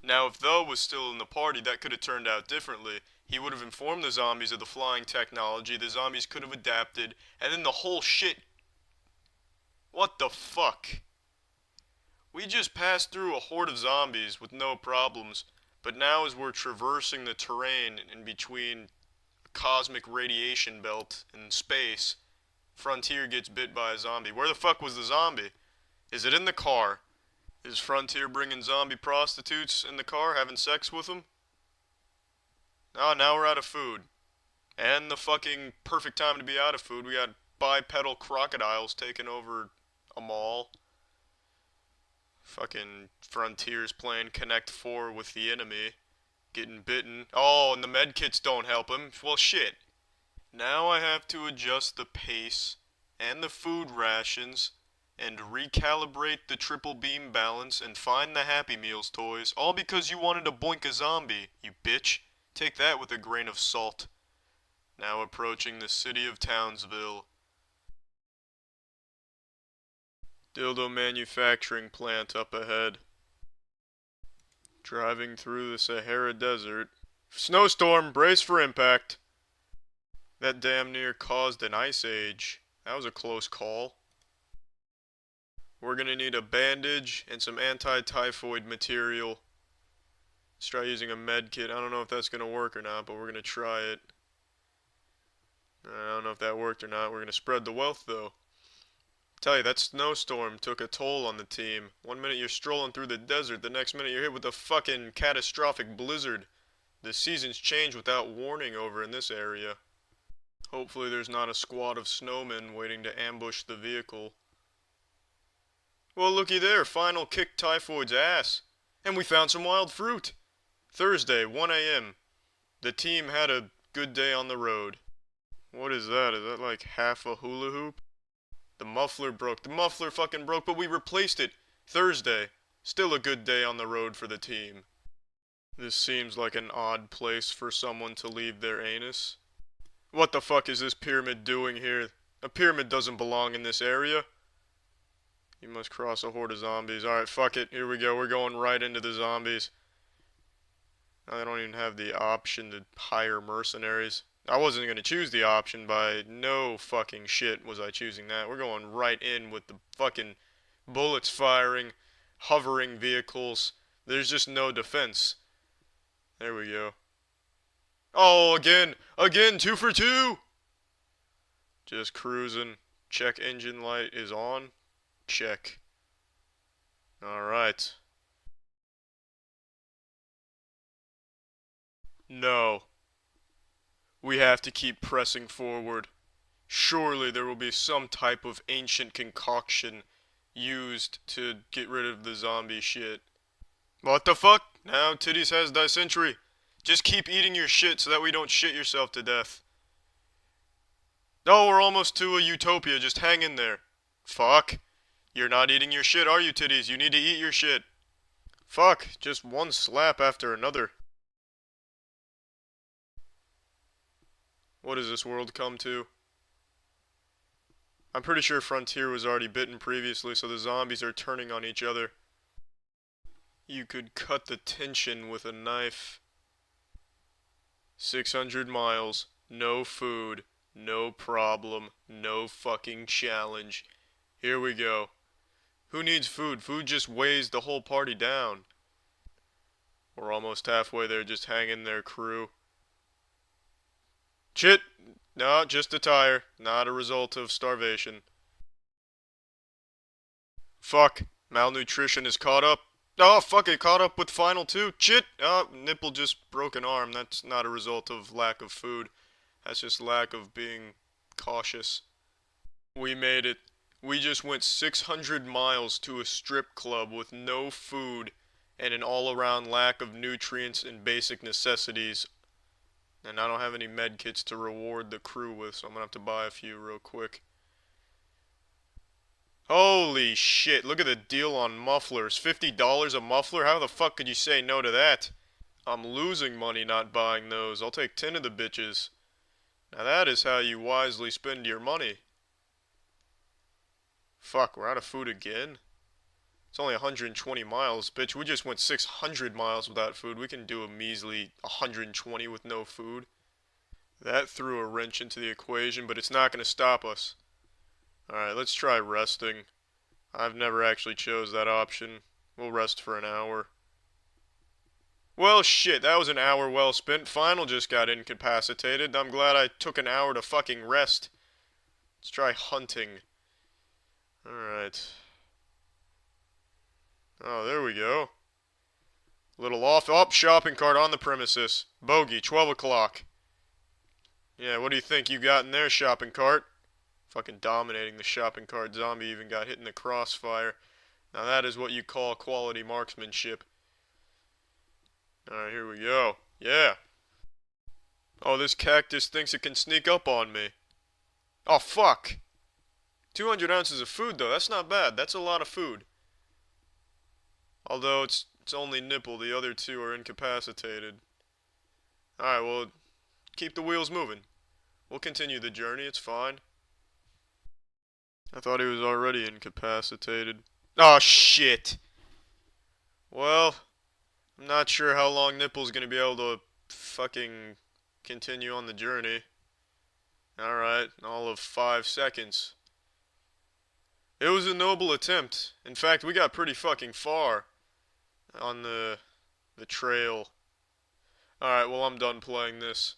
Now, if Tho was still in the party, that could have turned out differently. He would have informed the zombies of the flying technology, the zombies could have adapted, and then the whole shit... What the fuck? We just passed through a horde of zombies with no problems, but now as we're traversing the terrain in between a cosmic radiation belt and space, Frontier gets bit by a zombie. Where the fuck was the zombie? Is it in the car? Is Frontier bringing zombie prostitutes in the car, having sex with them? Oh, now we're out of food. And the fucking perfect time to be out of food. We got bipedal crocodiles taking over a mall. Fucking Frontier's playing Connect 4 with the enemy. Getting bitten. Oh, and the medkits don't help him. Well, shit. Now I have to adjust the pace and the food rations and recalibrate the triple beam balance and find the Happy Meals toys, all because you wanted to boink a zombie, you bitch. Take that with a grain of salt. Now approaching the city of Townsville. Dildo manufacturing plant up ahead. Driving through the Sahara Desert. Snowstorm, brace for impact. That damn near caused an ice age. That was a close call. We're gonna need a bandage and some anti-typhoid material. Let's try using a med kit. I don't know if that's gonna work or not, but we're gonna try it. I don't know if that worked or not. We're gonna spread the wealth though. Tell you, that snowstorm took a toll on the team. 1 minute you're strolling through the desert, the next minute you're hit with a fucking catastrophic blizzard. The seasons change without warning over in this area. Hopefully there's not a squad of snowmen waiting to ambush the vehicle. Well, looky there, final kick Typhoid's ass. And we found some wild fruit. Thursday, 1 a.m. The team had a good day on the road. What is that? Is that like half a hula hoop? The muffler broke. The muffler fucking broke, but we replaced it. Thursday. Still a good day on the road for the team. This seems like an odd place for someone to leave their anus. What the fuck is this pyramid doing here? A pyramid doesn't belong in this area. You must cross a horde of zombies. Alright, fuck it. Here we go. We're going right into the zombies. I don't even have the option to hire mercenaries. I wasn't going to choose the option. By no fucking shit was I choosing that. We're going right in with the fucking bullets firing, hovering vehicles. There's just no defense. There we go. Oh, again! Again! 2 for 2! Just cruising. Check engine light is on. Check. Alright. No. We have to keep pressing forward. Surely there will be some type of ancient concoction used to get rid of the zombie shit. What the fuck? Now Titties has dysentery. Just keep eating your shit so that we don't shit yourself to death. Oh, we're almost to a utopia. Just hang in there. Fuck. You're not eating your shit, are you, Titties? You need to eat your shit. Fuck. Just one slap after another. What has this world come to? I'm pretty sure Frontier was already bitten previously, so the zombies are turning on each other. You could cut the tension with a knife. 600 miles, no food, no problem, no fucking challenge. Here we go. Who needs food? Food just weighs the whole party down. We're almost halfway there, just hang in there, crew. Shit! No, just a tire. Not a result of starvation. Fuck. Malnutrition is caught up. Oh, fuck, it caught up with final 2. Shit! Oh, nipple just broke an arm. That's not a result of lack of food. That's just lack of being cautious. We made it. We just went 600 miles to a strip club with no food and an all-around lack of nutrients and basic necessities. And I don't have any med kits to reward the crew with, so I'm gonna have to buy a few real quick. Holy shit, look at the deal on mufflers. $50 a muffler? How the fuck could you say no to that? I'm losing money not buying those. I'll take 10 of the bitches. Now that is how you wisely spend your money. Fuck, we're out of food again? It's only 120 miles, bitch. We just went 600 miles without food. We can do a measly 120 with no food. That threw a wrench into the equation, but it's not going to stop us. Alright, let's try resting. I've never actually chose that option. We'll rest for an hour. Well, shit, that was an hour well spent. Final just got incapacitated. I'm glad I took an hour to fucking rest. Let's try hunting. Alright. Oh, there we go. Little off. Oh, shopping cart on the premises. Bogey, 12 o'clock. Yeah, what do you think you got in there, shopping cart? Fucking dominating the shopping cart. Zombie even got hit in the crossfire. Now that is what you call quality marksmanship. Alright, here we go. Yeah. Oh, this cactus thinks it can sneak up on me. Oh, fuck. 200 ounces of food, though. That's not bad. That's a lot of food. Although it's only nipple. The other two are incapacitated. Alright, well, keep the wheels moving. We'll continue the journey. It's fine. I thought he was already incapacitated. Oh, shit. Well, I'm not sure how long Nipple's gonna be able to fucking continue on the journey. Alright, all of 5 seconds. It was a noble attempt. In fact, we got pretty fucking far on the trail. Alright, well, I'm done playing this.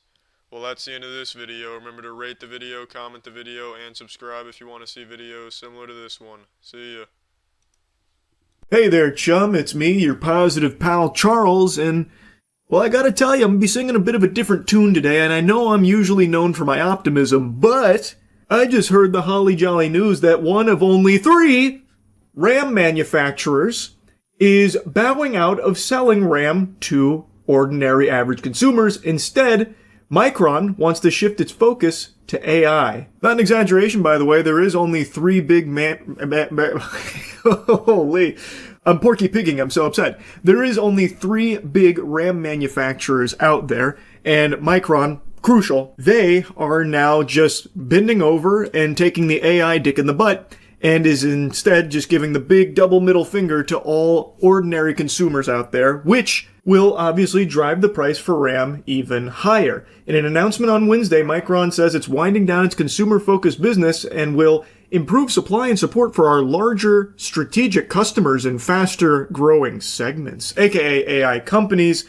Well, that's the end of this video. Remember to rate the video, comment the video, and subscribe if you want to see videos similar to this one. See ya. Hey there, chum. It's me, your positive pal Charles, and, well, I gotta tell you, I'm gonna be singing a bit of a different tune today, and I know I'm usually known for my optimism, but I just heard the holly jolly news that one of only 3 RAM manufacturers is bowing out of selling RAM to ordinary average consumers. Instead, Micron wants to shift its focus to AI. Not an exaggeration, by the way. There is only 3 big holy. I'm porky pigging. I'm so upset. There is only 3 big RAM manufacturers out there, and Micron, crucial, they are now just bending over and taking the AI dick in the butt, and is instead just giving the big double middle finger to all ordinary consumers out there, which will obviously drive the price for RAM even higher. In an announcement on Wednesday, Micron says it's winding down its consumer-focused business and will improve supply and support for our larger strategic customers in faster-growing segments, aka AI companies.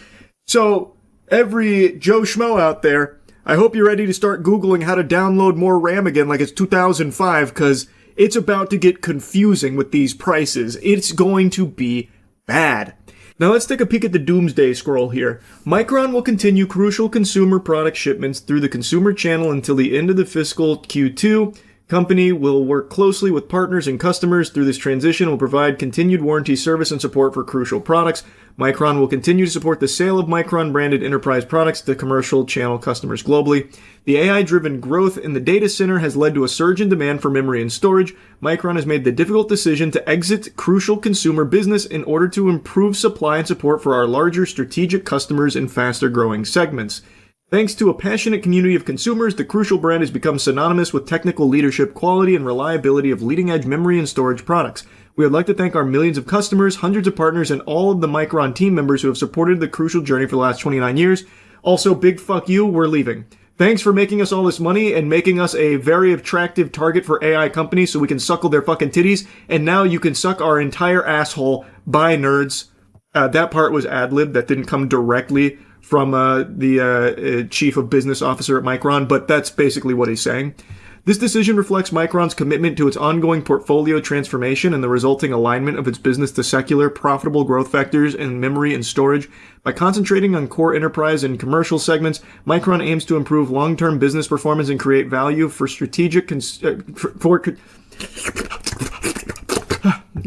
So, every Joe Schmo out there, I hope you're ready to start Googling how to download more RAM again like it's 2005, because it's about to get confusing with these prices. It's going to be bad. Now let's take a peek at the doomsday scroll here. Micron will continue crucial consumer product shipments through the consumer channel until the end of the fiscal Q2. Company will work closely with partners and customers through this transition and will provide continued warranty service and support for crucial products. Micron will continue to support the sale of Micron-branded enterprise products to commercial channel customers globally. The AI-driven growth in the data center has led to a surge in demand for memory and storage. Micron has made the difficult decision to exit crucial consumer business in order to improve supply and support for our larger strategic customers in faster-growing segments. Thanks to a passionate community of consumers, the Crucial brand has become synonymous with technical leadership, quality, and reliability of leading-edge memory and storage products. We would like to thank our millions of customers, hundreds of partners, and all of the Micron team members who have supported the Crucial journey for the last 29 years. Also, big fuck you, we're leaving. Thanks for making us all this money and making us a very attractive target for AI companies so we can suckle their fucking titties, and now you can suck our entire asshole. Bye, nerds. That part was ad-lib. That didn't come directly from the chief of business officer at Micron, but that's basically what he's saying. This decision reflects Micron's commitment to its ongoing portfolio transformation and the resulting alignment of its business to secular, profitable growth vectors in memory and storage. By concentrating on core enterprise and commercial segments, Micron aims to improve long-term business performance and create value for strategic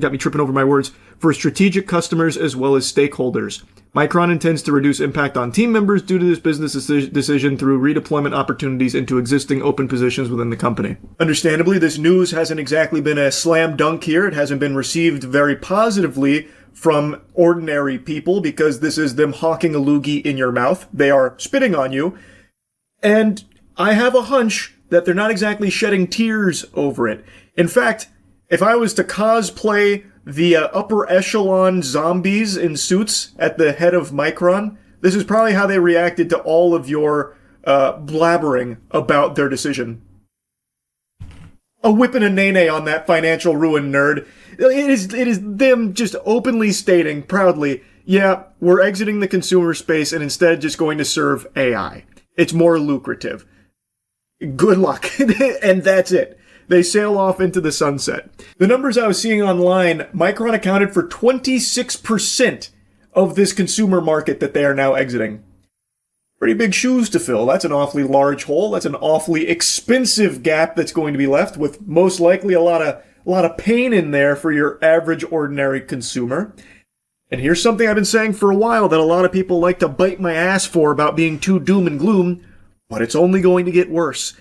got me tripping over my words, for strategic customers as well as stakeholders. Micron intends to reduce impact on team members due to this business decision through redeployment opportunities into existing open positions within the company. Understandably, this news hasn't exactly been a slam dunk here. It hasn't been received very positively from ordinary people because this is them hawking a loogie in your mouth. They are spitting on you. And I have a hunch that they're not exactly shedding tears over it. In fact, if I was to cosplay the upper echelon zombies in suits at the head of Micron, this is probably how they reacted to all of your blabbering about their decision. A whip and a nay-nay on that financial ruin, nerd. It is them just openly stating proudly, yeah, we're exiting the consumer space and instead just going to serve AI. It's more lucrative. Good luck. And that's it. They sail off into the sunset. The numbers I was seeing online, Micron accounted for 26% of this consumer market that they are now exiting. Pretty big shoes to fill. That's an awfully large hole. That's an awfully expensive gap that's going to be left with most likely a lot of pain in there for your average ordinary consumer. And here's something I've been saying for a while that a lot of people like to bite my ass for about being too doom and gloom, but it's only going to get worse.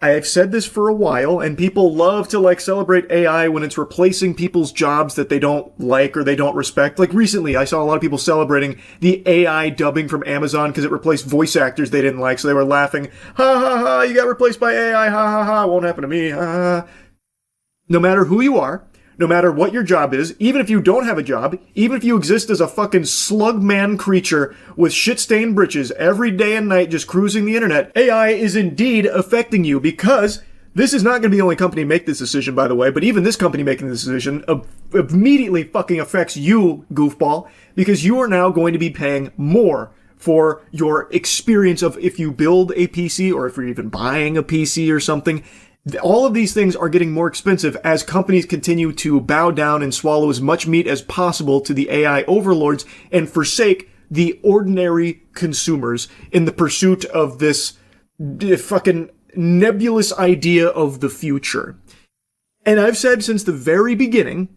I've said this for a while, and people love to celebrate AI when it's replacing people's jobs that they don't like or they don't respect. Like recently, I saw a lot of people celebrating the AI dubbing from Amazon because it replaced voice actors they didn't like, so they were laughing, ha ha ha, you got replaced by AI, ha ha ha, it won't happen to me, ha ha ha. No matter who you are, no matter what your job is, even if you don't have a job, even if you exist as a fucking slug man creature with shit-stained britches every day and night just cruising the internet, AI is indeed affecting you because this is not going to be the only company to make this decision, by the way, but even this company making this decision immediately fucking affects you, goofball, because you are now going to be paying more for your experience of if you build a PC or if you're even buying a PC or something. All of these things are getting more expensive as companies continue to bow down and swallow as much meat as possible to the AI overlords and forsake the ordinary consumers in the pursuit of this fucking nebulous idea of the future. And I've said since the very beginning,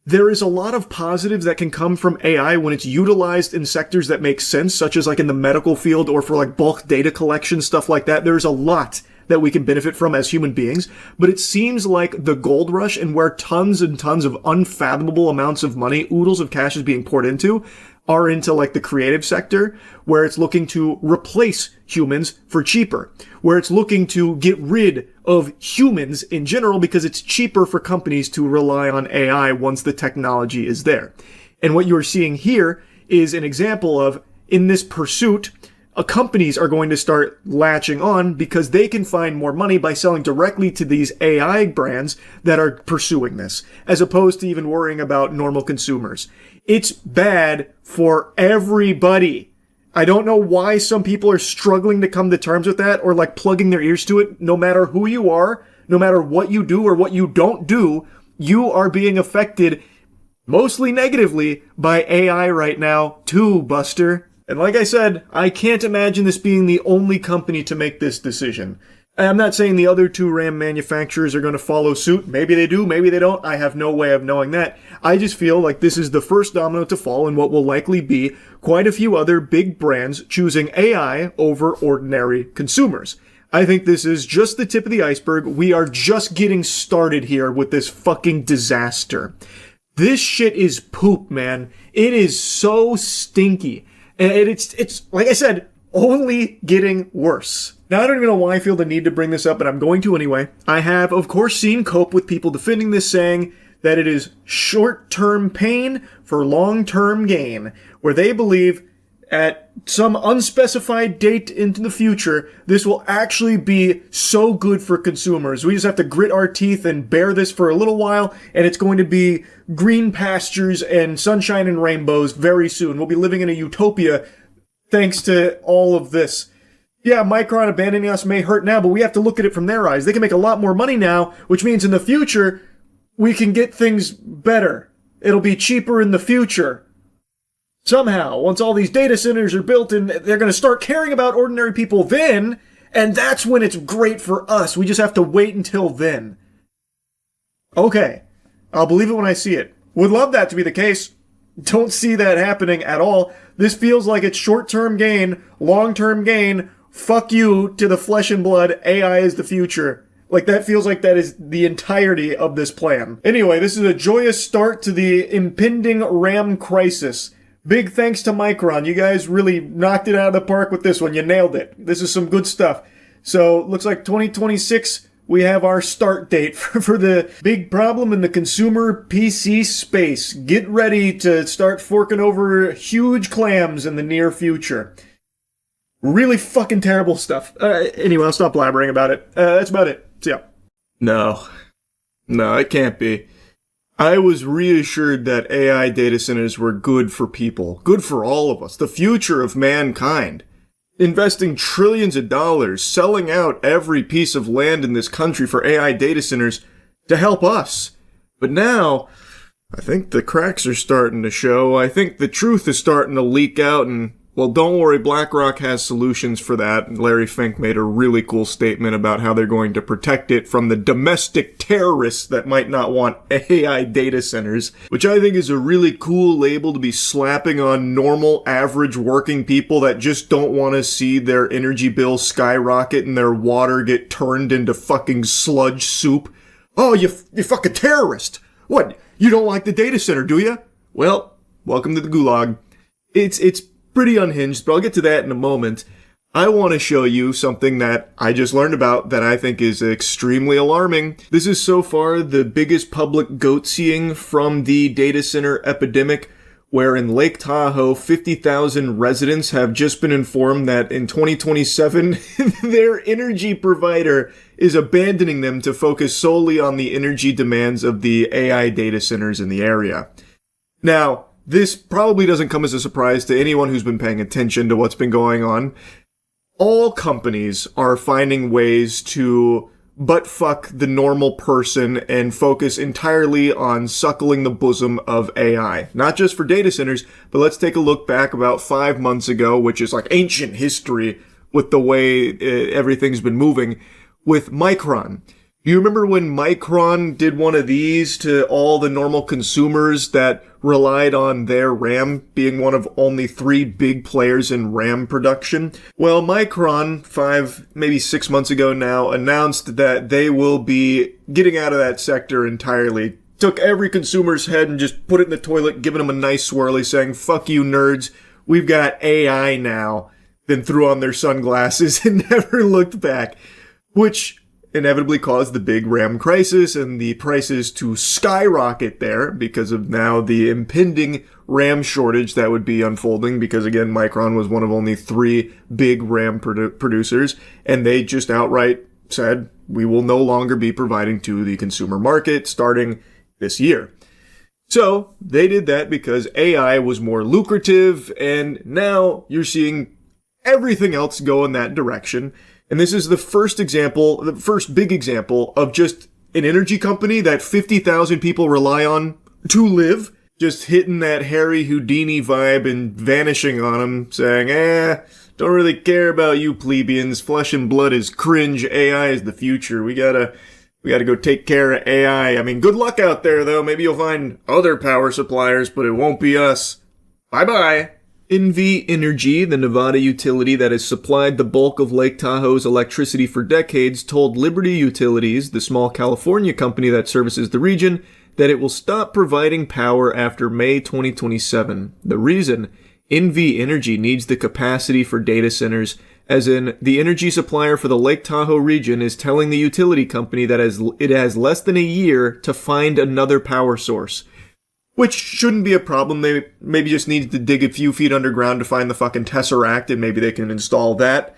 there is a lot of positives that can come from AI when it's utilized in sectors that make sense, such as in the medical field or for bulk data collection, stuff like that. There's a lot that we can benefit from as human beings, but it seems like the gold rush and where tons and tons of unfathomable amounts of money, oodles of cash is being poured into, are into the creative sector, where it's looking to replace humans for cheaper, where it's looking to get rid of humans in general because it's cheaper for companies to rely on AI once the technology is there. And what you're seeing here is an example of, in this pursuit, companies are going to start latching on because they can find more money by selling directly to these AI brands that are pursuing this, as opposed to even worrying about normal consumers. It's bad for everybody. I don't know why some people are struggling to come to terms with that or plugging their ears to it. No matter who you are, no matter what you do or what you don't do, you are being affected mostly negatively by AI right now too, Buster. And like I said, I can't imagine this being the only company to make this decision. I'm not saying the other two RAM manufacturers are going to follow suit. Maybe they do, maybe they don't. I have no way of knowing that. I just feel like this is the first domino to fall in what will likely be quite a few other big brands choosing AI over ordinary consumers. I think this is just the tip of the iceberg. We are just getting started here with this fucking disaster. This shit is poop, man. It is so stinky. And it's like I said, only getting worse. Now, I don't even know why I feel the need to bring this up, but I'm going to anyway. I have, of course, seen cope with people defending this, saying that it is short-term pain for long-term gain, where they believe at some unspecified date into the future, this will actually be so good for consumers. We just have to grit our teeth and bear this for a little while, and it's going to be green pastures and sunshine and rainbows very soon. We'll be living in a utopia thanks to all of this. Yeah, Micron abandoning us may hurt now, but we have to look at it from their eyes. They can make a lot more money now, which means in the future, we can get things better. It'll be cheaper in the future. Somehow, once all these data centers are built and they're going to start caring about ordinary people then, and that's when it's great for us. We just have to wait until then. Okay. I'll believe it when I see it. Would love that to be the case. Don't see that happening at all. This feels like it's short-term gain, long-term gain. Fuck you to the flesh and blood. AI is the future. Like, that feels like that is the entirety of this plan. Anyway, this is a joyous start to the impending RAM crisis. Big thanks to Micron. You guys really knocked it out of the park with this one. You nailed it. This is some good stuff. So, looks like 2026, we have our start date for the big problem in the consumer PC space. Get ready to start forking over huge clams in the near future. Really fucking terrible stuff. Anyway, I'll stop blabbering about it. That's about it. See ya. No, it can't be. I was reassured that AI data centers were good for people, good for all of us, the future of mankind. Investing trillions of dollars, selling out every piece of land in this country for AI data centers to help us. But now, I think the cracks are starting to show. I think the truth is starting to leak out, and, well, don't worry, BlackRock has solutions for that. Larry Fink made a really cool statement about how they're going to protect it from the domestic terrorists that might not want AI data centers, which I think is a really cool label to be slapping on normal, average working people that just don't want to see their energy bill skyrocket and their water get turned into fucking sludge soup. Oh, you fucking terrorist! What, you don't like the data center, do you? Well, welcome to the gulag. It's pretty unhinged, but I'll get to that in a moment. I want to show you something that I just learned about that I think is extremely alarming. This is so far the biggest public goat-seeing from the data center epidemic, where in Lake Tahoe, 50,000 residents have just been informed that in 2027, their energy provider is abandoning them to focus solely on the energy demands of the AI data centers in the area. Now, this probably doesn't come as a surprise to anyone who's been paying attention to what's been going on. All companies are finding ways to butt-fuck the normal person and focus entirely on suckling the bosom of AI. Not just for data centers, but let's take a look back about 5 months ago, which is like ancient history with the way everything's been moving, with Micron. Do you remember when Micron did one of these to all the normal consumers that relied on their RAM being one of only 3 big players in RAM production? Well, Micron, 5, maybe 6 months ago now, announced that they will be getting out of that sector entirely. Took every consumer's head and just put it in the toilet, giving them a nice swirly, saying, fuck you nerds, we've got AI now. Then threw on their sunglasses and never looked back. Which inevitably caused the big RAM crisis and the prices to skyrocket there because of now the impending RAM shortage that would be unfolding because, again, Micron was one of only 3 big RAM producers, and they just outright said, we will no longer be providing to the consumer market starting this year. So they did that because AI was more lucrative, and now you're seeing everything else go in that direction. And this is the first example, the first big example of just an energy company that 50,000 people rely on to live, just hitting that Harry Houdini vibe and vanishing on them, saying, don't really care about you plebeians, flesh and blood is cringe, AI is the future, we gotta go take care of AI. I mean, good luck out there though, maybe you'll find other power suppliers, but it won't be us. Bye-bye. NV Energy, the Nevada utility that has supplied the bulk of Lake Tahoe's electricity for decades, told Liberty Utilities, the small California company that services the region, that it will stop providing power after May 2027. The reason? NV Energy needs the capacity for data centers, as in, the energy supplier for the Lake Tahoe region is telling the utility company that it has less than a year to find another power source. Which shouldn't be a problem. They maybe just need to dig a few feet underground to find the fucking Tesseract, and maybe they can install that.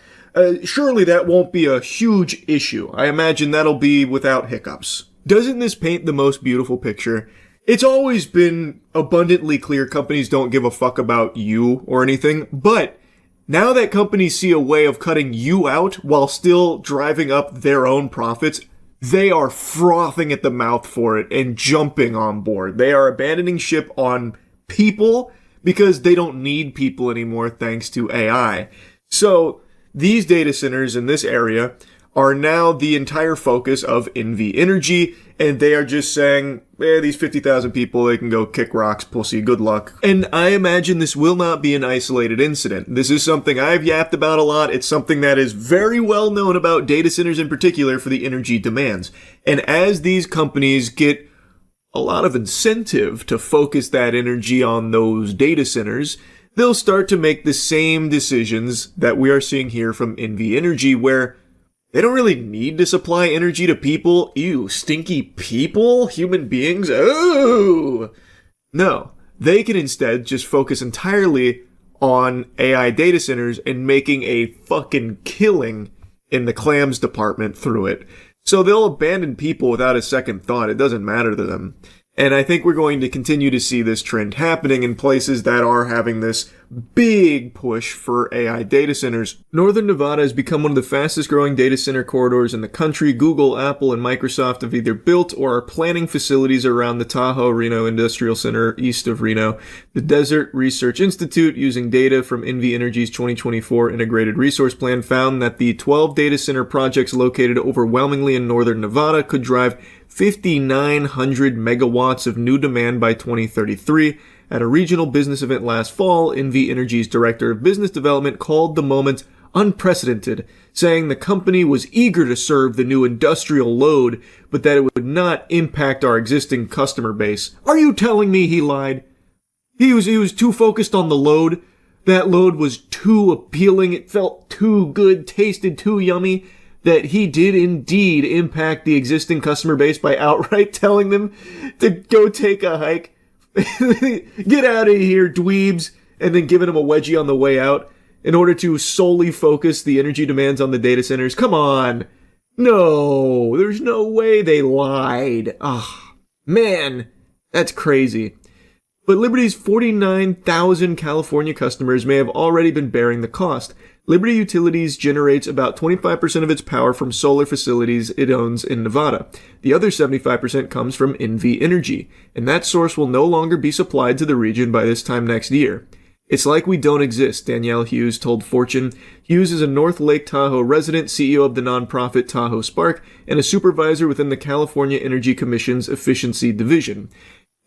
Surely that won't be a huge issue. I imagine that'll be without hiccups. Doesn't this paint the most beautiful picture? It's always been abundantly clear companies don't give a fuck about you or anything, but Now that companies see a way of cutting you out while still driving up their own profits, they are frothing at the mouth for it and jumping on board. They are abandoning ship on people because they don't need people anymore thanks to AI. So these data centers in this area are now the entire focus of NV Energy, and they are just saying, these 50,000 people, they can go kick rocks, pussy, good luck. And I imagine this will not be an isolated incident. This is something I've yapped about a lot. It's something that is very well known about data centers in particular for the energy demands. And as these companies get a lot of incentive to focus that energy on those data centers, they'll start to make the same decisions that we are seeing here from NV Energy, where they don't really need to supply energy to people. Ew, stinky people? Human beings? Oh! No, they can instead just focus entirely on AI data centers and making a fucking killing in the clams department through it. So they'll abandon people without a second thought. It doesn't matter to them. And I think we're going to continue to see this trend happening in places that are having this big push for AI data centers. Northern Nevada has become one of the fastest growing data center corridors in the country. Google, Apple, and Microsoft have either built or are planning facilities around the Tahoe Reno Industrial Center east of Reno. The Desert Research Institute, using data from NV Energy's 2024 Integrated Resource Plan, found that the 12 data center projects located overwhelmingly in northern Nevada could drive 5,900 megawatts of new demand by 2033. At a regional business event last fall, NV Energy's director of business development called the moment unprecedented, saying the company was eager to serve the new industrial load, but that it would not impact our existing customer base. Are you telling me he lied? He was too focused on the load. That load was too appealing. It felt too good, tasted too yummy, that he did indeed impact the existing customer base by outright telling them to go take a hike. Get out of here, dweebs, and then giving them a wedgie on the way out in order to solely focus the energy demands on the data centers. Come on. No, there's no way they lied. Ah, man, that's crazy. But Liberty's 49,000 California customers may have already been bearing the cost. Liberty Utilities generates about 25% of its power from solar facilities it owns in Nevada. The other 75% comes from NV Energy, and that source will no longer be supplied to the region by this time next year. It's like we don't exist, Danielle Hughes told Fortune. Hughes is a North Lake Tahoe resident, CEO of the nonprofit Tahoe Spark, and a supervisor within the California Energy Commission's Efficiency Division.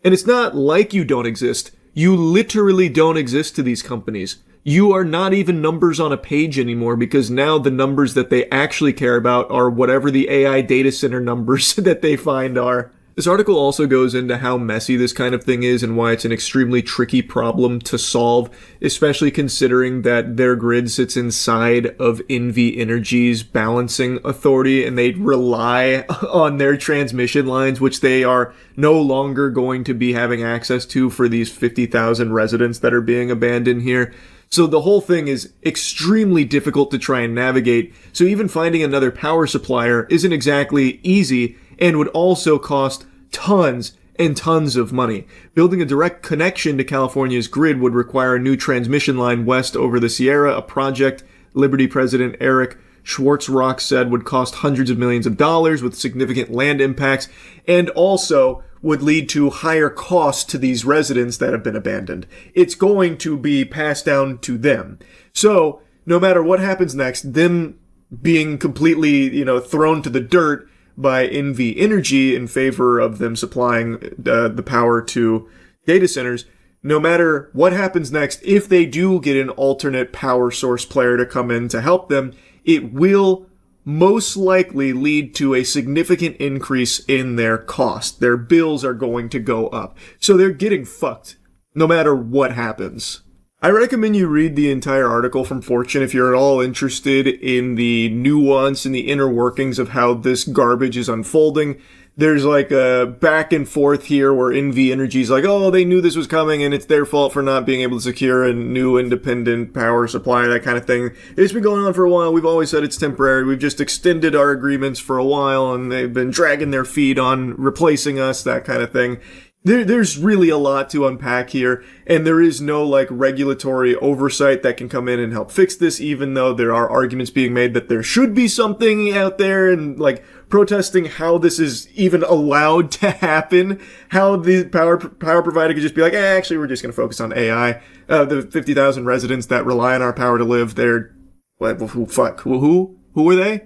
And it's not like you don't exist. You literally don't exist to these companies. You are not even numbers on a page anymore, because now the numbers that they actually care about are whatever the AI data center numbers that they find are. This article also goes into how messy this kind of thing is and why it's an extremely tricky problem to solve, especially considering that their grid sits inside of NV Energy's balancing authority and they rely on their transmission lines, which they are no longer going to be having access to for these 50,000 residents that are being abandoned here. So the whole thing is extremely difficult to try and navigate, so even finding another power supplier isn't exactly easy and would also cost tons and tons of money. Building a direct connection to California's grid would require a new transmission line west over the Sierra, a project Liberty President Eric Schwartzrock said would cost hundreds of millions of dollars with significant land impacts, and also would lead to higher costs to these residents that have been abandoned. It's going to be passed down to them. So, no matter what happens next, them being completely, thrown to the dirt by NV Energy in favor of them supplying the power to data centers, no matter what happens next, if they do get an alternate power source player to come in to help them, it will most likely lead to a significant increase in their cost. Their bills are going to go up. So they're getting fucked, no matter what happens. I recommend you read the entire article from Fortune if you're at all interested in the nuance and the inner workings of how this garbage is unfolding. There's like a back and forth here where NV Energy's like, oh, they knew this was coming and it's their fault for not being able to secure a new independent power supply, that kind of thing. It's been going on for a while. We've always said it's temporary. We've just extended our agreements for a while and they've been dragging their feet on replacing us, that kind of thing. There's really a lot to unpack here, and there is no like regulatory oversight that can come in and help fix this, even though there are arguments being made that there should be something out there and like protesting how this is even allowed to happen, how the power provider could just be like, actually, we're just going to focus on AI. The 50,000 residents that rely on our power to live, they're, who are they?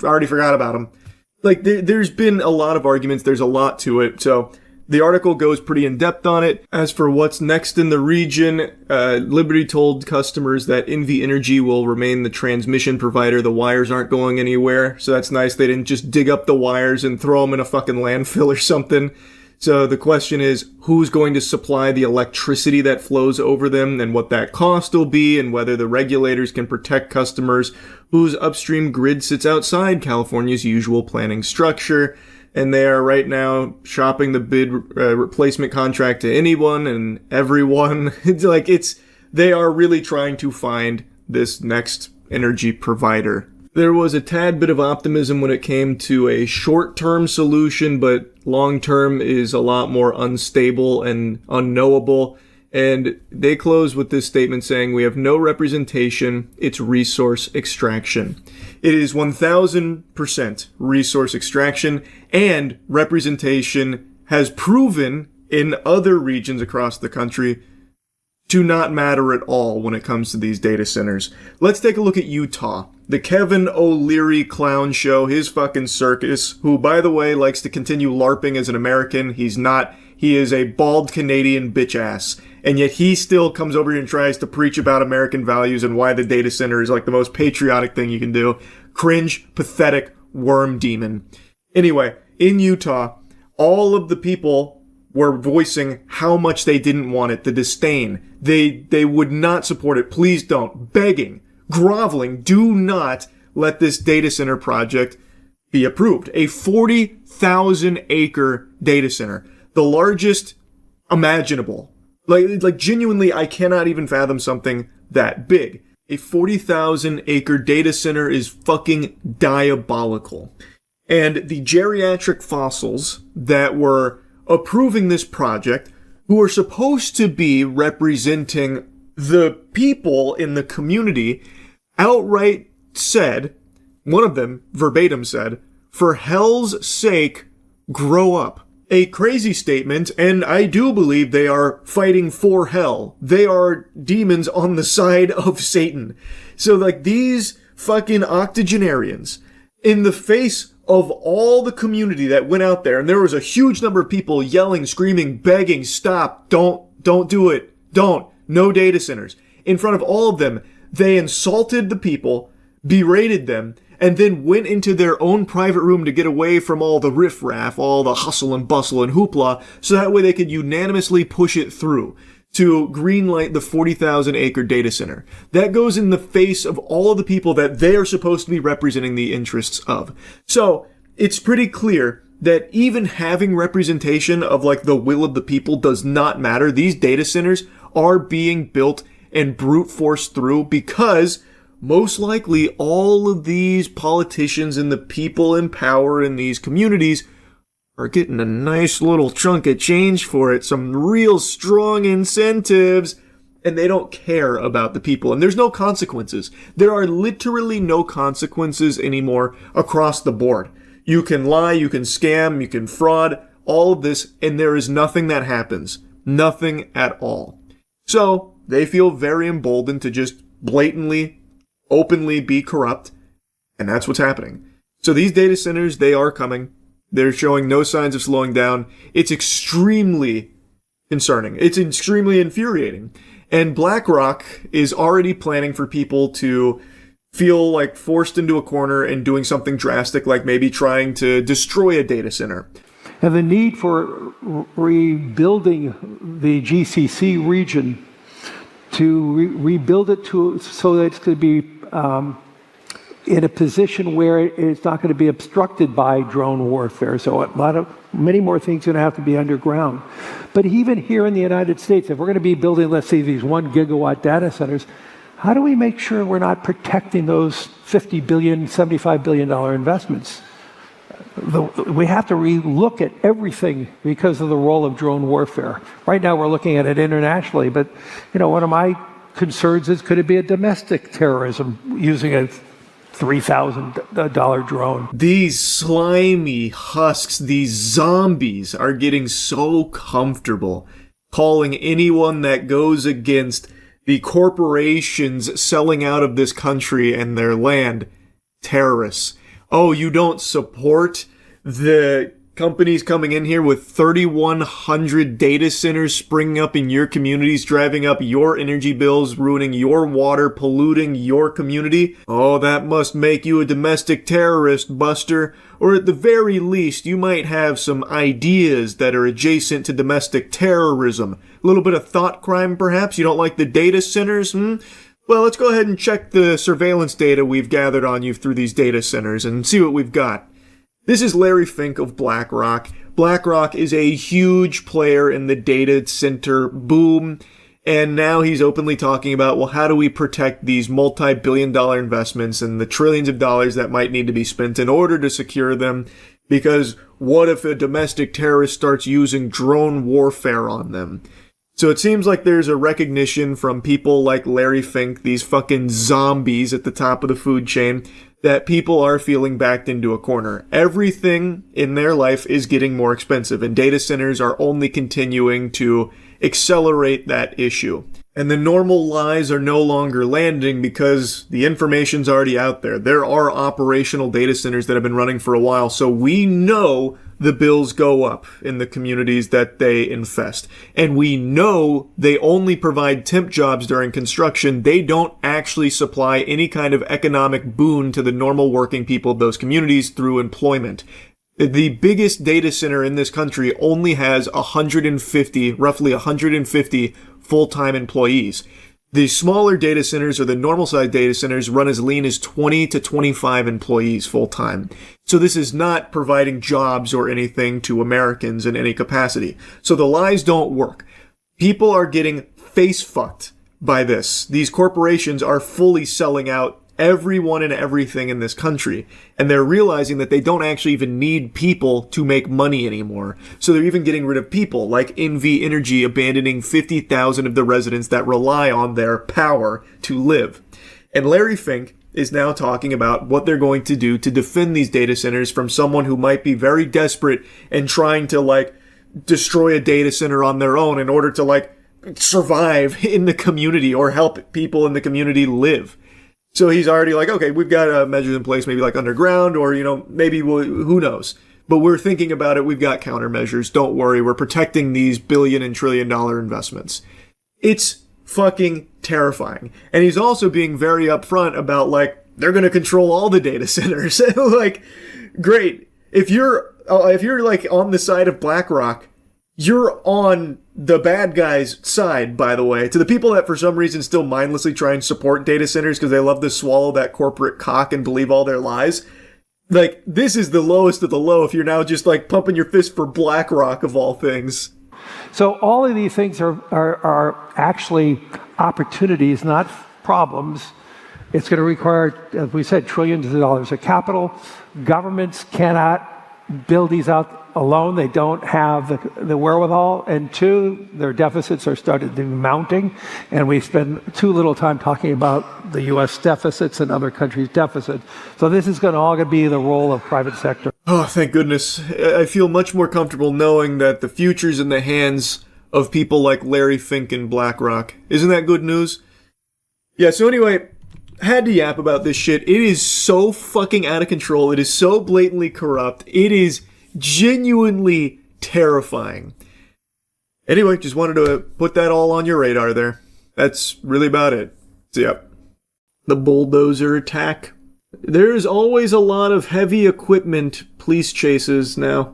I already forgot about them. Like, there's been a lot of arguments, there's a lot to it, so the article goes pretty in-depth on it. As for what's next in the region, Liberty told customers that NV Energy will remain the transmission provider. The wires aren't going anywhere, so that's nice. They didn't just dig up the wires and throw them in a fucking landfill or something. So the question is, who's going to supply the electricity that flows over them and what that cost will be and whether the regulators can protect customers whose upstream grid sits outside California's usual planning structure. And they are right now shopping the bid replacement contract to anyone and everyone. They are really trying to find this next energy provider. There was a tad bit of optimism when it came to a short-term solution, but long-term is a lot more unstable and unknowable. And they close with this statement saying, "We have no representation, it's resource extraction." It is 1000% resource extraction, and representation has proven in other regions across the country to not matter at all when it comes to these data centers. Let's take a look at Utah. The Kevin O'Leary clown show, his fucking circus, who, by the way, likes to continue LARPing as an American. He's not. He is a bald Canadian bitch ass. And yet he still comes over here and tries to preach about American values and why the data center is like the most patriotic thing you can do. Cringe, pathetic, worm demon. Anyway, in Utah, all of the people were voicing how much they didn't want it, the disdain. They would not support it. Please don't. Begging, groveling, do not let this data center project be approved. A 40,000 acre data center. The largest imaginable. Like genuinely, I cannot even fathom something that big. A 40,000 acre data center is fucking diabolical. And the geriatric fossils that were approving this project, who are supposed to be representing the people in the community, outright said, one of them verbatim said, "For hell's sake, grow up." A crazy statement, and I do believe they are fighting for hell. They are demons on the side of Satan. So, like, these fucking octogenarians, in the face of all the community that went out there, and there was a huge number of people yelling, screaming, begging, stop, don't do it, don't, no data centers. In front of all of them, they insulted the people, berated them, and then went into their own private room to get away from all the riffraff, all the hustle and bustle and hoopla, so that way they could unanimously push it through to greenlight the 40,000 acre data center. That goes in the face of all of the people that they are supposed to be representing the interests of. So, it's pretty clear that even having representation of like the will of the people does not matter. These data centers are being built and brute forced through because most likely all of these politicians and the people in power in these communities are getting a nice little chunk of change for it, some real strong incentives, and they don't care about the people. And there's no consequences. There are literally no consequences anymore across the board. You can lie, you can scam, you can fraud, all of this, and there is nothing that happens. Nothing at all. So, they feel very emboldened to just blatantly, openly be corrupt, and that's what's happening. So these data centers, they are coming. They're showing no signs of slowing down. It's extremely concerning. It's extremely infuriating. And BlackRock is already planning for people to feel like forced into a corner and doing something drastic, like maybe trying to destroy a data center. And the need for rebuilding the GCC region, to rebuild it so that it's going to be in a position where it's not going to be obstructed by drone warfare. So many more things are going to have to be underground. But even here in the United States, if we're going to be building, let's say, these 1 gigawatt data centers, how do we make sure we're not protecting those $50 billion, $75 billion investments? we have to relook at everything because of the role of drone warfare. Right now we're looking at it internationally, but one of my concerns is, could it be a domestic terrorism using a $3,000 drone? These slimy husks, these zombies, are getting so comfortable calling anyone that goes against the corporations selling out of this country and their land terrorists. Oh, you don't support the companies coming in here with 3,100 data centers springing up in your communities, driving up your energy bills, ruining your water, polluting your community? Oh, that must make you a domestic terrorist, Buster. Or at the very least, you might have some ideas that are adjacent to domestic terrorism. A little bit of thought crime, perhaps? You don't like the data centers, Well, let's go ahead and check the surveillance data we've gathered on you through these data centers and see what we've got. This is Larry Fink of BlackRock. BlackRock is a huge player in the data center boom, and now he's openly talking about, well, how do we protect these multi-billion-dollar investments and the trillions of dollars that might need to be spent in order to secure them? Because what if a domestic terrorist starts using drone warfare on them? So it seems like there's a recognition from people like Larry Fink, these fucking zombies at the top of the food chain, that people are feeling backed into a corner. Everything in their life is getting more expensive, and data centers are only continuing to accelerate that issue. And the normal lies are no longer landing because the information's already out there. There are operational data centers that have been running for a while, so we know the bills go up in the communities that they infest. And we know they only provide temp jobs during construction. They don't actually supply any kind of economic boon to the normal working people of those communities through employment. The biggest data center in this country only has roughly 150 full-time employees. The smaller data centers, or the normal-sized data centers, run as lean as 20 to 25 employees full-time. So this is not providing jobs or anything to Americans in any capacity. So the lies don't work. People are getting face-fucked by this. These corporations are fully selling out everyone and everything in this country, and they're realizing that they don't actually even need people to make money anymore. So they're even getting rid of people, like NV Energy abandoning 50,000 of the residents that rely on their power to live. And Larry Fink is now talking about what they're going to do to defend these data centers from someone who might be very desperate and trying to destroy a data center on their own in order to survive in the community or help people in the community live. So he's already okay, we've got measures in place, maybe underground, or, maybe who knows. But we're thinking about it. We've got countermeasures. Don't worry. We're protecting these billion and trillion dollar investments. It's fucking terrifying. And he's also being very upfront about, they're going to control all the data centers. Great. If you're on the side of BlackRock, you're on the bad guy's side, by the way. To the people that for some reason still mindlessly try and support data centers because they love to swallow that corporate cock and believe all their lies, this is the lowest of the low if you're now just pumping your fist for BlackRock of all things. So all of these things are actually opportunities, not problems. It's going to require, as we said, trillions of dollars of capital. Governments cannot build these out alone. They don't have the wherewithal. And two, their deficits are starting to be mounting. And we spend too little time talking about the U.S. deficits and other countries' deficits. So this is going to be the role of private sector. Oh, thank goodness. I feel much more comfortable knowing that the future's in the hands of people like Larry Fink and BlackRock. Isn't that good news? Yeah, so anyway, had to yap about this shit. It is so fucking out of control. It is so blatantly corrupt. It is genuinely terrifying. Anyway, just wanted to put that all on your radar there. That's really about it. So, yep. The bulldozer attack. There's always a lot of heavy equipment police chases now.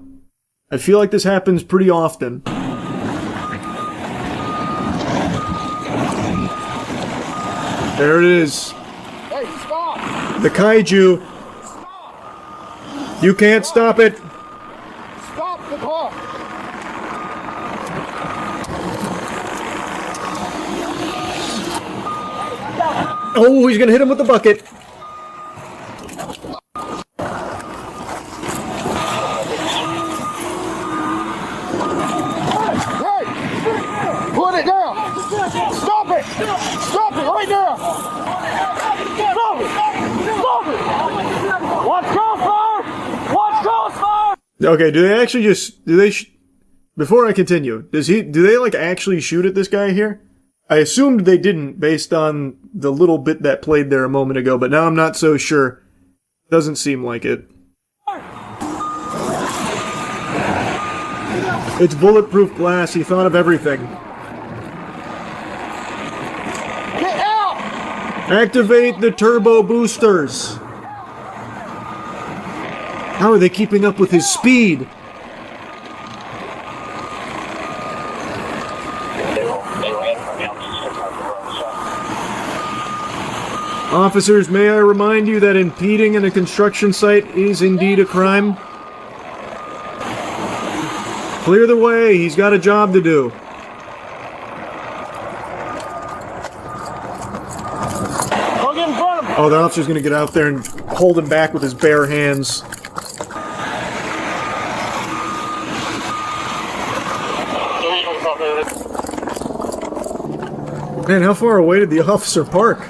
I feel like this happens pretty often. There it is. Hey, stop! The kaiju. You can't stop it. Stop the car! Oh, he's gonna hit him with the bucket. girl! Stop it! Stop it! Watch crossfire! Watch crossfire! Okay, do they actually just... Before I continue, do they like actually shoot at this guy here? I assumed they didn't based on the little bit that played there a moment ago, but now I'm not so sure. Doesn't seem like it. It's bulletproof glass. He thought of everything. Get out! Activate the turbo boosters. How are they keeping up with his speed? Officers, may I remind you that impeding in a construction site is indeed a crime? Clear the way, he's got a job to do. Oh, the officer's gonna get out there and hold him back with his bare hands. Man, how far away did the officer park?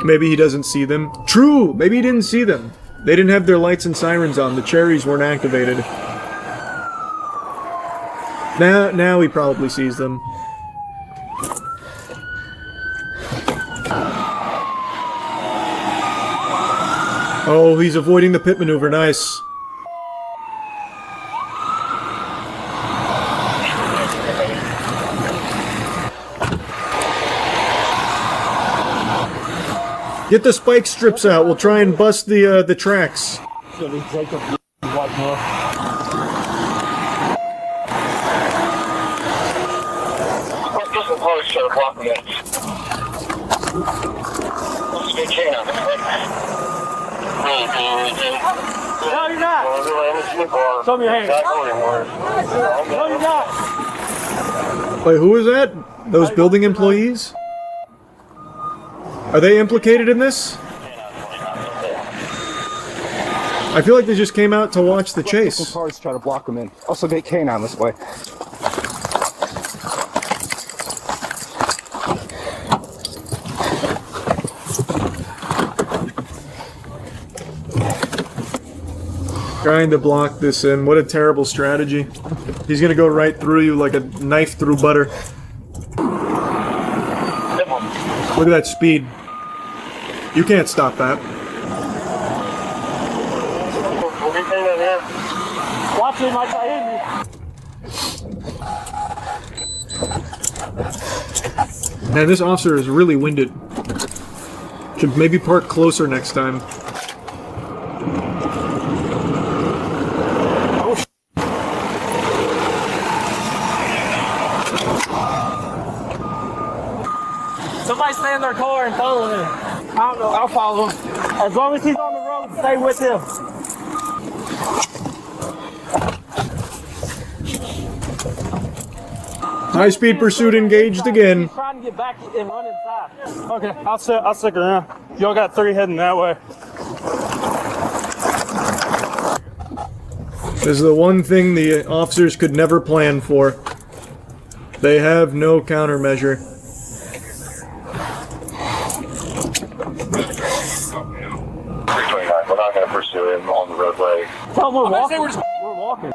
Maybe he doesn't see them. True! Maybe he didn't see them. They didn't have their lights and sirens on. The cherries weren't activated. Now he probably sees them. Oh, he's avoiding the pit maneuver. Nice. Get the spike strips out. We'll try and bust the tracks. No, you're not. Show me your hand. No, you're not. Wait, who is that? Those building employees? Are they implicated in this? I feel like they just came out to watch the chase. Some cars try to block them in. Also get K9 this way. Trying to block this in. What a terrible strategy. He's gonna go right through you like a knife through butter. Look at that speed. You can't stop that. Watch him, I try hitting me. Man, this officer is really winded. Should maybe park closer next time. Somebody stay in their car and follow him. I don't know, I'll follow him. As long as he's on the road, stay with him. High-speed pursuit engaged again. He's trying to get back and run inside. Okay, I'll stick around. Y'all got 3 heading that way. This is the one thing the officers could never plan for. They have no countermeasure. We're not going to pursue him on the roadway. Tell him we're walking. We're walking.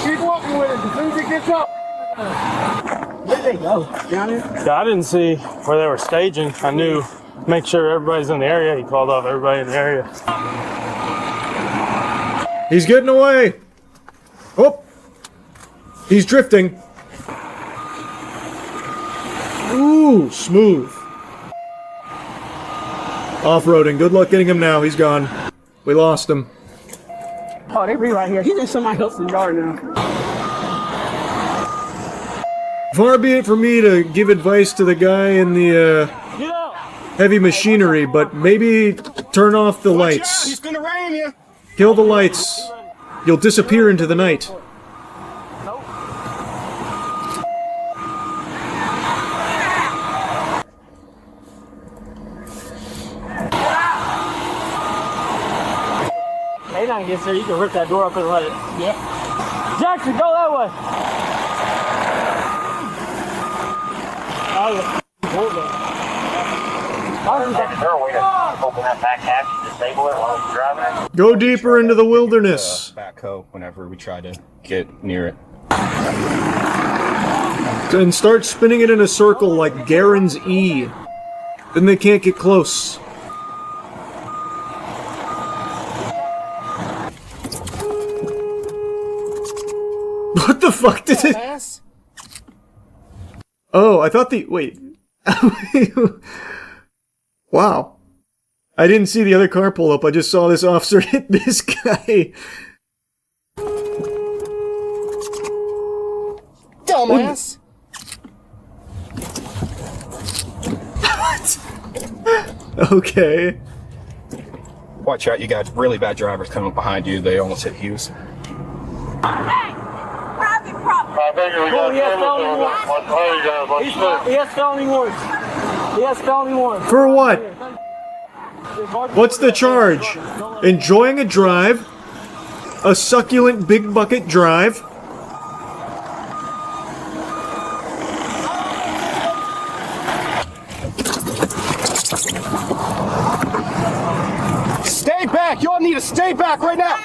Keep walking with him as soon as he gets up. Where did they go? Down here? Yeah, I didn't see where they were staging. I knew, make sure everybody's in the area. He called off everybody in the area. He's getting away. Oh, he's drifting. Ooh, smooth. Off-roading. Good luck getting him now. He's gone. We lost him. Oh, they be right here. He's in somebody else's yard now. Far be it for me to give advice to the guy in the heavy machinery, but maybe turn off the lights. He's gonna ram you. Kill the lights. You'll disappear into the night. K9 gets there, you can rip that door up and let it. Yeah. Jackson, go that way. Open that back hatch, disable it while it's driving it. Go deeper into the wilderness. Backhoe whenever we try to get near it. And start spinning it in a circle like Garen's E. Then they can't get close. What the fuck did it? Oh, I thought the... Wait. Wow. I didn't see the other car pull up. I just saw this officer hit this guy. Dumbass. What? Okay. Watch out, you got really bad drivers coming behind you. They almost hit Hughes. He has felony warrants. He has felony warrants. For what? What's the charge? Enjoying a drive? A succulent big bucket drive? Stay back! Y'all need to stay back right now!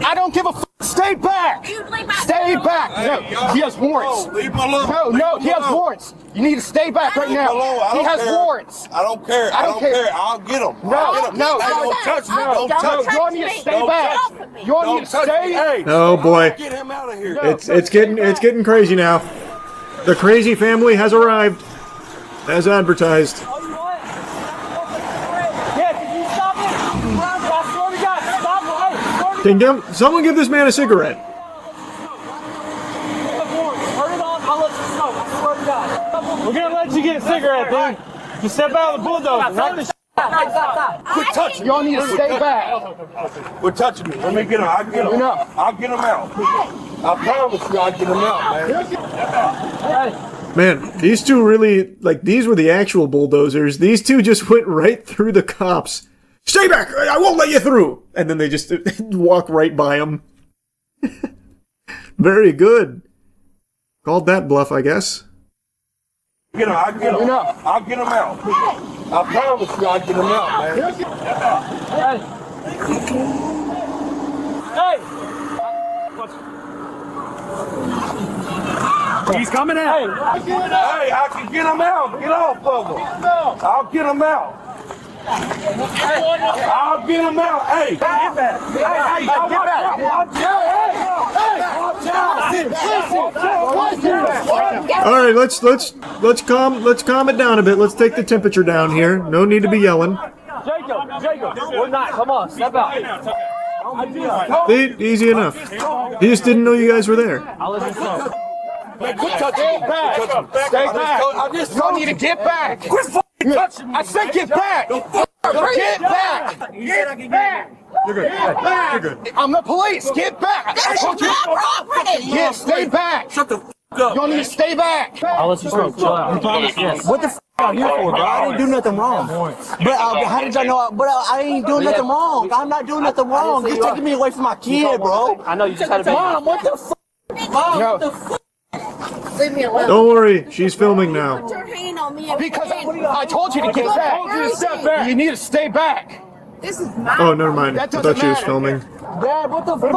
I don't give a f. Stay back! Stay back! No, he has warrants. Leave him alone. No, he has warrants. You need to stay back right now. He has warrants. I don't care. I don't care. I'll get him. No, Don't touch me. Don't touch me. Y'all need to stay back. Y'all need to stay. Oh boy. Get him out of here. It's getting crazy now. The crazy family has arrived. As advertised. Can someone give this man a cigarette? We're gonna let you get a cigarette, dude. Just step out of the bulldozer. Knock the Quit touching. Y'all need to stay back. Quit touching me. Let me get him. I'll get him. I'll get him out. I promise you I'll get him out, man. Man, these two really, like, these were the actual bulldozers. These two just went right through the cops. Stay back! I won't let you through! And then they just walk right by him. Very good. Called that bluff, I guess. Get him. I'll get him. I'll get him out. I promise you I'll get him out, man. He's coming out. Hey, I can get him out. Get off of him. I'll get him out. I'll get him out. Hey, get back. Hey, get back. Watch out. All right, let's calm it down a bit. Let's take the temperature down here. No need to be yelling. Jacob, we're not. Come on, step out. Easy enough. He just didn't know you guys were there. I'll let you know. Quit touching me. Stay back. Y'all need to get back. Quit f***ing touching me. I said get back. Get back. Get back. You're good. You're good. I'm the police. Get back. This is my property. Yeah, stay back. Shut the f*** up. Y'all need to stay back. I'll let you smoke. Chill out. Yes. What the f out here for, bro? I didn't do nothing wrong. But how did y'all know? But I ain't doing nothing wrong. I'm not doing nothing wrong. You're taking me away from my kid, bro. I know you just had to. Mom, what the f? Mom, what the f? Leave me alone. Don't worry, she's filming now. Put your hand on me. Because I told you to get back. You need to stay back. This is my. Oh, never mind. I thought she was filming. Dad, what the f?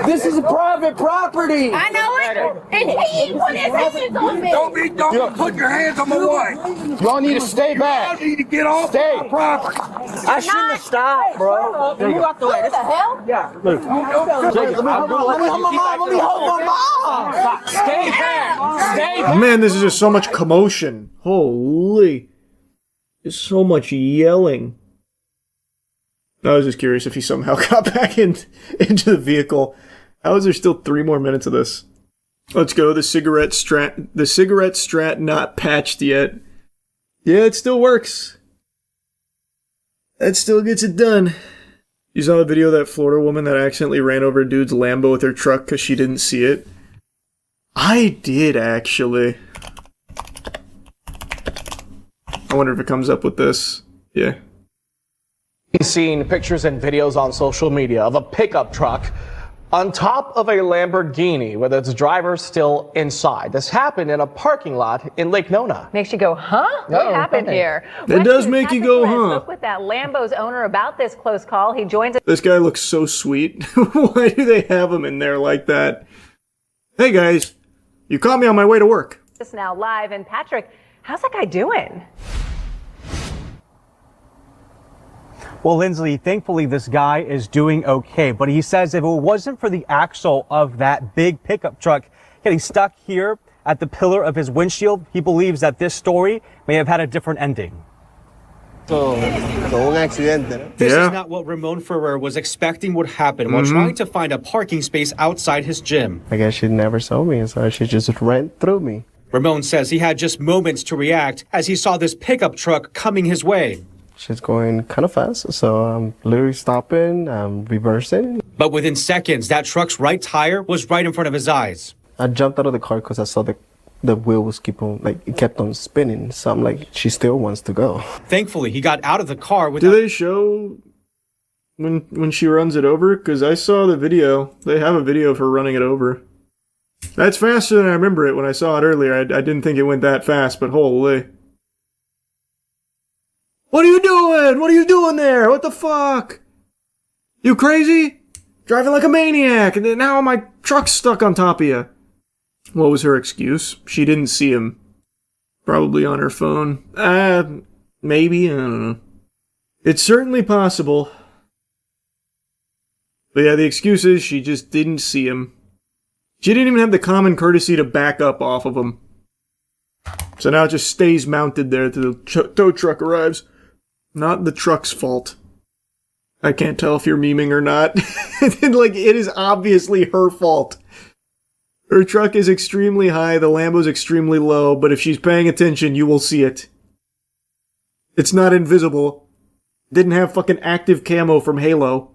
This is private property. I know it. And he put his hands on me. Don't put your hands on my wife. Y'all need to stay back. Y'all need to get off my property. I shouldn't have stopped, bro. Move out the way. What the hell? Yeah. Let me hold my mom. Stay back. Stay back. Man, this is just so much commotion. Holy. There's so much yelling. I was just curious if he somehow got back into the vehicle. How is there still 3 more minutes of this? Let's go. The cigarette strat not patched yet. Yeah, it still works. That still gets it done. You saw the video of that Florida woman that accidentally ran over a dude's Lambo with her truck because she didn't see it? I did, actually. I wonder if it comes up with this. Yeah. Seen pictures and videos on social media of a pickup truck on top of a Lamborghini with its driver still inside. This happened in a parking lot in Lake Nona. Makes you go, huh? What happened here? It does make you go, huh? Spoke with that Lambo's owner about this close call. He joins us. This guy looks so sweet. Why do they have him in there like that? Hey guys, you caught me on my way to work. Now live. And Patrick, how's that guy doing? Well, Lindsley, thankfully this guy is doing okay, but he says if it wasn't for the axle of that big pickup truck getting stuck here at the pillar of his windshield, he believes that this story may have had a different ending. This is not what Ramon Ferrer was expecting would happen while trying to find a parking space outside his gym. I guess she never saw me, so she just ran through me. Ramon says he had just moments to react as he saw this pickup truck coming his way. She's going kind of fast, so I'm literally stopping, reversing. But within seconds, that truck's right tire was right in front of his eyes. I jumped out of the car because I saw the wheel was it kept on spinning. So I'm like, she still wants to go. Thankfully, he got out of the car without... Do they show when she runs it over? Because I saw the video. They have a video of her running it over. That's faster than I remember it when I saw it earlier. I didn't think it went that fast, but holy. What are you doing? What are you doing there? What the fuck? You crazy? Driving like a maniac, and then now my truck's stuck on top of you. What was her excuse? She didn't see him. Probably on her phone. Maybe, I don't know. It's certainly possible. But yeah, the excuse is she just didn't see him. She didn't even have the common courtesy to back up off of him. So now it just stays mounted there till the tow truck arrives. Not the truck's fault. I can't tell if you're memeing or not. Like, it is obviously her fault. Her truck is extremely high, the Lambo's extremely low, but if she's paying attention, you will see it. It's not invisible. Didn't have fucking active camo from Halo.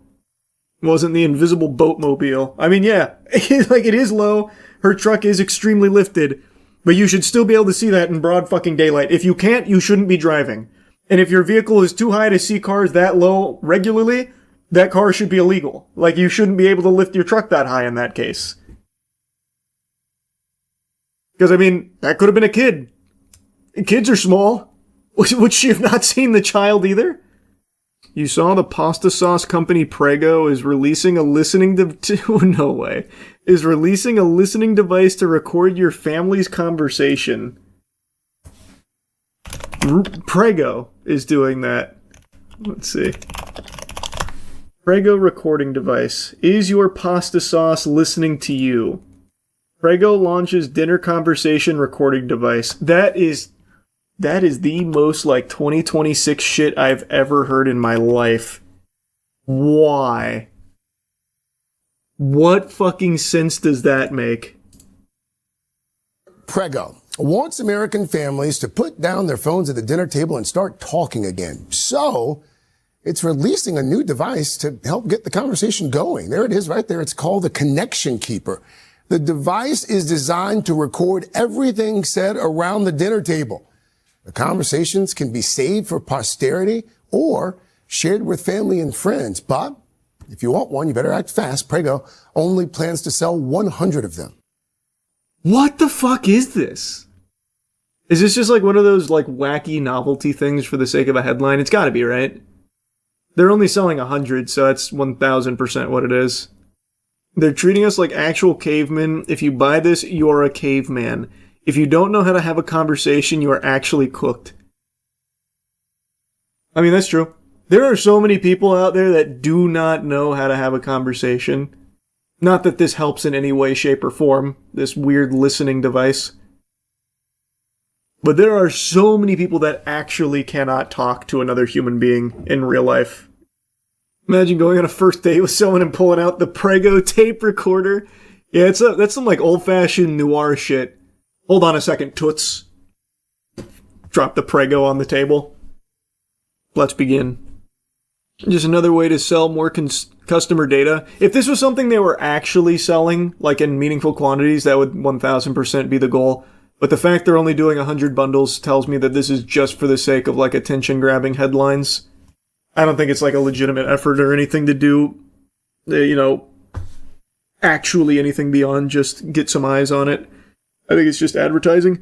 Wasn't the invisible boatmobile. I mean, yeah, like, it is low, her truck is extremely lifted, but you should still be able to see that in broad fucking daylight. If you can't, you shouldn't be driving. And if your vehicle is too high to see cars that low regularly, that car should be illegal. Like, you shouldn't be able to lift your truck that high in that case. Because, I mean, that could have been a kid. Kids are small. Would she have not seen the child either? You saw the pasta sauce company Prego is releasing a listening no way. Is releasing a listening device to record your family's conversation. Prego is doing that. Let's see. Prego recording device. Is your pasta sauce listening to you? Prego launches dinner conversation recording device. That is the most like 2026 shit I've ever heard in my life. Why? What fucking sense does that make? Prego wants American families to put down their phones at the dinner table and start talking again. So it's releasing a new device to help get the conversation going. There it is right there. It's called the Connection Keeper. The device is designed to record everything said around the dinner table. The conversations can be saved for posterity or shared with family and friends. But if you want one, you better act fast. Prego only plans to sell 100 of them. What the fuck is this? Is this just like one of those like wacky novelty things for the sake of a headline? It's gotta be, right? They're only selling 100, so that's 1000% what it is. They're treating us like actual cavemen. If you buy this, you're a caveman. If you don't know how to have a conversation, you are actually cooked. I mean, that's true. There are so many people out there that do not know how to have a conversation. Not that this helps in any way, shape, or form, this weird listening device. But there are so many people that actually cannot talk to another human being in real life. Imagine going on a first date with someone and pulling out the Prego tape recorder. Yeah, that's some like old-fashioned noir shit. Hold on a second, toots. Drop the Prego on the table. Let's begin. Just another way to sell more customer data. If this was something they were actually selling, like in meaningful quantities, that would 1000% be the goal. But the fact they're only doing 100 bundles tells me that this is just for the sake of like attention-grabbing headlines. I don't think it's like a legitimate effort or anything to do, you know, actually anything beyond just get some eyes on it. I think it's just advertising.